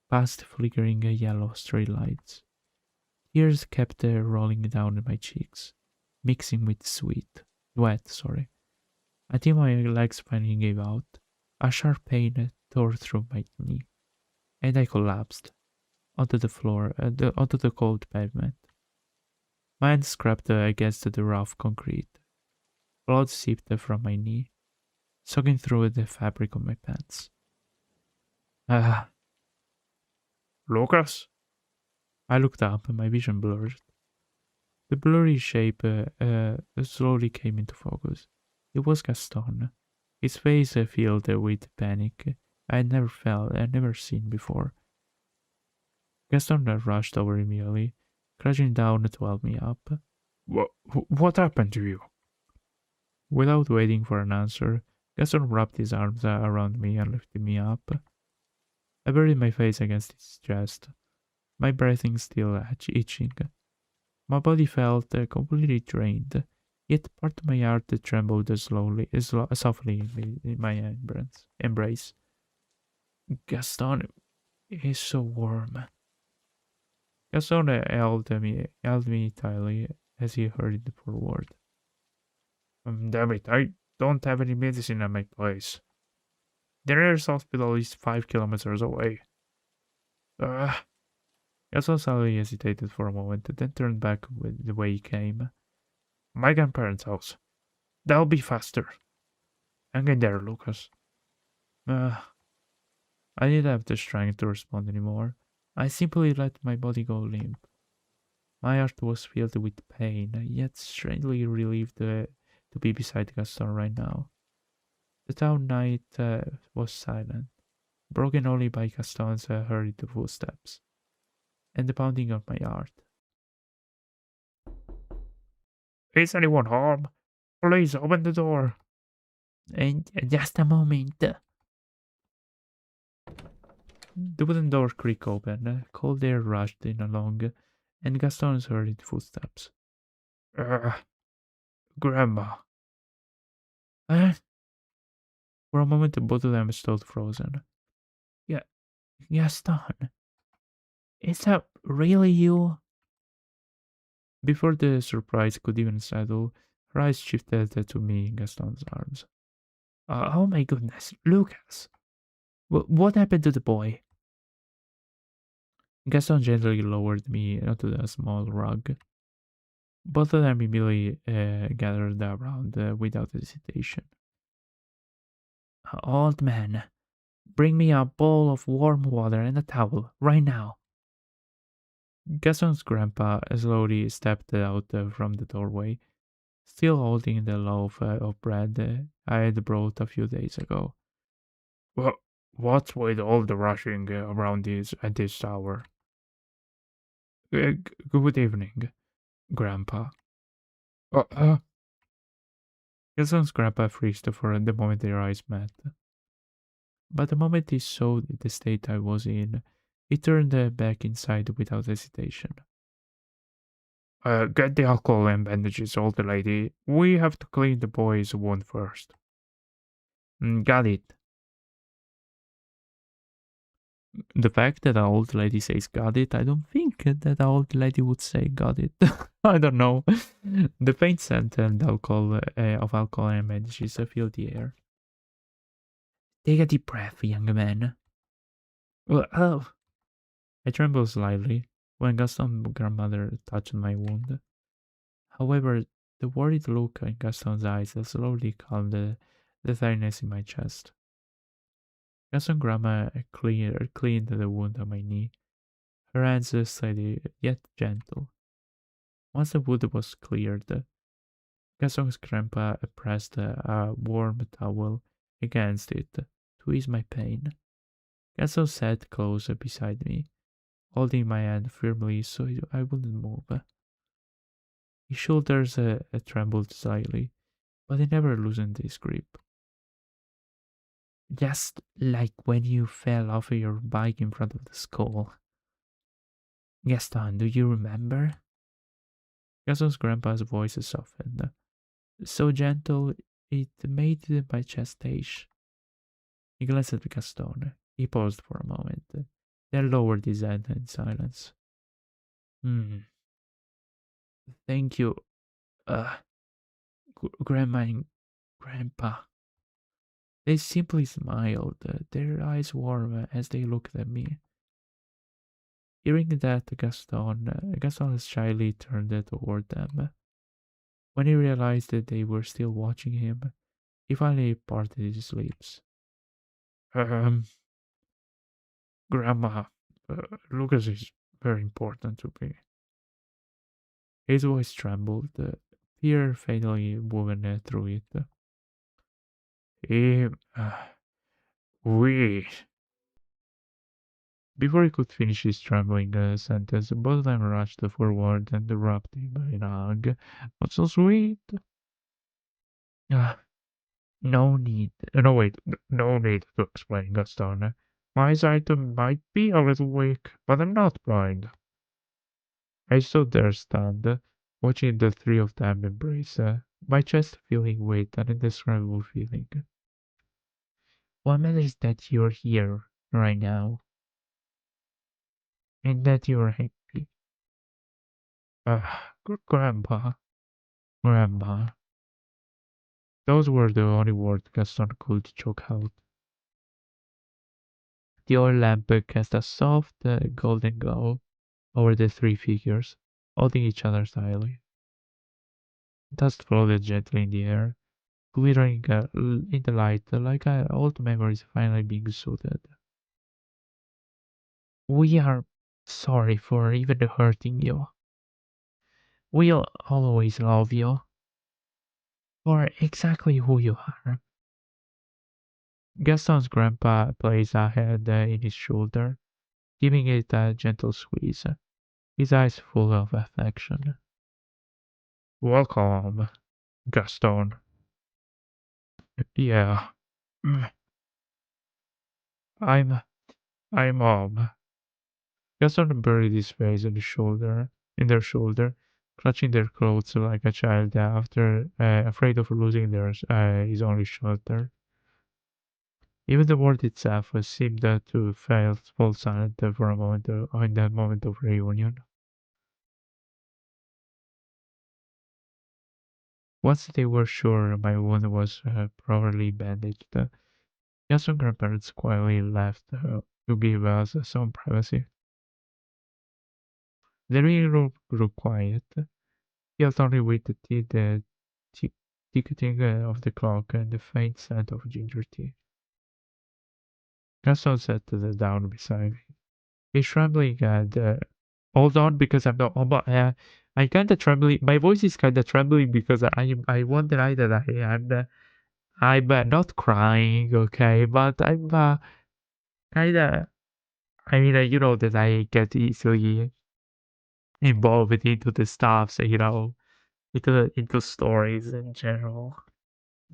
Speaker 1: past flickering yellow streetlights. Tears kept rolling down my cheeks, mixing with wet, sorry. Until my legs finally gave out. A sharp pain tore through my knee, and I collapsed onto the floor, onto the cold pavement. My hand scraped against the rough concrete. Blood seeped from my knee, soaking through the fabric of my pants. Ah, Lucas? I looked up, my vision blurred. The blurry shape slowly came into focus. It was Gaston. His face filled with panic I had never seen before. Gaston rushed over immediately, crouching down to help me up. What happened to you? Without waiting for an answer, Gaston wrapped his arms around me and lifted me up. I buried my face against his chest, my breathing still itching. My body felt completely drained, yet part of my heart trembled softly in my embrace. Gaston is so warm. Gaston held me tightly as he hurried forward. Damn it, I don't have any medicine at my place. The nearest hospital is 5 kilometers away. Uh, Gaston suddenly hesitated for a moment, then turned back with the way he came. My grandparents' house. That'll be faster. Hang in there, Lucas. Uh, I didn't have the strength to respond anymore. I simply let my body go limp. My heart was filled with pain, yet strangely relieved to be beside Gaston right now. The town night was silent, broken only by Gaston's hurried footsteps and the pounding of my heart. Is anyone home? Please open the door. And just a moment. The wooden door creaked open, cold air rushed in along, and Gaston's hurried footsteps. Grandma. Uh, for a moment, both of them stood frozen. Yeah, Gaston. Is that really you? Before the surprise could even settle, her eyes shifted to me in Gaston's arms. Oh my goodness, Lucas! What happened to the boy? Gaston gently lowered me onto a small rug. Both of them immediately gathered around without hesitation. Old man, bring me a bowl of warm water and a towel, right now. Gaston's grandpa slowly stepped out from the doorway, still holding the loaf of bread I had brought a few days ago. Well, what's with all the rushing around at this hour? Good evening, Grandpa. Uh, uh. Gaston's grandpa freezed for the moment their eyes met. But the moment he saw the state I was in, he turned back inside without hesitation. Get the alcohol and bandages, old lady. We have to clean the boy's wound first. Got it. The fact that the old lady says got it, I don't think that the old lady would say got it. I don't know. The faint scent and alcohol of alcohol and bandages filled the air. Take a deep breath, young man. Oh. I trembled slightly when Gaston's grandmother touched my wound. However, the worried look in Gaston's eyes slowly calmed the tightness in my chest. Gaston's grandma cleaned the wound on my knee, her hands steady yet gentle. Once the wound was cleared, Gaston's grandpa pressed a warm towel against it to ease my pain. Gaston sat close beside me, holding my hand firmly so I wouldn't move. His shoulders trembled slightly, but he never loosened his grip. Just like when you fell off your bike in front of the school. Gaston, do you remember? Gaston's grandpa's voice softened, so gentle it made my chest ache. He glanced at Gaston. He paused for a moment, then lowered his head in silence. Hmm. Thank you, uh, Grandma and Grandpa. They simply smiled, their eyes warm as they looked at me. Hearing that, Gaston shyly turned toward them. When he realized that they were still watching him, he finally parted his lips. Um, Grandma, Lucas is very important to me. His voice trembled, fear faintly woven through it. He, we. Before he could finish his trembling sentence, both of them rushed forward and wrapped him in a hug. Not so sweet. Ah, no need. No, wait. No need to explain, Gaston. My sight might be a little weak, but I'm not blind. I stood there stunned, watching the three of them embrace, my chest feeling weight, an indescribable feeling. What matters is that you're here right now, and that you're happy. Grandpa, Grandma. Those were the only words Gaston could choke out. The oil lamp cast a soft, golden glow over the three figures, holding each other tightly. Dust floated gently in the air, glittering in the light like old memories finally being soothed. We are sorry for even hurting you. We'll always love you for exactly who you are. Gaston's grandpa placed a hand in his shoulder, giving it a gentle squeeze, his eyes full of affection. Welcome, Gaston. Yeah, mm, I'm I'm Gaston buried his face in their shoulder, clutching their clothes like a child after afraid of losing his only shelter. Even the world itself seemed to fall silent for a moment in that moment of reunion. Once they were sure my wound was properly bandaged, Gaston's grandparents quietly left to give us some privacy. The living room grew quiet, filled only with the tick- ticking of the clock and the faint scent of ginger tea. Gaston sat down beside me. He's trembling and hold on because I'm not. I kind of trembling. My voice is kind of trembling because I won't deny that I'm not crying, okay, but I'm kind of. I mean, you know that I get easily involved into the stuff, so into stories in general.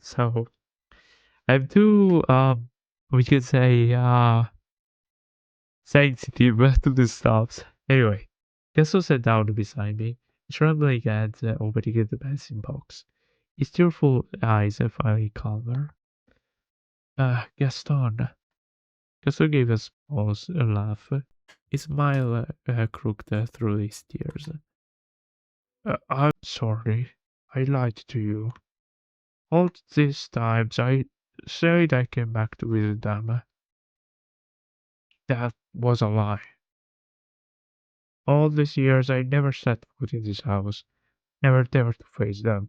Speaker 1: So I'm too we could say sensitive to the stuff. Anyway, Gaston sat down beside me, trembling and opening the pencil box. His tearful eyes finally calmer. Gaston. Gaston gave a small laugh. His smile crooked through his tears. I'm sorry. I lied to you. All these times I said I came back to visit them. That was a lie. All these years I never set foot in this house, never dared to face them.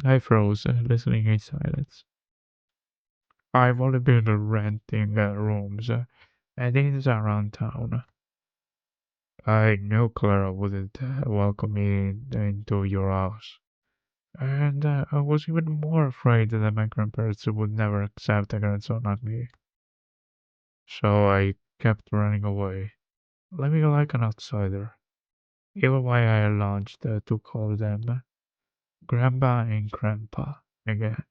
Speaker 1: I froze, listening in silence. I've only been renting rooms and inns around town. I knew Clara wouldn't welcome me into your house.
Speaker 2: And I was even more afraid that my grandparents would never accept a grandson like me. So I kept running away, living like an outsider. Even when I launched to call them Grandpa and Grandpa again.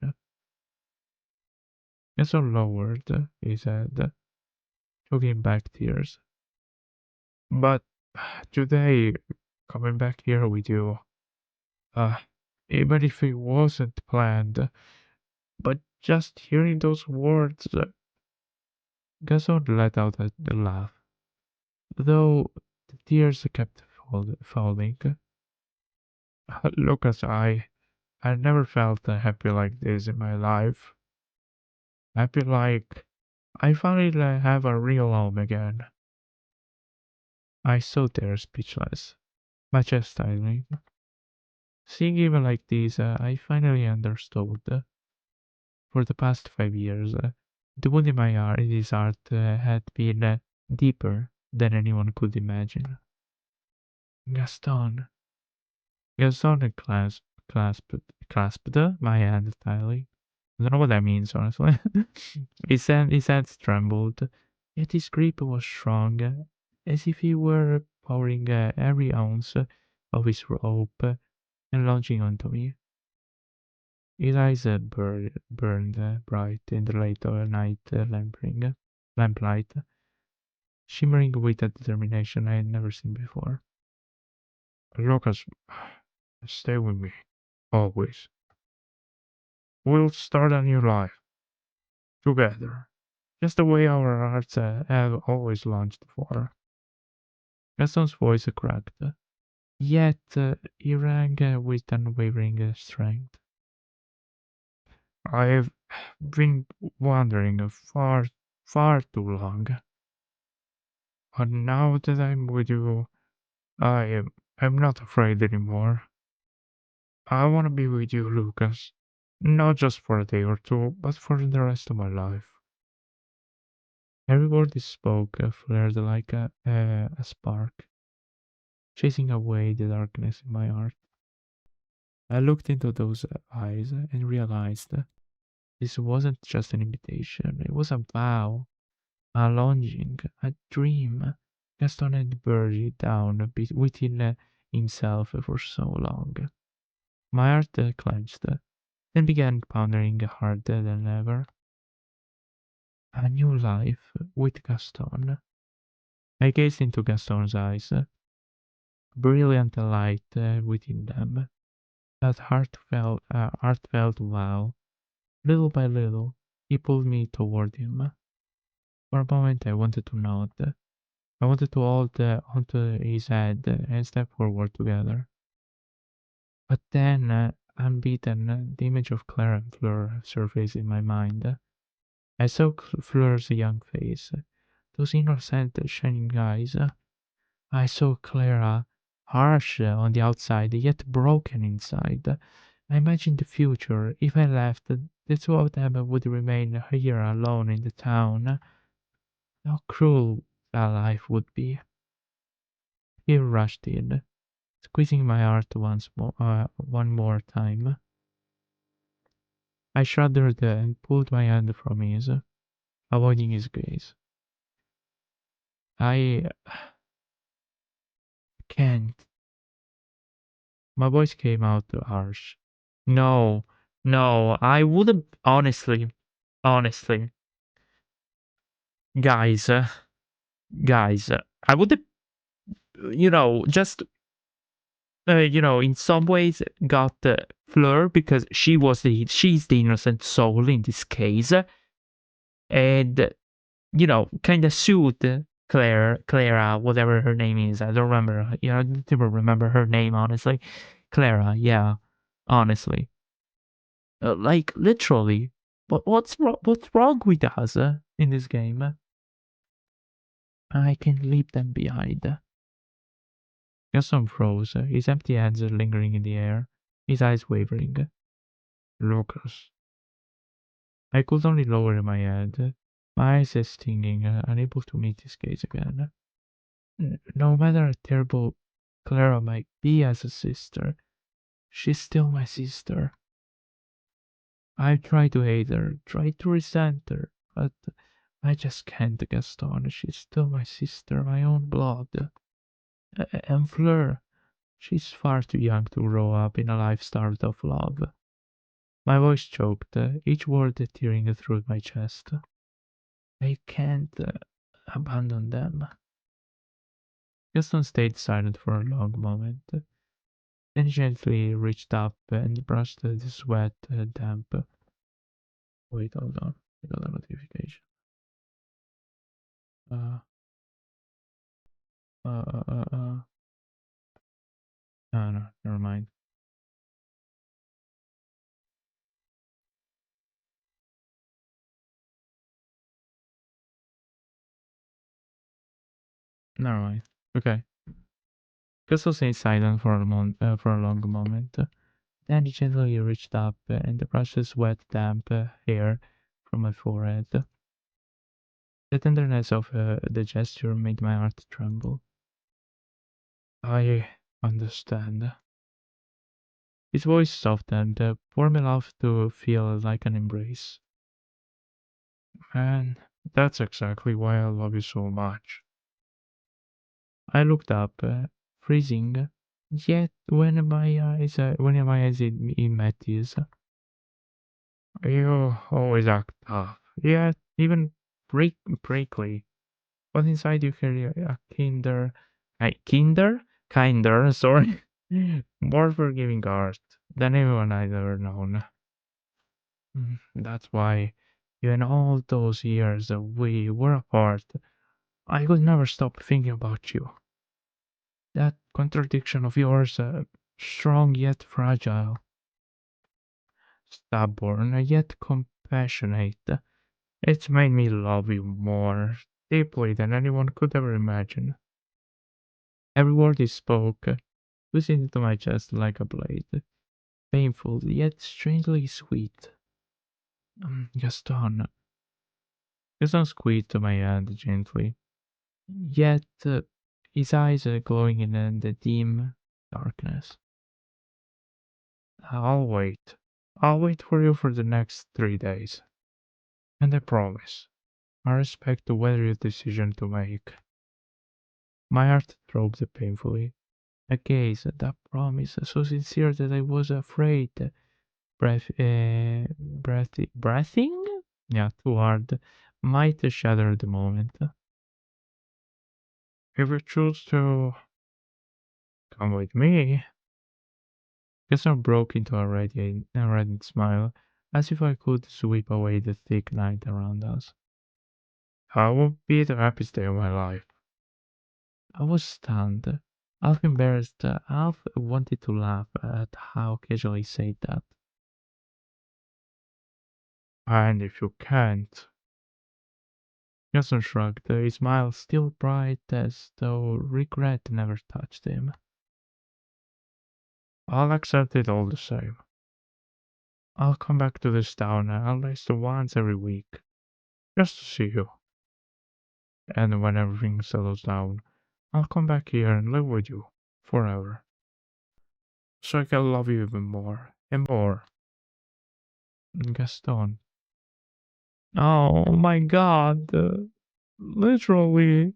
Speaker 2: And so lowered, he said, choking back tears. But today, coming back here with you, uh, even if it wasn't planned, but just hearing those words, Gaston let out a laugh, though the tears kept falling. Lucas, I never felt happy like this in my life. Happy like I finally have a real home again. I stood there speechless, my chest tightening. Seeing even like this, I finally understood. For the past 5 years, the wound in my heart, in his heart, had been deeper than anyone could imagine. Gaston. Gaston clasped my hand tightly. I don't know what that means, honestly. His hands trembled, yet his grip was strong, as if he were pouring every ounce of his rope and launching onto me. His eyes burned bright in the late night lamplight, shimmering with a determination I had never seen before. Lucas, stay with me, always. We'll start a new life, together, just the way our hearts have always longed for. Gaston's voice cracked, yet he rang with unwavering strength. I've been wandering far too long. But now that I'm with you, I'm not afraid anymore. I want to be with you, Lucas. Not just for a day or two, but for the rest of my life. Every word he spoke flared like a spark, chasing away the darkness in my heart. I looked into those eyes and realized this wasn't just an invitation, it was a vow, a longing, a dream Gaston had buried down within himself for so long. My heart clenched, then began pounding harder than ever. A new life with Gaston. I gazed into Gaston's eyes, brilliant light within them. That heartfelt vow. Little by little, he pulled me toward him. For a moment, I wanted to nod. I wanted to hold onto his head and step forward together. But then, unbeaten, the image of Clara and Fleur surfaced in my mind. I saw Fleur's young face, those innocent, shining eyes. I saw Clara, harsh on the outside, yet broken inside. I imagined the future. If I left, the two of them would remain here alone in the town. How cruel that life would be. He rushed in, squeezing my heart one more time. I shuddered and pulled my hand from his, avoiding his gaze. I can't. My voice came out harsh. No, no, I wouldn't. Honestly, guys, guys, I would, just, in some ways got Fleur because she's the innocent soul in this case, and kind of sued Clara, whatever her name is. I don't remember. I don't even remember her name honestly. Clara, yeah, honestly, like literally. But what's wrong with us in this game? I can leave them behind. Gaston froze, his empty hands lingering in the air, his eyes wavering. Lucas. I could only lower my head, my eyes stinging, unable to meet his gaze again. No matter how terrible Clara might be as a sister,
Speaker 1: She's still my sister. I try to hate her, try to resent her, but I just can't, Gaston. She's still my sister, my own blood. And Fleur, she's far too young to grow up in a life starved of love. My voice choked, each word tearing through my chest. I can't abandon them. Gaston stayed silent for a long moment, then gently reached up and brushed the sweat damp. Wait, hold on. I got a notification. Uh, uh, uh, uh, uh. No, no, never mind. Never mind. Okay. Gaston stayed silent for for a long moment. Then he gently reached up and brushed his wet, damp hair from my forehead. The tenderness of the gesture made my heart tremble. I understand. His voice softened, warm enough to feel like an embrace. And that's exactly why I love you so much. I looked up, freezing. Yet when my eyes met his, you always act tough. Yet even prickly. But inside you carry a kinder, sorry, more forgiving heart than anyone I've ever known. That's why, even all those years that we were apart, I could never stop thinking about you. That contradiction of yours, strong yet fragile, stubborn yet compassionate, it's made me love you more deeply than anyone could ever imagine. Every word he spoke twisted into my chest like a blade, painful yet strangely sweet. Gaston. Gaston squeezed my hand gently, yet his eyes glowing in the dim darkness. I'll wait. I'll wait for you for the next 3 days. And I promise, I respect whatever your decision to make. My heart throbbed painfully. A gaze, that promise, so sincere that I was afraid. Breathing? Yeah, too hard. Might shatter the moment. If you choose to come with me, Gaston broke into a radiant smile, as if I could sweep away the thick night around us. That would be the happiest day of my life. I was stunned, half embarrassed, half wanted to laugh at how casually he said that. And if you can't, Gaston shrugged, his smile still bright as though regret never touched him. I'll accept it all the same. I'll come back to this town at least once every week, just to see you. And when everything settles down, I'll come back here and live with you forever. So I can love you even more and more. Gaston. Oh my god. Literally.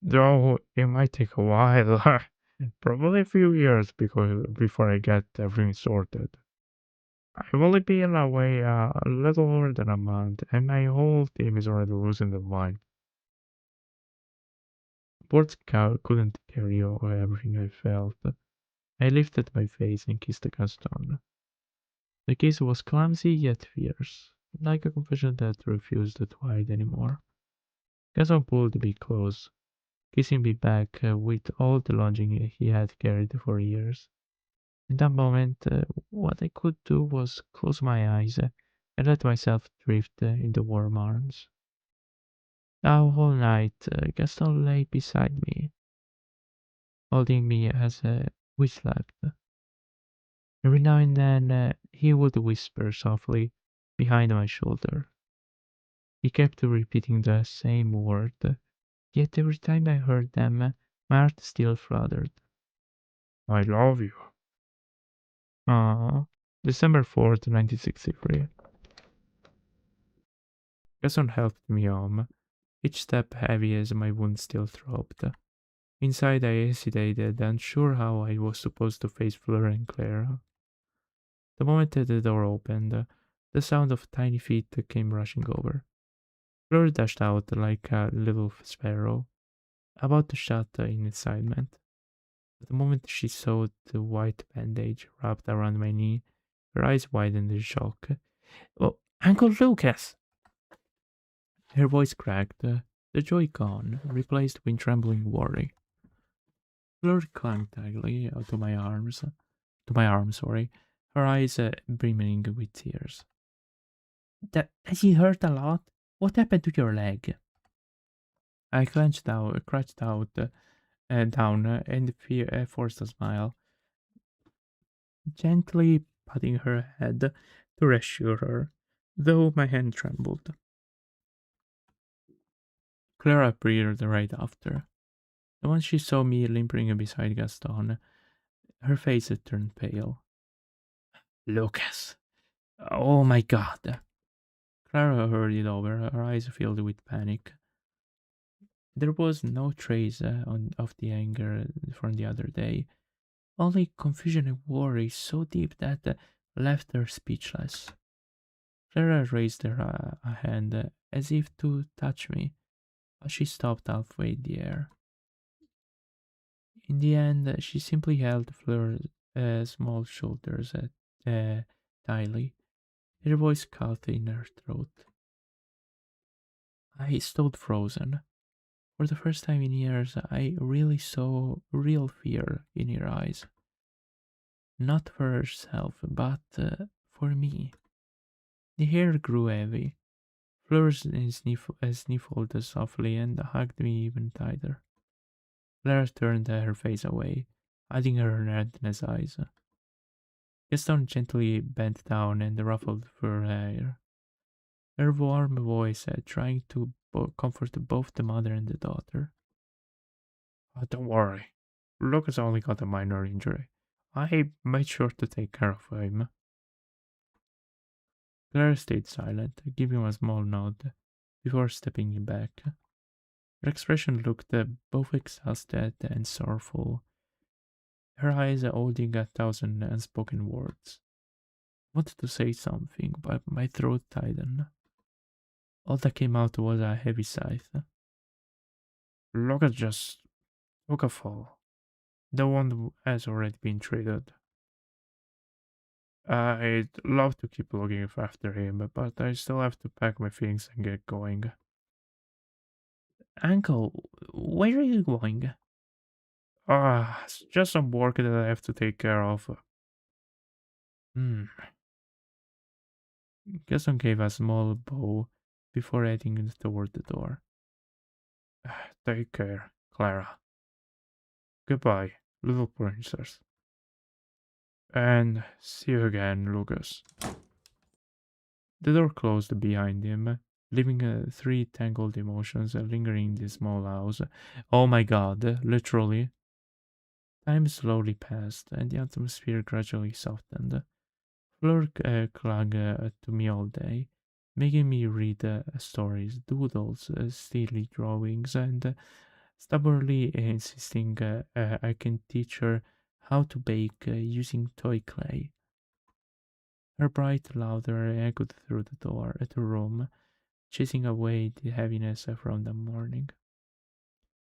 Speaker 1: Though it might take a while. Probably a few years before I get everything sorted. I've only been away a little more than a month, and my whole team is already losing their mind. Words couldn't carry over everything I felt. I lifted my face and kissed the Gaston. The kiss was clumsy yet fierce, like a confession that refused to hide anymore. Gaston pulled me close, kissing me back with all the longing he had carried for years. In that moment, what I could do was close my eyes and let myself drift into warm arms. Now, whole night, Gaston lay beside me, holding me as we slept. Every now and then, he would whisper softly behind my shoulder. He kept repeating the same word, yet every time I heard them, my heart still fluttered. I love you. Uh, December 4th, 1963. Gaston helped me home, each step heavy as my wound still throbbed. Inside, I hesitated, unsure how I was supposed to face Fleur and Clara. The moment that the door opened, the sound of tiny feet came rushing over. Fleur dashed out like a little sparrow, about to shut in excitement. But the moment she saw the white bandage wrapped around my knee, her eyes widened in shock. "Oh, Uncle Lucas!" Her voice cracked, the joy gone, replaced with trembling worry. Fleur clung tightly to my arm, sorry, her eyes brimming with tears. Has he hurt a lot? What happened to your leg? I crouched out, down, and forced a smile, gently patting her head to reassure her, though my hand trembled. Clara breathed right after. The moment she saw me limping beside Gaston, her face had turned pale. Lucas! Oh my god! Clara hurried over, her eyes filled with panic. There was no trace of the anger from the other day, only confusion and worry so deep that left her speechless. Clara raised her a hand as if to touch me, but she stopped halfway in the air. In the end, she simply held Fleur's small shoulders tightly, her voice caught in her throat. I stood frozen. For the first time in years, I really saw real fear in her eyes. Not for herself, but for me. The hair grew heavy. Fleur sniffled softly and hugged me even tighter. Clara turned her face away, hiding her redness eyes. Gaston gently bent down and ruffled her hair, her warm voice trying to comfort both the mother and the daughter. "Oh, don't worry. Lucas only got a minor injury. I made sure to take care of him." Clara stayed silent, giving him a small nod before stepping back. Her expression looked both exhausted and sorrowful, her eyes holding 1,000 unspoken words. I wanted to say something, but my throat tightened. All that came out was a heavy sigh. Lucas just took a fall. The one has already been treated. I'd love to keep looking after him, but I still have to pack my things and get going. Uncle, where are you going? It's just some work that I have to take care of. Hmm. Gaston gave a small bow before heading toward the door. Take care, Clara. Goodbye, little princess. And see you again, Lucas. The door closed behind him, leaving three tangled emotions lingering in the small house. Oh my god, literally. Time slowly passed, and the atmosphere gradually softened. Fleur clung to me all day, making me read stories, doodles, silly drawings, and stubbornly insisting I can teach her how to bake using toy clay. Her bright laughter echoed through the room, chasing away the heaviness from the morning.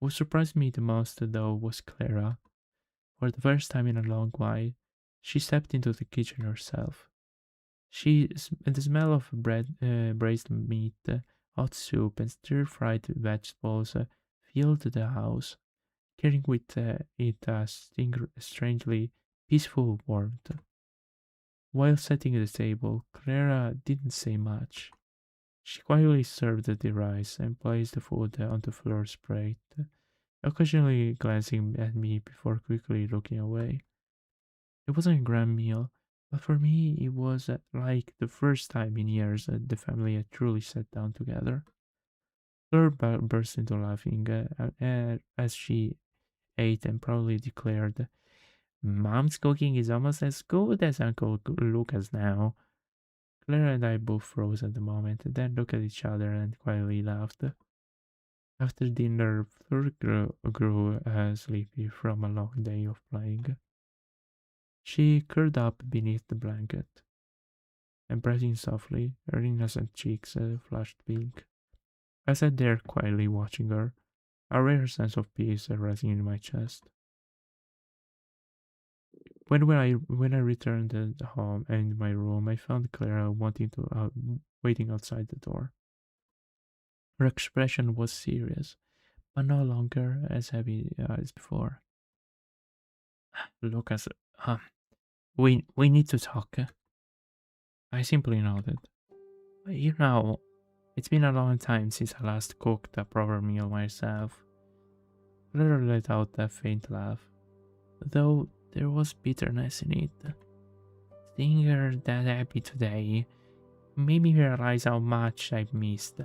Speaker 1: What surprised me the most, though, was Clara. For the first time in a long while, she stepped into the kitchen herself. The smell of braised meat, hot soup, and stir-fried vegetables filled the house, carrying with it a strangely peaceful warmth. While setting the table, Clara didn't say much. She quietly served the rice and placed the food onto Fleur's plate, occasionally glancing at me before quickly looking away. It wasn't a grand meal, but for me it was like the first time in years that the family had truly sat down together. Fleur burst into laughing as she ate and proudly declared, Mom's cooking is almost as good as Uncle Lucas now. Clara and I both froze at the moment, then looked at each other and quietly laughed. After dinner, Fleur grew sleepy from a long day of playing. She curled up beneath the blanket, and breathing softly, her innocent cheeks flushed pink. I sat there quietly watching her, a rare sense of peace rising in my chest. When I returned home and my room, I found Clara waiting outside the door. Her expression was serious, but no longer as heavy as before. Lucas, uh, we need to talk. I simply nodded. You know, it's been a long time since I last cooked a proper meal myself. Clara let out a faint laugh, though there was bitterness in it. Seeing her that happy today made me realize how much I've missed.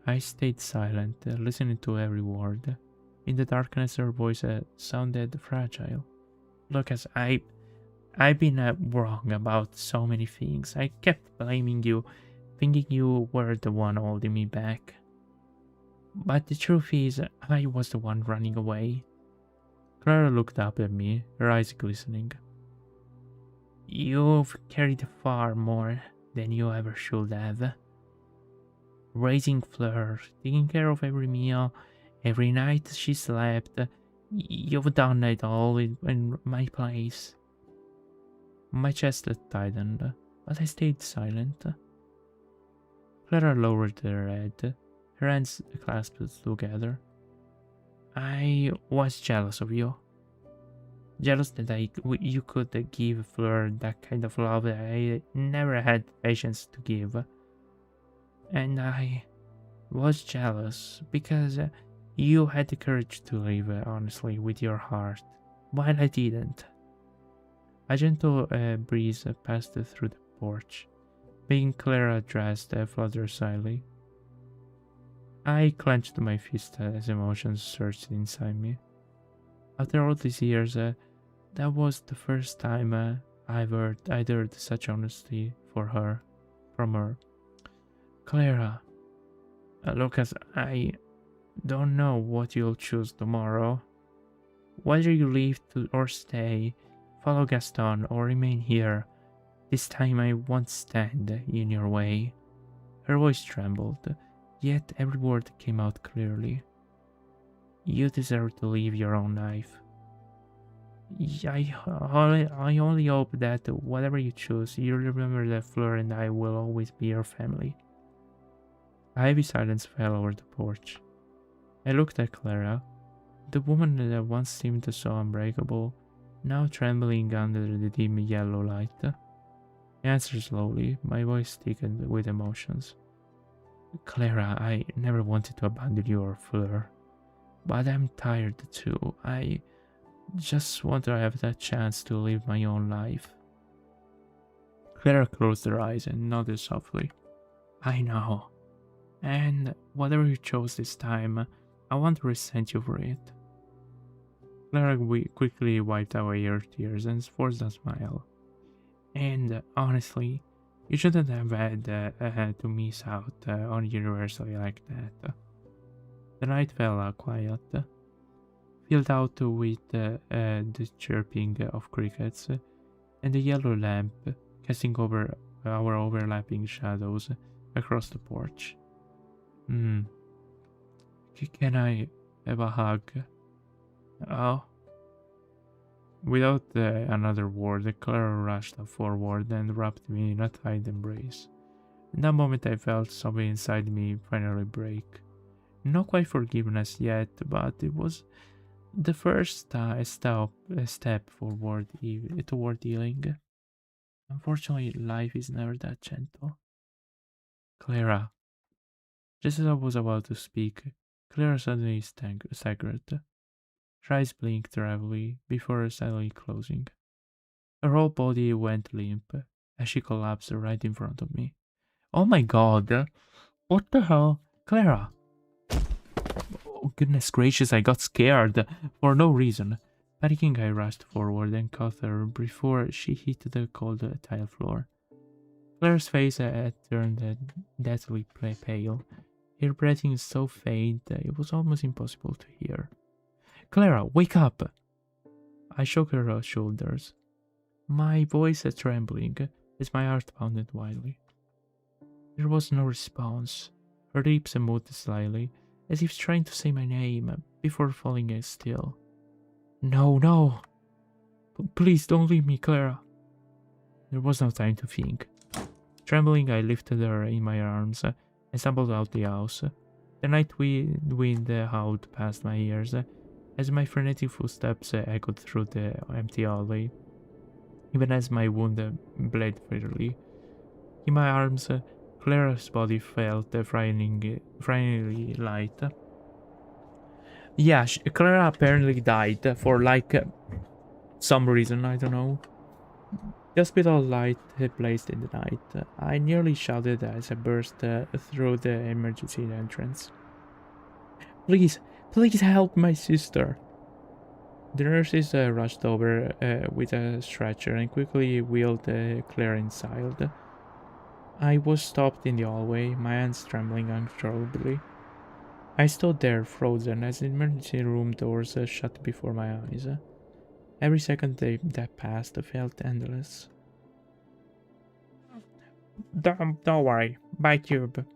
Speaker 1: I stayed silent, listening to every word. In the darkness, her voice sounded fragile. Lucas, I've been wrong about so many things. I kept blaming you, thinking you were the one holding me back. But the truth is, I was the one running away. Clara looked up at me, her eyes glistening. You've carried far more than you ever should have. Raising Fleur, taking care of every meal, every night she slept. You've done it all in my place. My chest tightened, but I stayed silent. Clara lowered her head, her hands clasped together. I was jealous of you. Jealous that you could give Fleur that kind of love that I never had patience to give. And I was jealous because you had the courage to live honestly with your heart, while I didn't. A gentle breeze passed through the porch, making Clara dressed flutter slightly. I clenched my fist as emotions surged inside me. After all these years, that was the first time I'd heard such honesty from her. Clara, Lucas, I don't know what you'll choose tomorrow. Whether you leave or stay, follow Gaston or remain here, this time I won't stand in your way. Her voice trembled, yet every word came out clearly. You deserve to live your own life. I only hope that whatever you choose, you'll remember that Fleur and I will always be your family. A heavy silence fell over the porch. I looked at Clara, the woman that once seemed so unbreakable, now trembling under the dim yellow light. I answered slowly, my voice thickened with emotions. Clara, I never wanted to abandon you or Fleur, but I'm tired too. I just want to have that chance to live my own life. Clara closed her eyes and nodded softly. I know. And whatever you chose this time, I won't resent you for it. Clara quickly wiped away her tears and forced a smile. And honestly, you shouldn't have had to miss out on Universal like that. The night fell quiet, filled out with the chirping of crickets and the yellow lamp casting over our overlapping shadows across the porch. Can I have a hug? Oh. Without another word, Clara rushed forward and wrapped me in a tight embrace. In that moment, I felt something inside me finally break. Not quite forgiveness yet, but it was the first step forward toward healing. Unfortunately, life is never that gentle. Clara. Just as I was about to speak, Clara suddenly staggered. Her eyes blinked heavily before suddenly closing. Her whole body went limp as she collapsed right in front of me. Oh my god! What the hell? Clara! Oh, goodness gracious, I got scared for no reason. Panicking, I rushed forward and caught her before she hit the cold tile floor. Claire's face had turned deathly pale, her breathing so faint it was almost impossible to hear. Clara, wake up! I shook her shoulders, my voice trembling as my heart pounded wildly. There was no response. Her lips moved slightly, as if trying to say my name, before falling still. No, no! Please don't leave me, Clara! There was no time to think. Trembling, I lifted her in my arms and stumbled out the house. The night wind howled past my ears as my frenetic footsteps echoed through the empty alley, even as my wound bled freely. In my arms, Clara's body felt frighteningly light. Yeah, Clara apparently died for some reason, I don't know. The hospital light blazed in the night. I nearly shouted as I burst through the emergency entrance. Please, please help my sister. The nurses rushed over with a stretcher and quickly wheeled Claire inside. I was stopped in the hallway, my hands trembling uncontrollably. I stood there, frozen, as the emergency room doors shut before my eyes. Every second that passed felt endless. Don't worry, bite tube.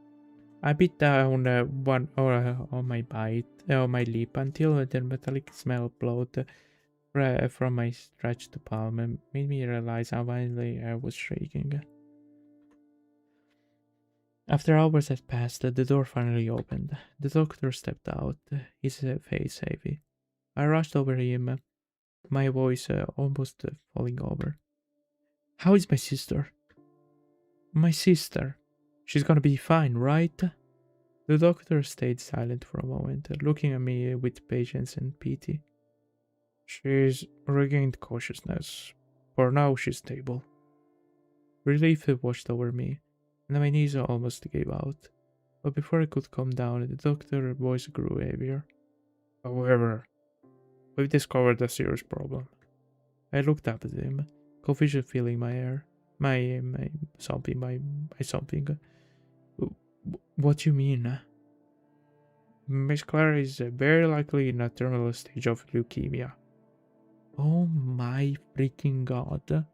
Speaker 1: I bit down one on my on my lip until the metallic smell of blood from my stretched palm made me realize how violently I was shaking. After hours had passed, the door finally opened. The doctor stepped out, his face heavy. I rushed over him, my voice almost falling over. How is my sister? My sister. She's gonna be fine, right? The doctor stayed silent for a moment, looking at me with patience and pity. She's regained consciousness. For now, she's stable. Relief washed over me, and my knees almost gave out. But before I could calm down, the doctor's voice grew heavier. However, we've discovered a serious problem. I looked up at him, confusion filling my air. My something. What do you mean? Miss Clara is very likely in a terminal stage of leukemia. Oh my freaking god.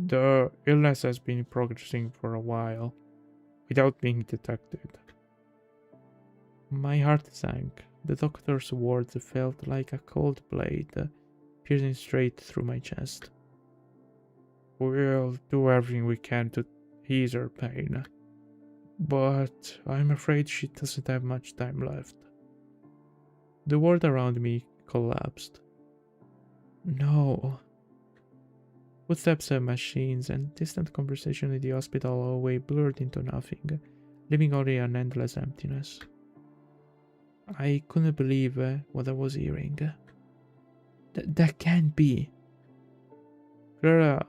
Speaker 1: The illness has been progressing for a while, without being detected. My heart sank. The doctor's words felt like a cold blade, piercing straight through my chest. We'll do everything we can to ease her pain, but I'm afraid she doesn't have much time left. The world around me collapsed. No. Footsteps and machines and distant conversation in the hospital hallway blurred into nothing, leaving only an endless emptiness. I couldn't believe what I was hearing. That can't be. Clara,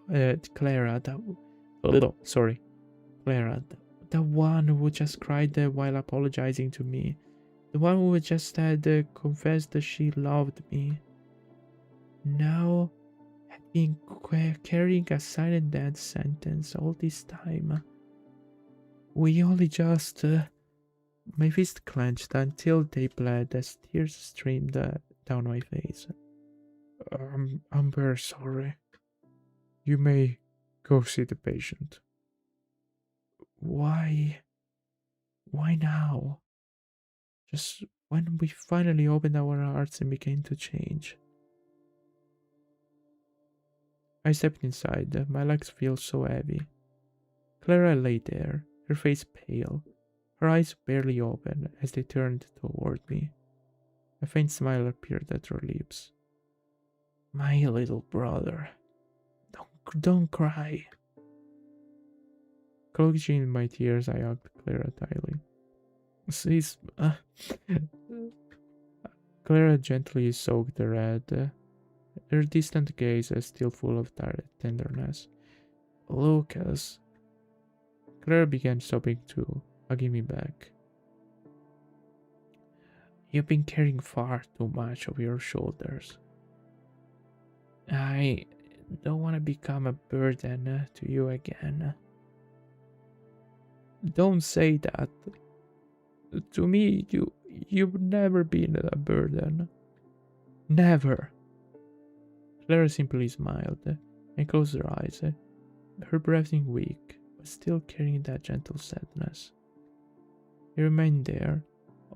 Speaker 1: the one who just cried while apologizing to me. The one who just had confessed that she loved me. Now, had been carrying a silent death sentence all this time. We only just... my fist clenched until they bled as tears streamed down my face. I'm very sorry. You may go see the patient. Why? Why now? Just when we finally opened our hearts and began to change. I stepped inside, my legs felt so heavy. Clara lay there, her face pale, her eyes barely open as they turned toward me. A faint smile appeared at her lips. My little brother. Don't cry. Cloaking my tears, I hugged Clara tightly. She's... Clara gently soaked her head, her distant gaze still full of tenderness. Lucas. Clara began sobbing too, hugging me back. You've been carrying far too much of your shoulders. I don't want to become a burden to you again. Don't say that. To me, you've never been a burden. Never. Clara simply smiled and closed her eyes, her breathing weak, but still carrying that gentle sadness. He remained there,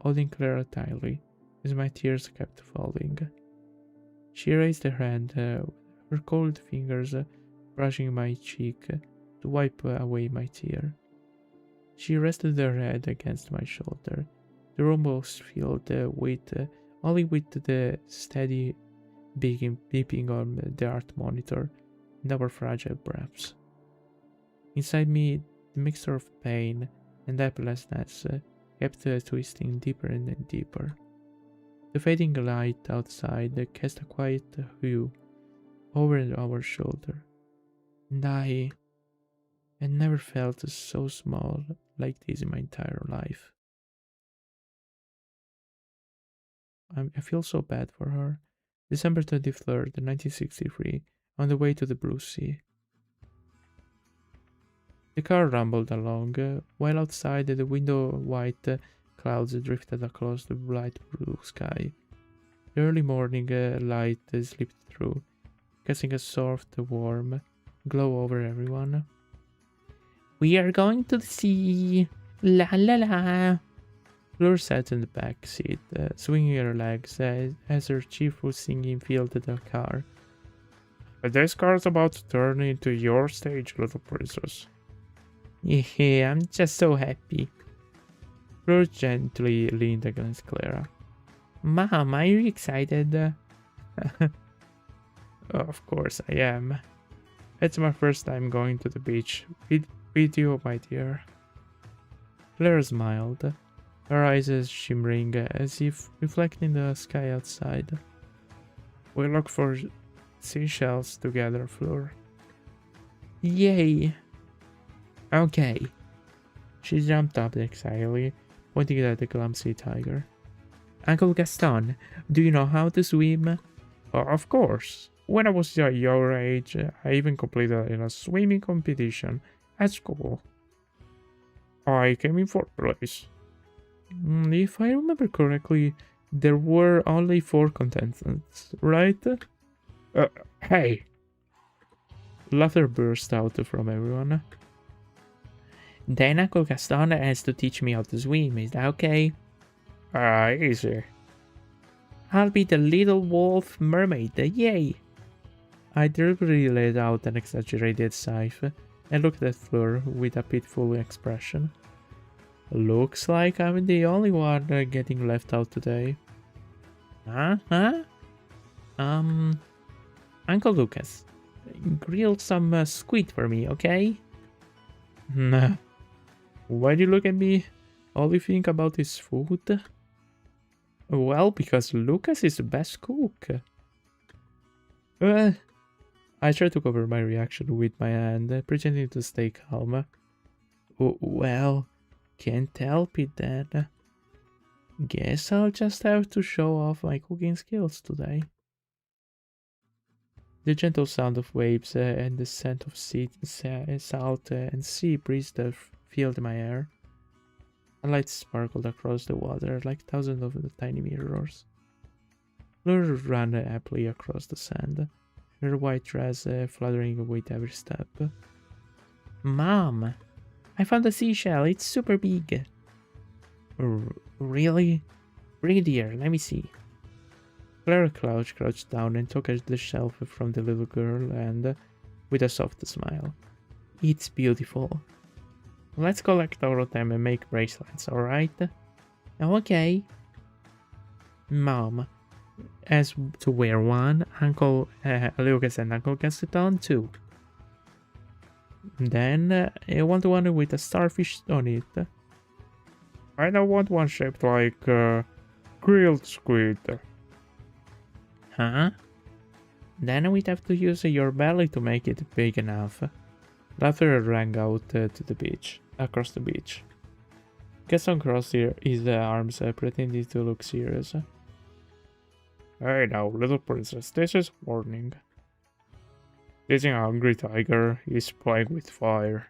Speaker 1: holding Clara tightly, as my tears kept falling. She raised her hand, her cold fingers brushing my cheek to wipe away my tear. She rested her head against my shoulder, the room was filled only with the steady beeping on the art monitor and our fragile breaths. Inside me, the mixture of pain and helplessness kept twisting deeper and deeper. The fading light outside cast a quiet hue over our shoulder, and I had never felt so small like this in my entire life. I feel so bad for her. December 23rd, 1963, on the way to the Blue Sea. The car rumbled along, while outside the window white clouds drifted across the bright blue sky. The early morning light slipped through, casting a soft, warm glow over everyone. We are going to the sea! La la la! Fleur sat in the back seat, swinging her legs as her cheerful singing filled the car. This car's about to turn into your stage, little princess. Yeah, I'm just so happy. Fleur gently leaned against Clara. Mom, are you excited? Of course I am. It's my first time going to the beach with you, my dear. Clara smiled, her eyes shimmering as if reflecting the sky outside. We look for seashells together, Fleur. Yay! Okay. She jumped up excitedly, pointing at the clumsy tiger. Uncle Gaston, do you know how to swim? Of course. When I was your age, I even competed in a swimming competition at school. I came in fourth place. If I remember correctly, there were only 4 contestants, right? Hey! Laughter burst out from everyone. Then Uncle Gaston has to teach me how to swim, is that okay? Easy. I'll be the little wolf mermaid, yay! I deliberately let out an exaggerated sigh and looked at Fleur with a pitiful expression. Looks like I'm the only one getting left out today. Huh? Uncle Lucas, grill some squid for me, okay? Nah. Why do you look at me? All you think about is food? Well, because Lucas is the best cook. I tried to cover my reaction with my hand, pretending to stay calm. Well, can't help it then. Guess I'll just have to show off my cooking skills today. The gentle sound of waves and the scent of salt and sea breeze filled my air. A light sparkled across the water like thousands of tiny mirrors. Fleur ran happily across the sand, her white dress fluttering with every step. Mom, I found a seashell. It's super big. Really? Bring it here. Let me see. Clara crouched down and took the shell from the little girl and, with a soft smile, it's beautiful. Let's collect all of them and make bracelets, alright? Okay. Mom has to wear one, Uncle Lucas and Uncle Gaston too. Then I want one with a starfish on it. I don't want one shaped like grilled squid. Huh? Then we'd have to use your belly to make it big enough. Laughter rang out across the beach. Gaston crossed his arms, pretending to look serious. Hey now, little princess, this is warning.
Speaker 2: This a hungry tiger is playing with fire.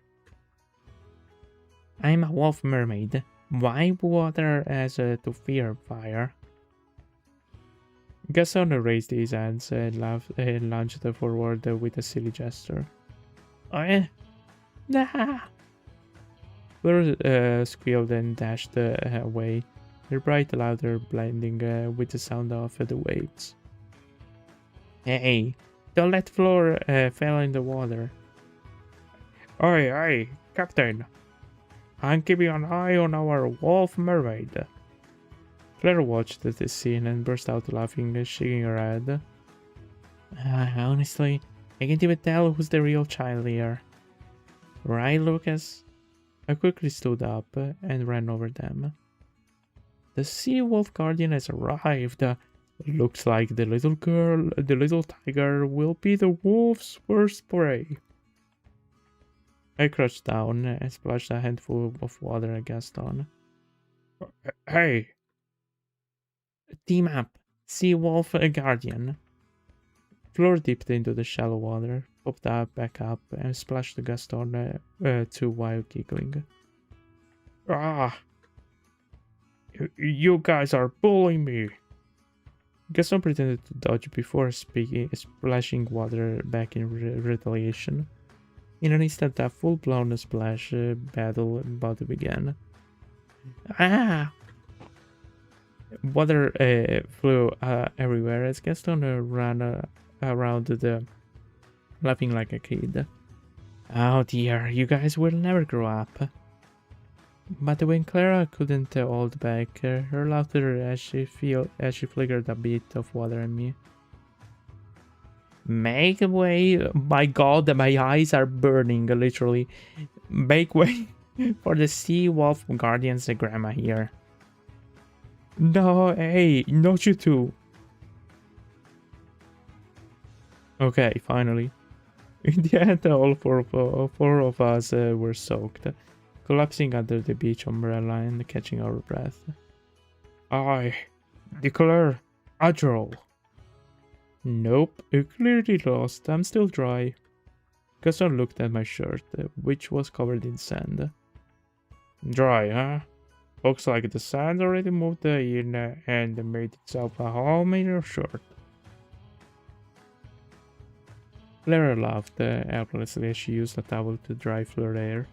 Speaker 1: I'm a wolf mermaid. Why water as to fear fire? Gaston raised his hands and laughed and lunged forward with a silly gesture. Oh, nah. Fleur squealed and dashed away, her bright laughter blending with the sound of the waves. Hey, don't let Fleur fall in the water.
Speaker 2: Aye, Captain. I'm keeping an eye on our wolf mermaid.
Speaker 1: Claire watched this scene and burst out laughing, shaking her head. Honestly, I can't even tell who's the real child here. Right, Lucas? I quickly stood up and ran over them. The Sea Wolf Guardian has arrived. Looks like the little tiger will be the wolf's first prey. I crouched down and splashed a handful of water at Gaston.
Speaker 2: Hey!
Speaker 1: Team up! Sea Wolf Guardian. Fleur dipped into the shallow water, popped up, back up, and splashed Gaston too while giggling.
Speaker 2: Ah! You guys are bullying me!
Speaker 1: Gaston pretended to dodge before splashing water back in retaliation. In an instant, a full-blown splash battle about to begin. Ah! Water flew everywhere as Gaston ran around laughing like a kid. Oh dear, you guys will never grow up. But when Clara couldn't hold back her laughter as she flickered a bit of water at me. Make way! My God, my eyes are burning, literally. Make way for the Sea Wolf Guardian's grandma here.
Speaker 2: No, hey, not you two.
Speaker 1: Okay, finally. In the end, all four of us were soaked, collapsing under the beach umbrella and catching our breath.
Speaker 2: I declare a draw.
Speaker 1: Nope, you clearly lost. I'm still dry. Gaston looked at my shirt, which was covered in sand.
Speaker 2: Dry, huh? Looks like the sand already moved in and made itself a home in your shirt.
Speaker 1: Clara laughed helplessly as she used a towel to dry Fleur's hair.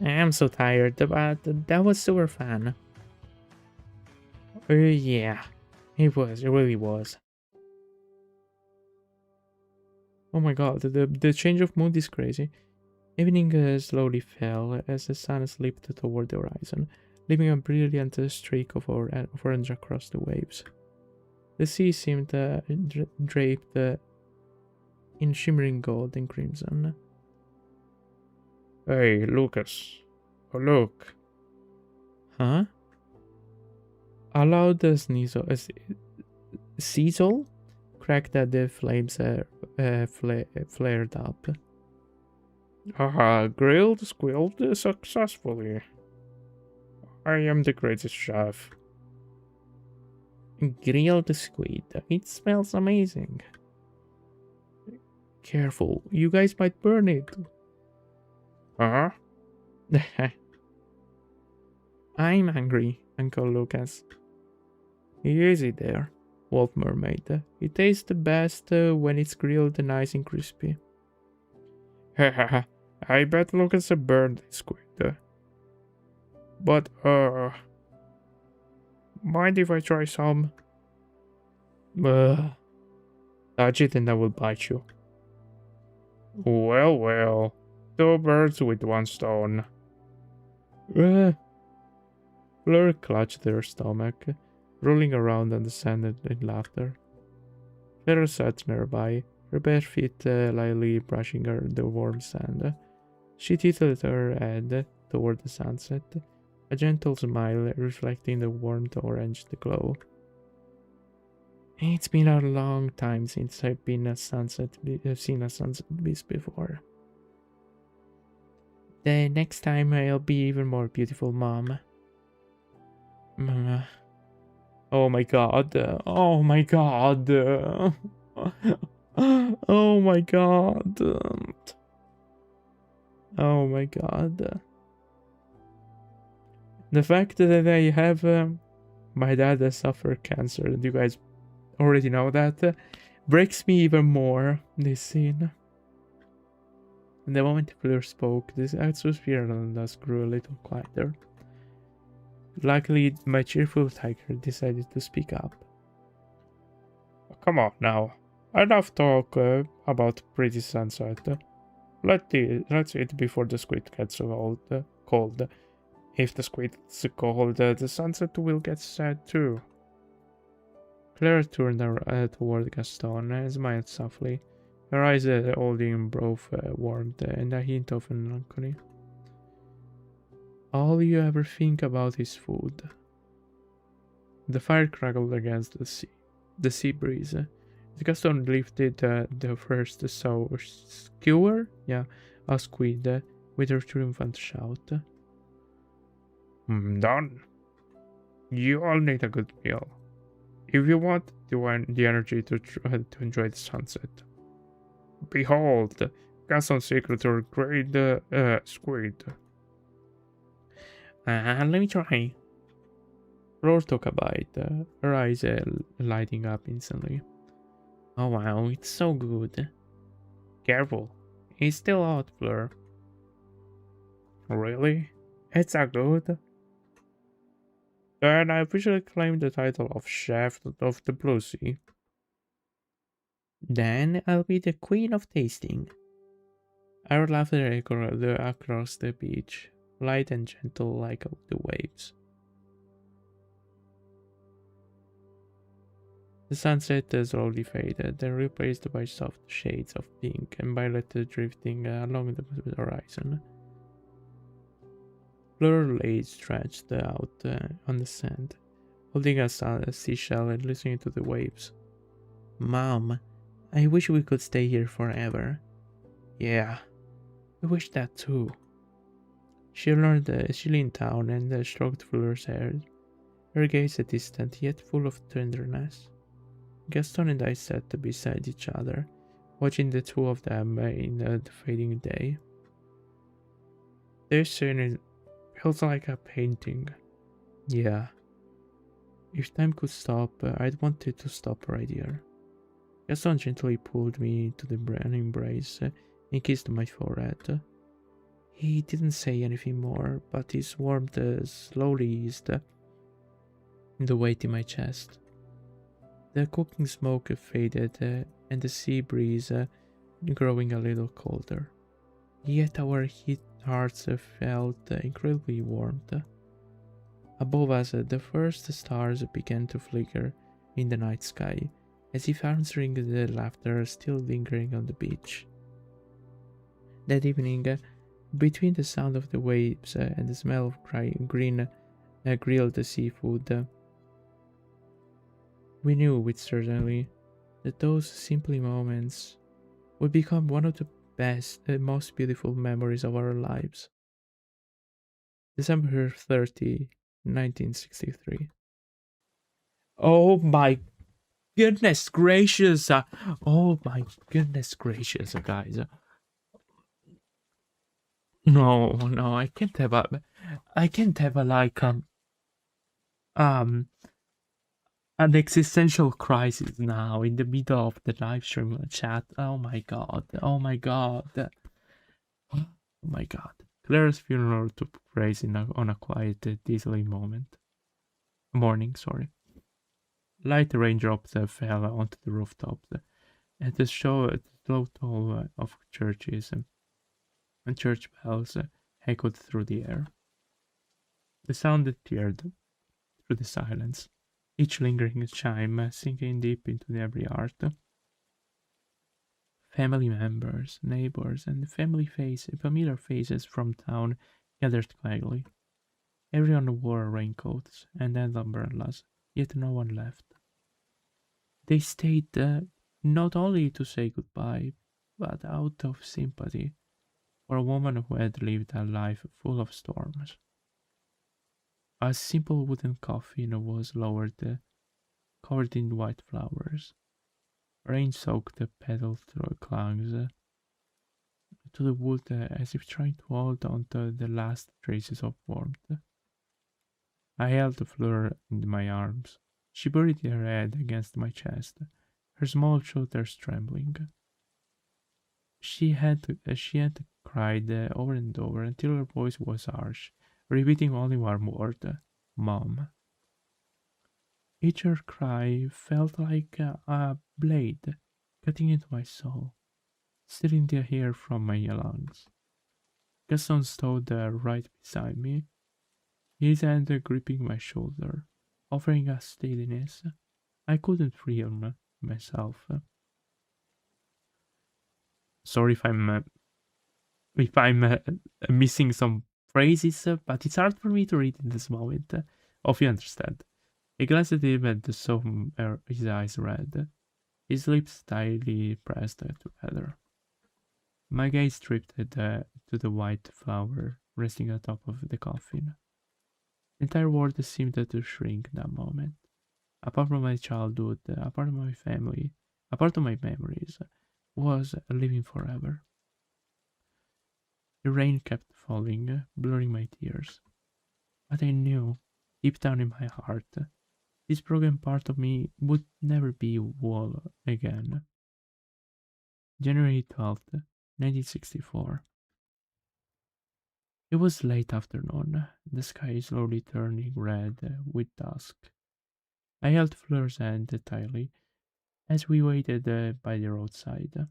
Speaker 1: I'm so tired, but that was super fun. Yeah, it really was. Oh my god, the change of mood is crazy. Evening slowly fell as the sun slipped toward the horizon, leaving a brilliant streak of orange across the waves. The sea seemed draped in shimmering gold and crimson.
Speaker 2: Hey, Lucas. Oh, look.
Speaker 1: Huh? A loud sizzle cracked as the flames flared up.
Speaker 2: Haha, grilled squilled successfully. I am the greatest chef.
Speaker 1: Grilled squid. It smells amazing. Careful, you guys might burn it.
Speaker 2: Huh?
Speaker 1: I'm hungry, Uncle Lucas. Easy there, Wolf Mermaid. It tastes the best when it's grilled nice and crispy.
Speaker 2: Haha, I bet Lucas burned the squid. But, mind if I try some?
Speaker 1: Touch it and I will bite you.
Speaker 2: Well, two birds with one stone.
Speaker 1: Fleur clutched her stomach, rolling around on the sand in laughter. Clara sat nearby, her bare feet lightly brushing the warm sand. She tilted her head toward the sunset, a gentle smile reflecting the warm orange glow. It's been a long time since I've seen a sunset beast before. The next time I'll be even more beautiful, Mom. Oh my god. Oh my god. Oh my god. Oh my god. The fact that I have my dad has suffered cancer, and you guys already know that, breaks me even more. This scene. And the moment Fleur spoke, this atmosphere around us grew a little quieter. Luckily, my cheerful tiger decided to speak up. Come on now. Enough talk about pretty sunset. Let's eat before the squid gets cold. If the squid's cold, the sunset will get sad too. Claire turned toward Gaston and smiled softly, her eyes holding both warmth and a hint of melancholy. All you ever think about is food. The fire crackled against the sea breeze. Gaston lifted the first skewer, a squid, with a triumphant shout. Done. You all need a good meal. If you want the energy to enjoy the sunset. Behold, Gaston's secretary great squid. Let me try. Fleur took a bite, her eyes lighting up instantly. Oh wow, it's so good. Careful, it's still hot, Fleur. Really? It's that good? Then I officially claim the title of Chef of the Blue Sea. Then I'll be the queen of tasting. Our laughter echoed across the beach, light and gentle like the waves. The sunset slowly faded, then replaced by soft shades of pink and violet drifting along the horizon. Fleur lay stretched out on the sand, holding a seashell and listening to the waves. Mom, I wish we could stay here forever. Yeah, I wish that too. She leaned down and stroked Fleur's hair, her gaze distant yet full of tenderness. Gaston and I sat beside each other, watching the two of them in the fading day. This scene feels like a painting. Yeah. If time could stop, I'd want it to stop right here. Gaston gently pulled me into the embrace and kissed my forehead. He didn't say anything more, but his warmth slowly eased the weight in my chest. The cooking smoke faded, and the sea breeze growing a little colder. Yet our hearts felt incredibly warmed. Above us, the first stars began to flicker in the night sky, as if answering the laughter still lingering on the beach. That evening, between the sound of the waves and the smell of green grilled seafood, we knew with certainty that those simple moments would become one of the best and most beautiful memories of our lives. December 30, 1963. Oh my goodness gracious! Oh my goodness gracious, guys! No, I can't have a um an existential crisis now in the middle of the live stream chat. Oh my god! Oh my god! Oh my god! Claire's funeral took place on a quiet, drizzling morning. Sorry. Light raindrops fell onto the rooftops, and the slow toll of churches and church bells echoed through the air. The sound appeared through the silence, each lingering chime sinking deep into every heart. Family members, neighbors, and familiar faces from town gathered quietly. Everyone wore raincoats and had umbrellas, yet no one left. They stayed not only to say goodbye, but out of sympathy for a woman who had lived a life full of storms. A simple wooden coffin was lowered, covered in white flowers. Rain soaked the pedal clunks to the wood as if trying to hold on to the last traces of warmth. I held Fleur in my arms. She buried her head against my chest, her small shoulders trembling. She had cried over and over until her voice was harsh, repeating only one word, Mom. Each her cry felt like a blade cutting into my soul, stealing the air from my lungs. Gaston stood right beside me, his hand gripping my shoulder, offering a steadiness I couldn't feel myself. Sorry if I'm missing some phrases, but it's hard for me to read in this moment. Hope you understand. I glanced at him and saw his eyes red, his lips tightly pressed together. My gaze drifted to the white flower resting atop of the coffin. The entire world seemed to shrink that moment. A part of my childhood, a part of my family, a part of my memories was living forever. The rain kept falling, blurring my tears. But I knew, deep down in my heart, this broken part of me would never be whole again. January 12th, 1964. It was late afternoon, the sky slowly turning red with dusk. I held Fleur's hand tightly as we waited by the roadside.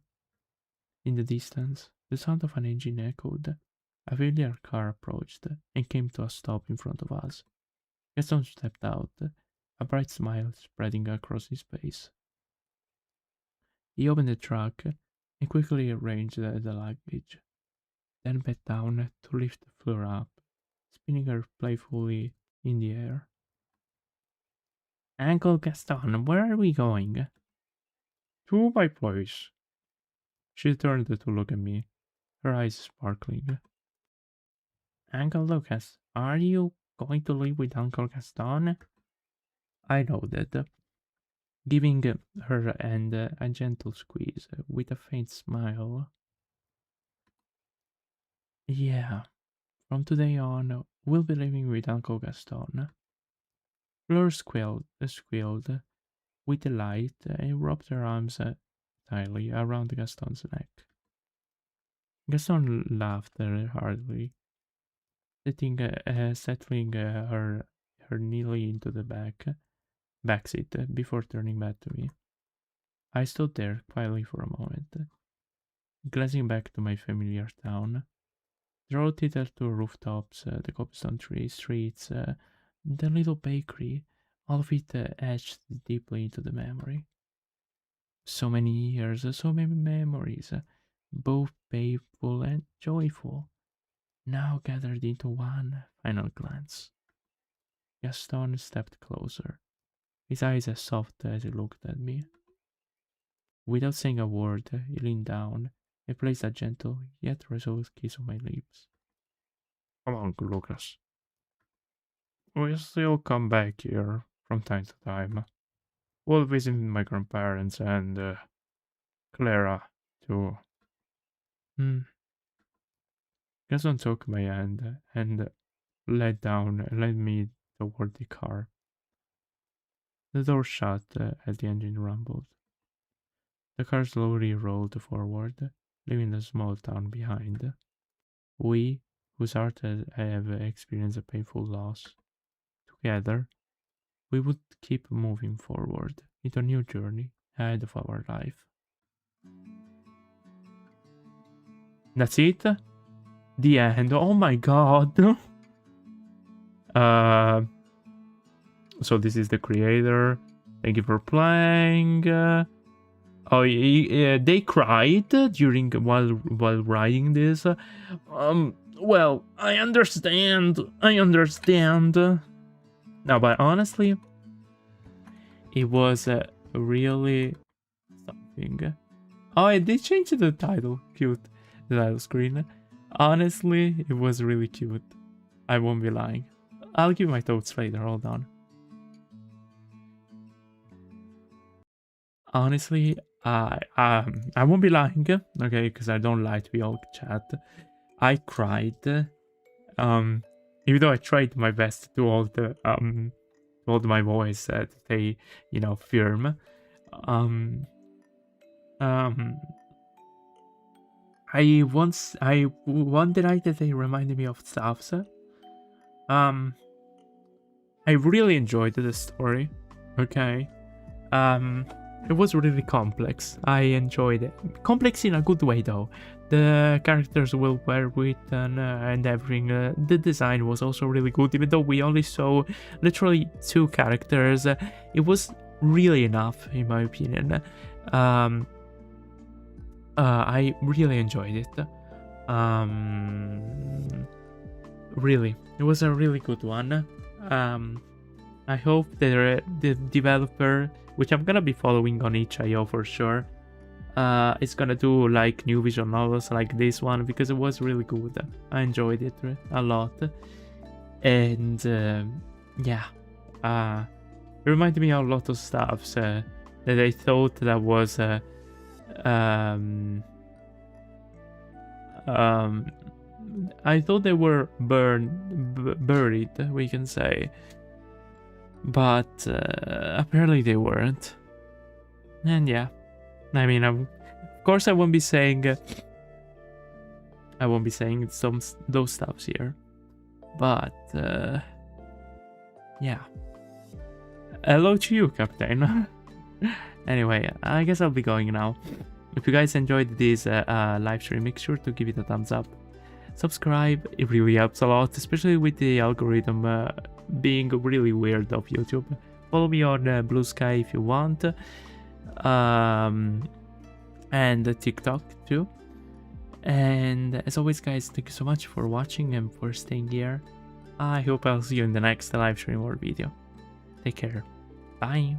Speaker 1: In the distance, the sound of an engine echoed. A familiar car approached and came to a stop in front of us. Gaston stepped out, a bright smile spreading across his face. He opened the truck and quickly arranged the luggage, then bent down to lift Fleur up, spinning her playfully in the air. Uncle Gaston, where are we going? To my place. She turned to look at me, her eyes sparkling. Uncle Lucas, are you going to live with Uncle Gaston? I nodded, giving her hand a gentle squeeze with a faint smile. Yeah, from today on, we'll be living with Uncle Gaston. Fleur squealed with delight and wrapped her arms tightly around Gaston's neck. Gaston laughed heartily, settling her neatly into the back seat before turning back to me. I stood there quietly for a moment, glancing back to my familiar town. The road teetered to rooftops, the cobblestone streets, the little bakery, all of it etched deeply into the memory. So many years, so many memories, both painful and joyful, now gathered into one final glance. Gaston stepped closer, his eyes as soft as he looked at me. Without saying a word, he leaned down and placed a gentle yet resolute kiss on my lips. Come on, Lucas. We still come back here from time to time. We'll visit my grandparents and Clara, too. Hmm. Gaston took my hand and led me toward the car. The door shut as the engine rumbled. The car slowly rolled forward, leaving the small town behind. We, whose hearts have experienced a painful loss, together, we would keep moving forward into a new journey ahead of our life. That's it? The end. Oh my god. So this is the creator. Thank you for playing. They cried during while writing this. Well, I understand. No, but honestly, it was really something. Oh, I did change the title. Cute. The title screen. Honestly, it was really cute. I won't be lying. I'll give my thoughts later. Hold on. Honestly, I won't be lying, okay, because I don't like to be all chat. I cried. Even though I tried my best to hold my voice to stay, firm. Um, one night that they reminded me of stuff. I really enjoyed the story. Okay. It was really complex. I enjoyed it. Complex in a good way, though. The characters were well written and everything. The design was also really good, even though we only saw literally 2 characters. It was really enough, in my opinion. I really enjoyed it. Really, it was a really good one. I hope that the developer, which I'm gonna be following on itch.io for sure, is gonna do like new visual novels like this one, because it was really good. I enjoyed it a lot, and yeah, it reminded me of a lot of stuff that I thought that was I thought they were buried, we can say, but apparently they weren't. And yeah, I mean, of course, I won't be saying those stuffs here, but yeah. Hello to you, Captain. Anyway, I guess I'll be going now. If you guys enjoyed this live stream, make sure to give it a thumbs up. Subscribe, it really helps a lot, especially with the algorithm being really weird of YouTube. Follow me on Blue Sky if you want, and TikTok too. And as always, guys, thank you so much for watching and for staying here. I hope I'll see you in the next live stream or video. Take care. Bye.